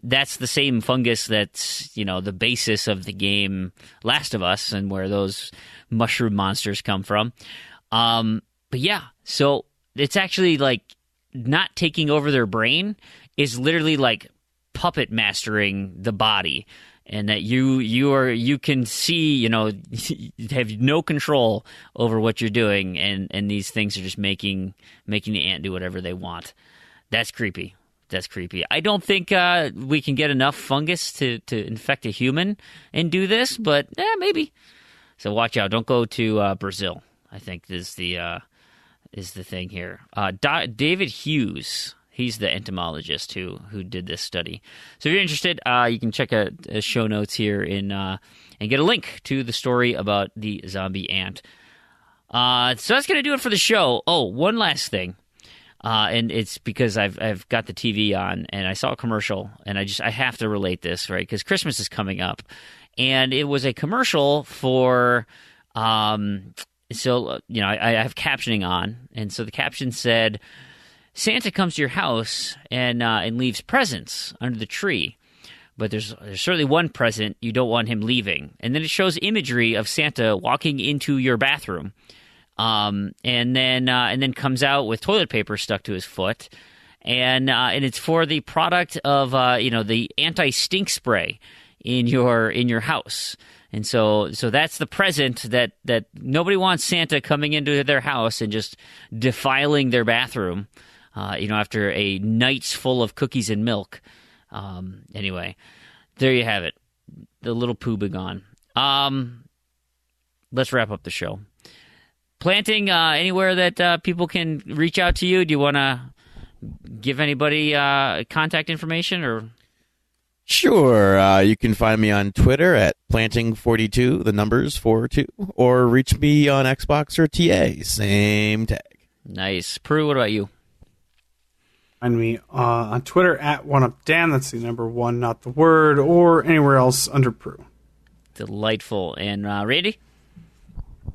S2: That's the same fungus that's the basis of the game Last of Us, and where those mushroom monsters come from. But yeah, so it's actually like not taking over their brain, is literally like puppet mastering the body, and that you can see, you have no control over what you're doing, and these things are just making the ant do whatever they want. That's creepy. I don't think we can get enough fungus to infect a human and do this, but maybe. So watch out. Don't go to Brazil, I think is the thing here. David Hughes, he's the entomologist who did this study. So if you're interested, you can check out show notes here and get a link to the story about the zombie ant. So that's going to do it for the show. Oh, one last thing. And it's because I've got the TV on and I saw a commercial, and I have to relate this, right? Because Christmas is coming up, and it was a commercial for So, I have captioning on, and so the caption said, Santa comes to your house and leaves presents under the tree, but there's certainly one present you don't want him leaving. And then it shows imagery of Santa walking into your bathroom, and then comes out with toilet paper stuck to his foot, and it's for the product of the anti-stink spray in your house. And so that's the present that nobody wants Santa coming into their house and just defiling their bathroom, after a night's full of cookies and milk. Anyway, there you have it. The little poo be gone. Let's wrap up the show. Planting, anywhere that people can reach out to you? Do you want to give anybody contact information or...
S5: Sure. You can find me on Twitter at planting42, the numbers 42, or reach me on Xbox or TA, same tag.
S2: Nice. Prue, what about you?
S4: Find me on Twitter at OneUpDan, that's the number one, not the word, or anywhere else under Prue.
S2: Delightful. And Randy?
S3: You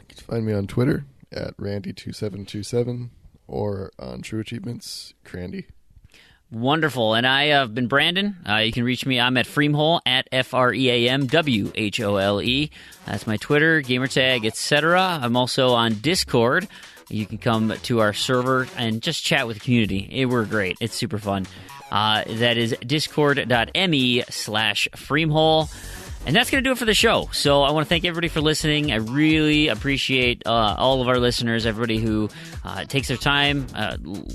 S3: can find me on Twitter at Randy2727, or on True Achievements, Crandy.
S2: Wonderful. And I have been Brandon. You can reach me. I'm at Freamhole, at FREAMWHOLE. That's my Twitter, gamertag, etc. I'm also on Discord. You can come to our server and just chat with the community. We're great. It's super fun. That is discord.me/Freamhole. And that's going to do it for the show. So I want to thank everybody for listening. I really appreciate all of our listeners, everybody who takes their time,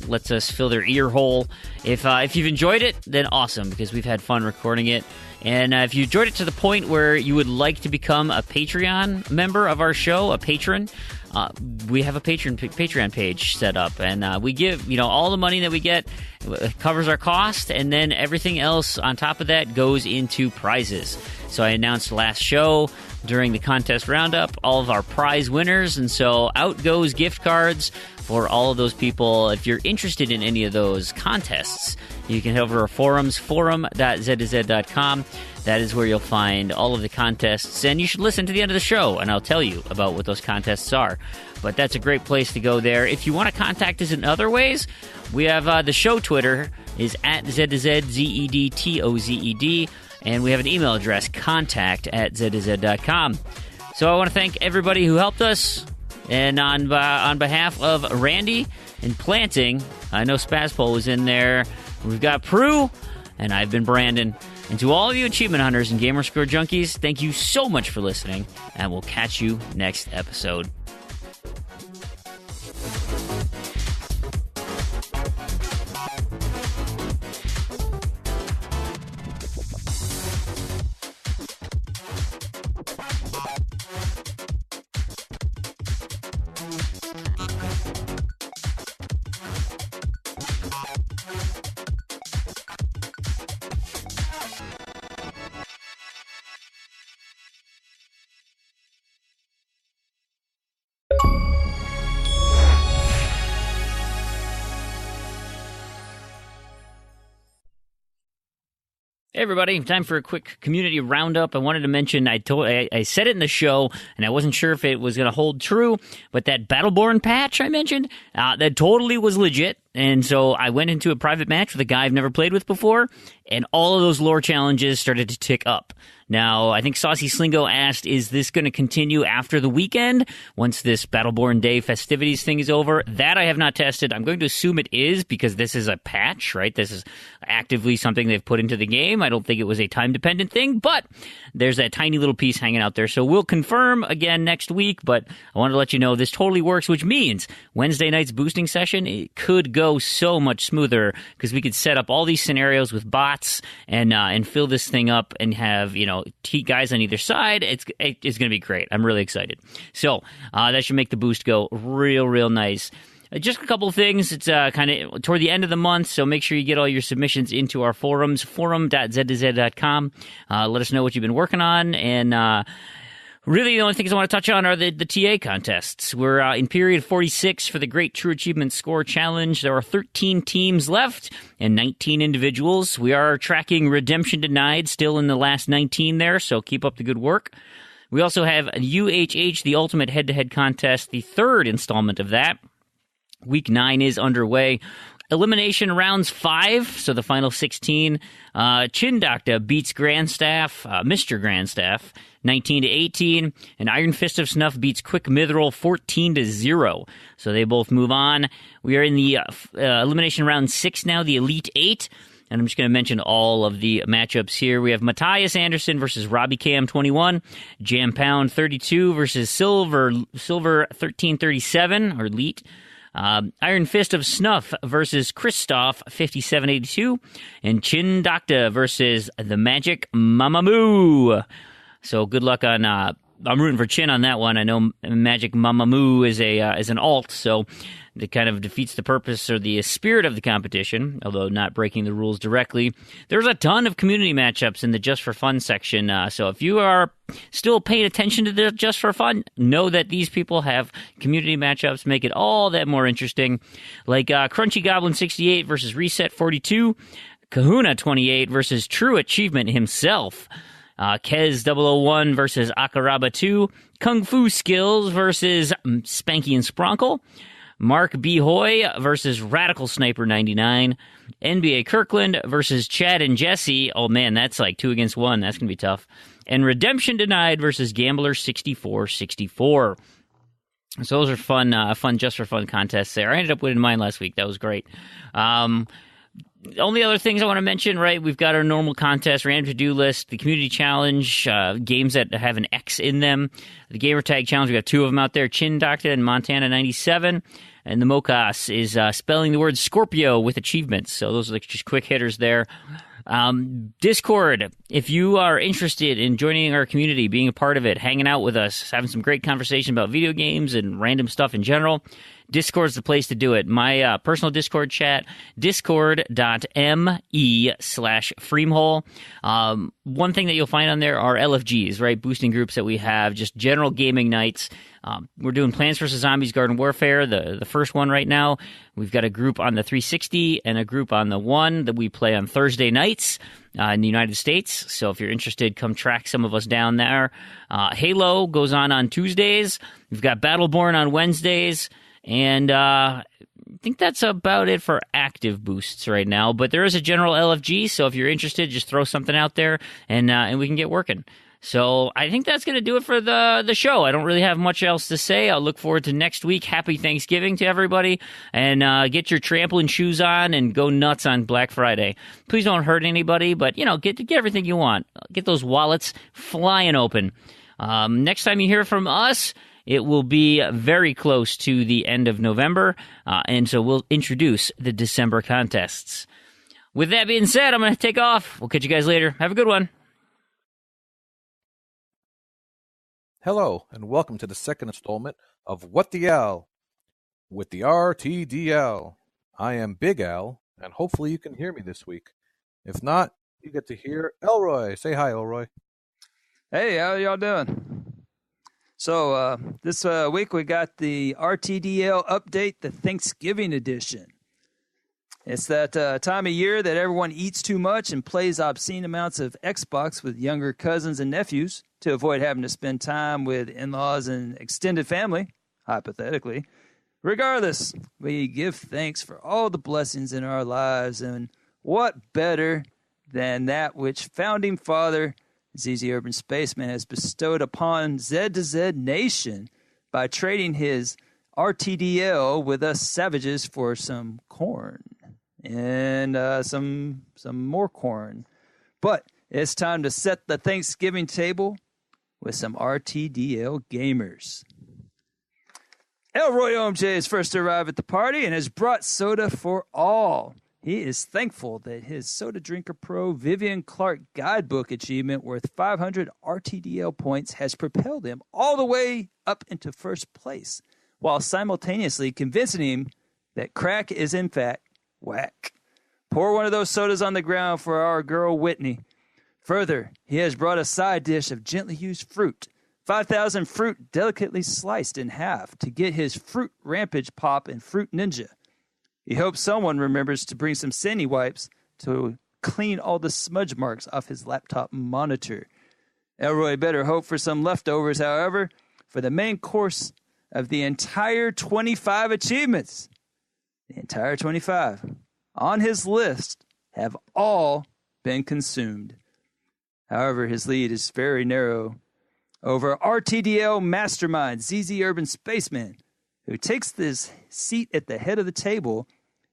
S2: lets us fill their ear hole. If you've enjoyed it, then awesome, because we've had fun recording it. And if you enjoyed it to the point where you would like to become a Patreon member of our show, a patron, we have a Patreon page set up, and we give, all the money that we get covers our cost, and then everything else on top of that goes into prizes. So I announced last show during the contest roundup all of our prize winners, and so out goes gift cards for all of those people. If you're interested in any of those contests, you can head over to our forums, forum.z2z.com. That is where you'll find all of the contests, and you should listen to the end of the show, and I'll tell you about what those contests are. But that's a great place to go there. If you want to contact us in other ways, we have the show Twitter is at Z2Z, and we have an email address, contact@z2z.com. So I want to thank everybody who helped us, and on behalf of Randy and Planting, I know Spazpole was in there. We've got Prue, and I've been Brandon. And to all of you achievement hunters and Gamerscore junkies, thank you so much for listening, and we'll catch you next episode. everybody, time for a quick community roundup. I wanted to mention, I said it in the show, and I wasn't sure if it was going to hold true, but that Battleborn patch I mentioned, that totally was legit. And so I went into a private match with a guy I've never played with before, and all of those lore challenges started to tick up. Now, I think Saucy Slingo asked, is this going to continue after the weekend, once this Battleborn Day festivities thing is over? That I have not tested. I'm going to assume it is, because this is a patch, right? This is actively something they've put into the game. I don't think it was a time-dependent thing, but there's that tiny little piece hanging out there. So we'll confirm again next week, but I want to let you know this totally works, which means Wednesday night's boosting session, it could go so much smoother, because we could set up all these scenarios with bots and fill this thing up and have, guys on either side. It's going to be great. I'm really excited. So that should make the boost go real nice. Just a couple of things. It's kind of toward the end of the month, so make sure you get all your submissions into our forums, forum.z2z.com. Let us know what you've been working on, and really, the only things I want to touch on are the TA contests. We're in period 46 for the Great True Achievement Score Challenge. There are 13 teams left and 19 individuals. We are tracking Redemption Denied, still in the last 19 there, so keep up the good work. We also have UHH, the Ultimate Head-to-Head Contest, the third installment of that. Week 9 is underway. Elimination rounds 5, so the final 16. Chin Doctor beats Grandstaff, Mr. Grandstaff, 19-18, and Iron Fist of Snuff beats Quick Mithril 14-0. So they both move on. We are in the elimination round 6 now, the Elite 8. And I'm just going to mention all of the matchups here. We have Matthias Anderson versus Robbie Cam 21, Jam Pound 32 versus Silver 1337, or Elite. Iron Fist of Snuff versus Christoph 5782, and Chin Doctor versus the Magic Mamamoo. So good luck on. I'm rooting for Chin on that one. I know Magic Mamamoo is an alt, so it kind of defeats the purpose or the spirit of the competition, although not breaking the rules directly. There's a ton of community matchups in the Just for Fun section, so if you are still paying attention to the Just for Fun, know that these people have community matchups, make it all that more interesting, like Crunchy Goblin 68 versus Reset 42, Kahuna 28 versus True Achievement himself, Kez 001 versus Akaraba 2, Kung Fu Skills versus Spanky and Spronkle, Mark B. Hoy versus Radical Sniper 99, NBA Kirkland versus Chad and Jesse. Oh man, that's like 2 against 1. That's going to be tough. And Redemption Denied versus Gambler 6464. So those are fun Just for Fun contests there. I ended up winning mine last week. That was great. Only other things I want to mention, right? We've got our normal contest, random to-do list, the community challenge, games that have an X in them. The gamer tag challenge, we got 2 of them out there, Chin Doctor and Montana 97. And the Mocas is spelling the word Scorpio with achievements. So those are just quick hitters there. Discord, if you are interested in joining our community, being a part of it, hanging out with us, having some great conversation about video games and random stuff in general, Discord's the place to do it. My personal Discord chat, discord.me/Freemhole. One thing that you'll find on there are LFGs, right? Boosting groups that we have, just general gaming nights. We're doing Plants vs. Zombies Garden Warfare, the first one right now. We've got a group on the 360 and a group on the One that we play on Thursday nights in the United States. So if you're interested, come track some of us down there. Halo goes on Tuesdays. We've got Battleborn on Wednesdays. And I think that's about it for active boosts right now. But there is a general LFG, so if you're interested, just throw something out there, and we can get working. So I think that's going to do it for the show. I don't really have much else to say. I'll look forward to next week. Happy Thanksgiving to everybody, and get your trampoline shoes on and go nuts on Black Friday. Please don't hurt anybody, but get everything you want. Get those wallets flying open. Next time you hear from us, it will be very close to the end of November, and so we'll introduce the December contests. With that being said, I'm going to take off. We'll catch you guys later. Have a good one.
S8: Hello, and welcome to the second installment of What the L with the RTDL. I am Big Al, and hopefully you can hear me this week. If not, you get to hear Elroy. Say hi, Elroy.
S9: Hey, how y'all doing? So this week we got the RTDL update, the Thanksgiving edition. It's that time of year that everyone eats too much and plays obscene amounts of Xbox with younger cousins and nephews to avoid having to spend time with in-laws and extended family, hypothetically. Regardless, we give thanks for all the blessings in our lives, and what better than that which Founding Father ZZ Urban Spaceman has bestowed upon Z2Z Nation by trading his RTDL with us savages for some corn and some more corn. But it's time to set the Thanksgiving table with some RTDL gamers. Elroy OMJ is first to arrive at the party and has brought soda for all. He is thankful that his Soda Drinker Pro Vivian Clark Guidebook achievement worth 500 RTDL points has propelled him all the way up into first place, while simultaneously convincing him that crack is in fact whack. Pour one of those sodas on the ground for our girl Whitney. Further, he has brought a side dish of gently used fruit, 5,000 fruit delicately sliced in half to get his Fruit Rampage Pop and Fruit Ninja. He hopes someone remembers to bring some sandy wipes to clean all the smudge marks off his laptop monitor. Elroy better hope for some leftovers, however, for the main course of the entire 25 achievements. The entire 25 on his list have all been consumed. However, his lead is very narrow over RTDL Mastermind ZZ Urban Spaceman, who takes this seat at the head of the table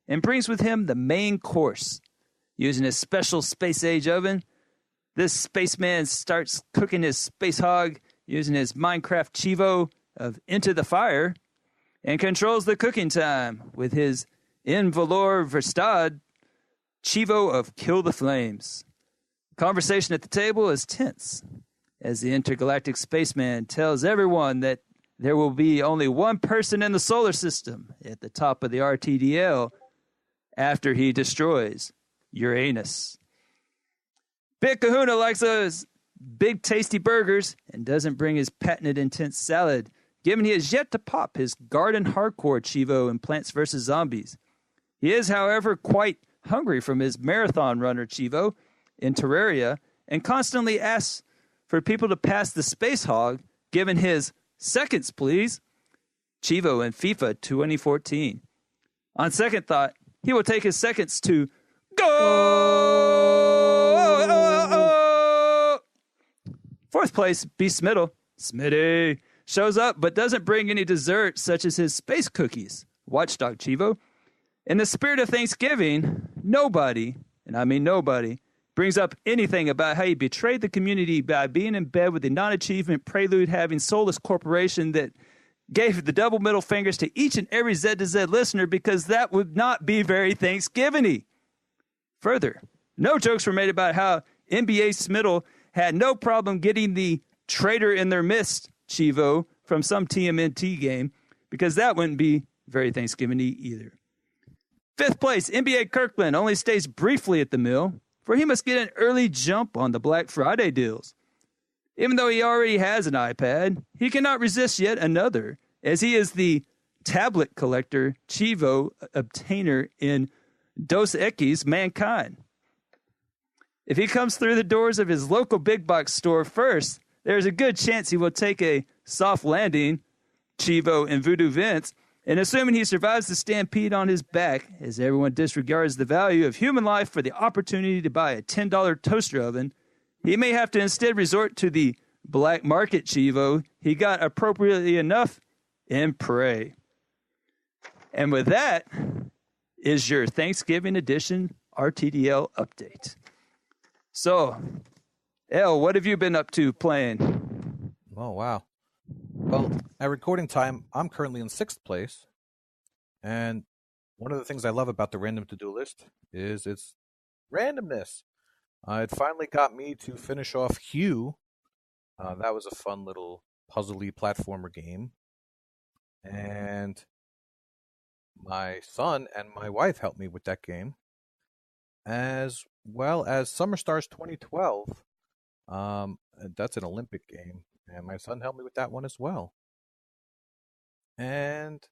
S9: and brings with him the main course. Using his special space-age oven, this spaceman starts cooking his space hog using his Minecraft Chivo of Into the Fire and controls the cooking time with his Invalor Verstad Chivo of Kill the Flames. Conversation at the table is tense as the intergalactic spaceman tells everyone that there will be only one person in the solar system at the top of the RTDL after he destroys Uranus. Big Kahuna likes those big tasty burgers and doesn't bring his patented intense salad, given he has yet to pop his Garden Hardcore Chivo in Plants vs. Zombies. He is, however, quite hungry from his Marathon Runner Chivo in Terraria and constantly asks for people to pass the Space Hog, given his seconds, please, Chivo in FIFA 2014. On second thought, he will take his seconds to go. Fourth place, B. Smittle. Smitty shows up but doesn't bring any dessert such as his space cookies, Watchdog Chivo. In the spirit of Thanksgiving, nobody, and I mean nobody, brings up anything about how he betrayed the community by being in bed with the non-achievement prelude-having soulless corporation that gave the double middle fingers to each and every Z2Z listener because that would not be very Thanksgiving-y. Further, no jokes were made about how NBA Smittle had no problem getting the traitor in their midst Chivo from some TMNT game because that wouldn't be very Thanksgiving-y either. Fifth place, NBA Kirkland only stays briefly at the mill, for he must get an early jump on the Black Friday deals. Even though he already has an iPad, he cannot resist yet another, as he is the tablet collector Chivo obtainer in Dos Equis Mankind. If he comes through the doors of his local big box store first, there is a good chance he will take a soft landing, Chivo and Voodoo Vince, and assuming he survives the stampede on his back, as everyone disregards the value of human life for the opportunity to buy a $10 toaster oven, he may have to instead resort to the black market Chivo he got appropriately enough and pray. And with that is your Thanksgiving edition RTDL update. So, El, what have you been up to playing?
S8: Oh, wow. Well, at recording time, I'm currently in 6th place. And one of the things I love about the random to-do list is its randomness. It finally got me to finish off Hue. That was a fun little puzzly platformer game. And my son and my wife helped me with that game. As well as Summer Stars 2012. That's an Olympic game. And my son helped me with that one as well. And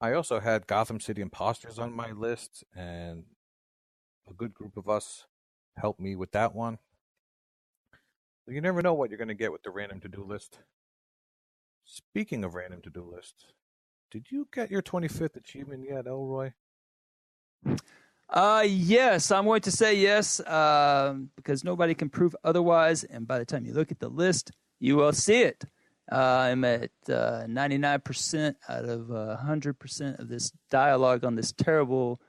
S8: I also had Gotham City Imposters on my list, and a good group of us helped me with that one. So you never know what you're going to get with the random to-do list. Speaking of random to-do list, did you get your 25th achievement yet, Elroy?
S9: Yes, I'm going to say yes, because nobody can prove otherwise. And by the time you look at the list, you will see it. I'm at 99% out of 100% of this dialogue on this terrible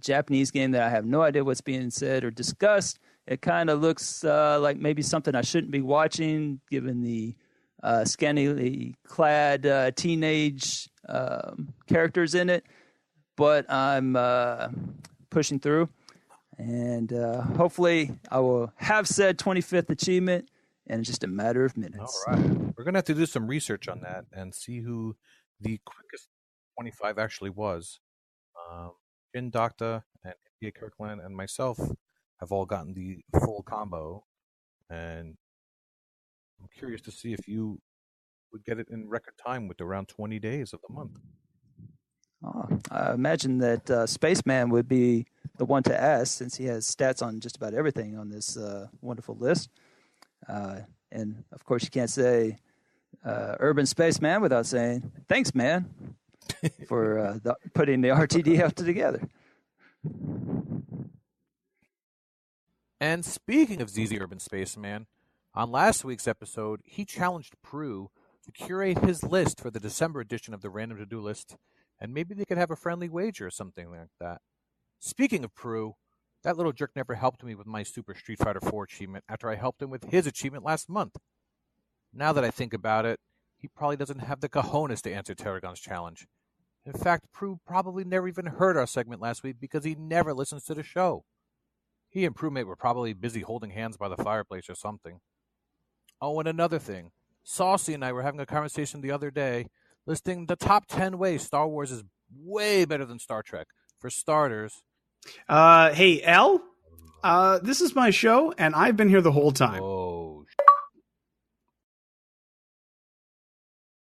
S9: Japanese game that I have no idea what's being said or discussed. It kind of looks like maybe something I shouldn't be watching, given the scantily clad teenage characters in it. But I'm pushing through, and hopefully I will have said 25th achievement in just a matter of minutes.
S8: All right. We're going to have to do some research on that and see who the quickest 25 actually was. Jin Doctor and India Kirkland and myself have all gotten the full combo, and I'm curious to see if you would get it in record time with around 20 days of the month.
S9: Oh, I imagine that Spaceman would be the one to ask, since he has stats on just about everything on this wonderful list. And, of course, you can't say Urban Spaceman without saying, thanks, man, for putting the RTDL together.
S8: And speaking of ZZ Urban Spaceman, on last week's episode, he challenged Prue to curate his list for the December edition of the Random To-Do List, and maybe they could have a friendly wager or something like that. Speaking of Prue, that little jerk never helped me with my Super Street Fighter 4 achievement after I helped him with his achievement last month. Now that I think about it, he probably doesn't have the cojones to answer Terragon's challenge. In fact, Prue probably never even heard our segment last week because he never listens to the show. He and Prue-mate were probably busy holding hands by the fireplace or something. Oh, and another thing. Saucy and I were having a conversation the other day listing the top 10 ways Star Wars is way better than Star Trek. For starters...
S4: Hey, L? This is my show, and I've been here the whole time.
S8: Oh.